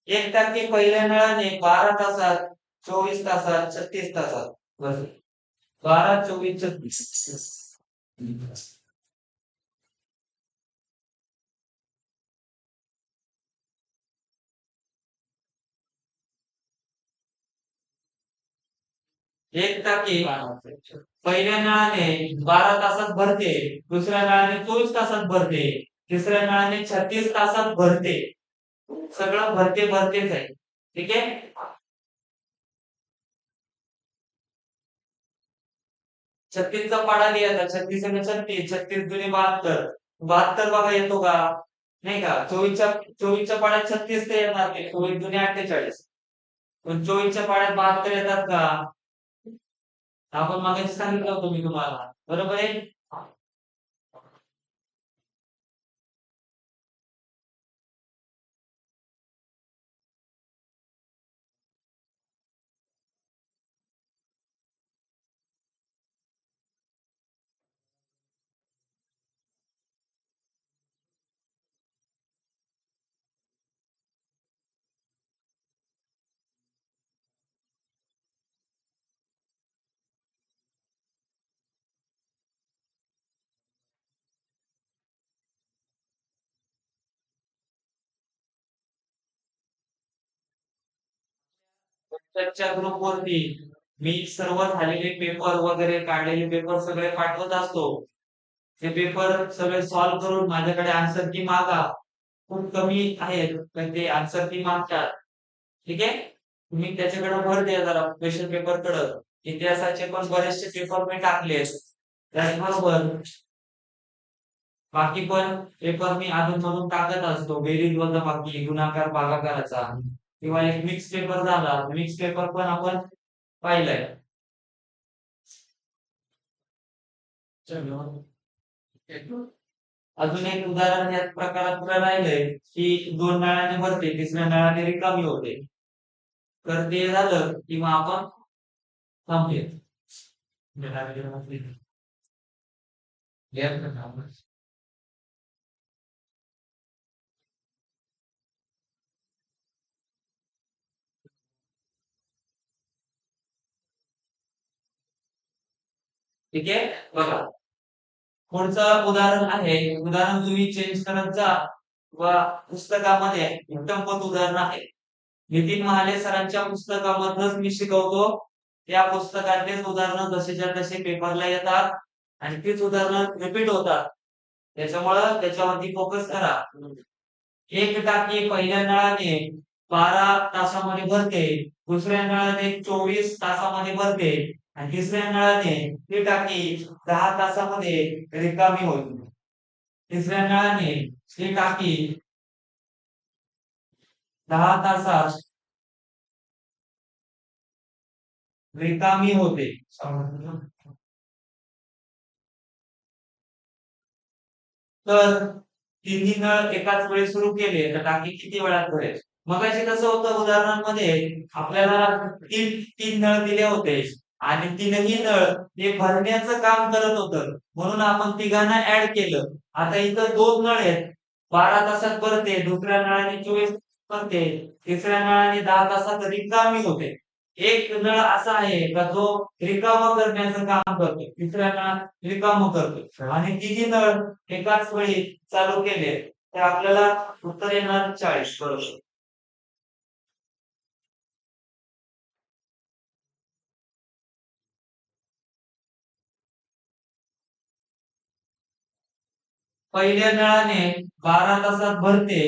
एक टाकी पहिल्या नळाने 12 तासात, 24 तासात, 36 तासात भरली. 12, 24, 36. एक टाकी पहिल्या नळाने 12 तासात भरते, दुसऱ्या नळाने 24 तासात भरते, तिसऱ्या नळाने 36 तासात भरते. सगळं भरते भरतेच आहे. ठीक आहे. 36चा पाढा लिहायचा. 36 आणि 36, 36 दुने 72. 72 बघा येतो का? नाही का? 24च्या पाढ्यात 36 तर येणार नाही. 24 दुने 48. पण 24च्या पाढ्यात 72 येतात का? आपण मागाशी सांगितलं होतं मी तुम्हाला. बरोबर आहे? त्याच्या ग्रुपवरती मी सर्व झालेले पेपर वगैरे काढलेले पेपर सगळे पाठवत असतो. ते पेपर सगळे सॉल्व्ह करून माझ्याकडे आन्सर की मागा. खूप कमी आहेत पण ते आन्सर की मागतात. ठीक आहे. तुम्ही त्याच्याकडे भर द्या जरा क्वेश्चन पेपर कडे. इतिहासाचे पण बरेचसे पेपर मी टाकलेत त्याचबरोबर बाकी पण पेपर मी अधून मधून टाकत असतो. बेरीज वजाबाकी गुणाकार भागाकाराचा किंवा एक मिक्स पेपर झाला. मिक्स पेपर पण आपण पाहिलंय. अजून एक उदाहरण या प्रकारात राहिलंय की दोन नळाने भरते तिसऱ्या नळाने रिकामी होते. तर ते झालं किंवा आपण थांबूया. ठीक आहे. बघा पुढचं उदाहरण आहे. उदाहरण तुम्ही चेंज करत जा व पुस्तकामध्ये एकदम पण उदाहरण आहे. नितीन महाले सरांच्या पुस्तकामधूनच मी शिकवतो. त्या पुस्तकातलेच उदाहरण जसेच्या तसे पेपरला येतात आणि तीच उदाहरणं रिपीट होतात. त्याच्यामुळं त्याच्यावरती फोकस करा. एक टाकी पहिल्या नळाने 12 तासामध्ये भरते, दुसऱ्या नळाने 24 तासामध्ये भरते आणि तिसऱ्या नळाने ती टाकी 10 तासामध्ये रिकामी होईल. तिसऱ्या नळाने ती टाकी 10 तासात रिकामी होते. तर तिन्ही नळ एकाच वेळी सुरू केले तर टाकी किती वेळात भरेल? मगाशी कसं होतं उदाहरणांमध्ये आपल्याला तीन तीन नळ दिले होते आणि तीनही नळ हे भरण्याचं काम करत होतं म्हणून आपण तिघांना ऍड केलं. आता इथं दोन नळ आहेत. 12 तासात भरते, दुसऱ्या नळाने 24 भरते, तिसऱ्या नळाने 10 तासात रिकामी होते. एक नळ असा आहे का जो रिकामा करण्याचं काम करतो, तिसऱ्या नळ रिकाम करतो आणि तिन्ही नळ एकाच वेळी चालू केले तर आपल्याला उत्तर येणार 40. बरोबर. पहिल्या नळाने 12 तासात भरते,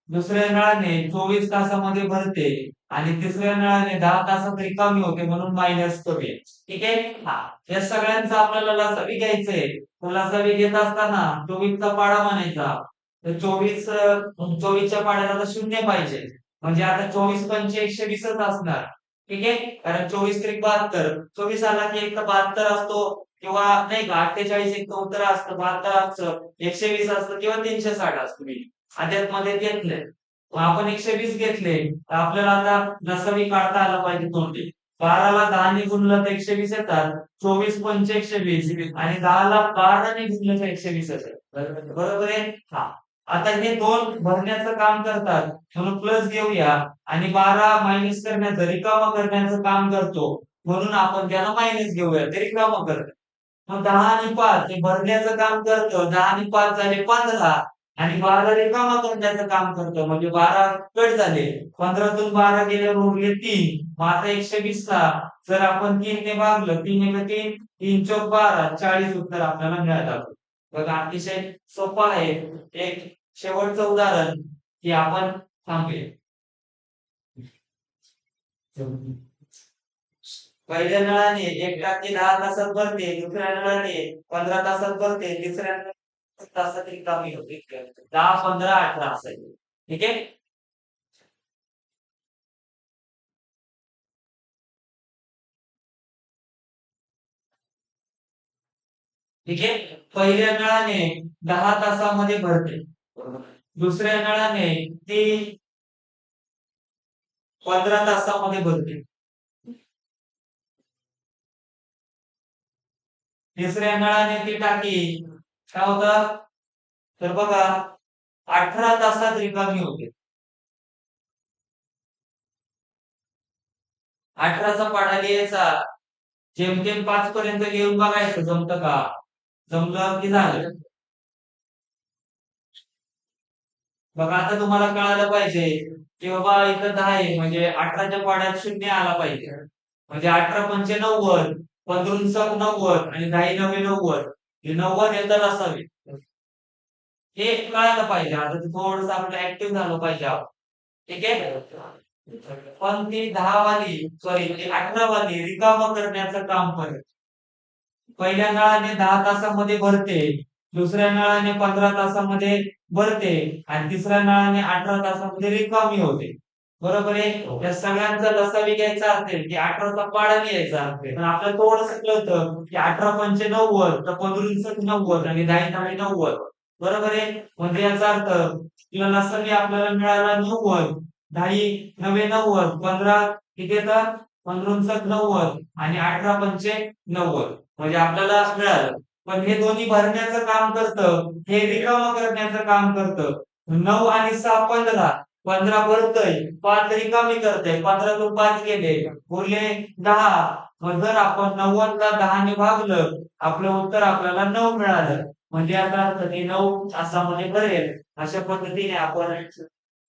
दुसऱ्या नळाने 24 तासामध्ये भरते आणि तिसऱ्या नळाने 10 तासात रिकामी होते म्हणून मायनस करूया. ठीक आहे. हा या सगळ्यांचा आपल्याला लसावी घ्यायचंय. तो लसावी घेत असताना 24चा पाडा म्हणायचा. तर 24च्या पाड्याला तर शून्य पाहिजे म्हणजे आता 24 पंचे 120च असणार. ठीक आहे. कारण 24 त्रिक 72, 24 आला की एक तर 72 असतो किंवा नाही का 48 एक तर उत्तर असतं, 72 असतं, 120 असतं किंवा 360 असतं. मी मध्ये घेतले मग आपण 120 घेतले तर आपल्याला आता लसावी काढता आला पाहिजे तोंडी. 12ला 10ने गुणलं तर 120 येतात. 24 पंचे 120 आणि 10ला 12ने गुणलं तर 120 असेल. बरोबर आहे. हा आता हे दोन भरण्याचं काम करतात म्हणून प्लस घेऊया आणि 12 मायनस करण्याचं रिकामा करण्याचं काम करतो म्हणून आपण त्याला मायनस घेऊया. ते रिकामा करत. मग 10 आणि 5 हे भरण्याचं काम करतं. 10 आणि 5 झाले 15 आणि 12 रिकामा करण्याचं काम करतं म्हणजे 12 कट झाले. 15तून 12 गेल्यावर उरले 3. मग आता 120ला जर आपण 3 ने भागलं, 3 एक 3, 3 चौक 12, 40 उत्तर आपल्याला मिळालं. बघा अतिशय सोपं आहे. एक शेवटचं उदाहरण की आपण थांबूया. पहिल्या नळाने एक टाकी 10 तासात भरते, दुसऱ्या नळाने 15 तासात भरते, तिसऱ्या तासात रिकामी होते. 10, 15, 18 असायचे. ठीक आहे. ठीक आहे. पहिल्या नळाने 10 तासामध्ये भरते, दुसऱ्या नळाने ती 15 तासामध्ये भरते, तिसऱ्या नळाने ती टाकी काय होतं तर बघा 18 तासात रिकामी होते. 18चा पाढा लिहायचा. जेमतेम 5 पर्यंत लिहून बघायचं जमतं का? जमलं की झालं. बघा आता तुम्हाला कळायला पाहिजे की बाबा इथं 10 आहे म्हणजे 18च्या पाड्यात 0 आला पाहिजे. म्हणजे 18 पंचे 90, 15 90 आणि 10 नवे 90. हे 90 येतात असावे. हे कळायला पाहिजे. आता ते थोडंसं आपलं ऍक्टिव्ह झालं पाहिजे आपण. ठीक आहे? पण ती 10 वाली सॉरी ती 18 वाली रिकामं करण्याचं काम करेल. पहिल्या नळाने 10 तासामध्ये भरते, दुसऱ्या नळाने 15 तासामध्ये भरते आणि तिसऱ्या नळाने 18 तासामध्ये रिकामी होते. बरोबर आहे? या सगळ्यांचा लसावी घ्यायचा असेल की 18चा पाढा लिहायचा असेल तर आपल्याला थोडंसं कळतं की 18 पंचे 90 तर 15 90 आणि 10 नवे 90. बरोबर आहे? म्हणजे याचा अर्थ तुला लसावी आपल्याला मिळाला 90, 10 नवे 90, 15 किती येतात? 15 90 आणि 18 पंचे 90. म्हणजे आपल्याला मिळालं. पण हे दोन्ही भरण्याचं काम करतं, हे रिकामं करण्याचं काम करतं. 9 आणि 6 15. 15 भरतंय, 5 रिकामी करतंय. 15तून 5 गेले, उरले 10. मग जर आपण 90ला 10 ने भागलं, आपलं उत्तर आपल्याला 9 मिळालं. म्हणजे याचा अर्थ ते 9 तासामध्ये भरेल. अशा पद्धतीने आपण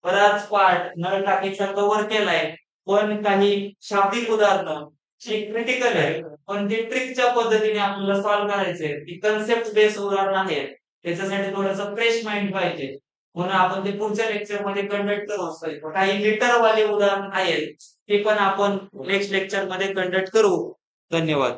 बराच पाठ नळ टाकीचा कव्हर केलाय. पण काही शाब्दिक उदाहरणं जी क्रिटिकल आहे, पण ते ट्रिकच्या पद्धतीने आपल्याला सॉल्व्ह करायचंय. ती कन्सेप्ट बेस उदाहरणं आहेत. त्याच्यासाठी थोडंसं फ्रेश माइंड पाहिजे. म्हणून आपण ते पुढच्या लेक्चरमध्ये कंडक्ट करू असतो. काही मीटरवाले उदाहरण आहेत, ते पण आपण नेक्स्ट लेक्चरमध्ये कंडक्ट करू. धन्यवाद.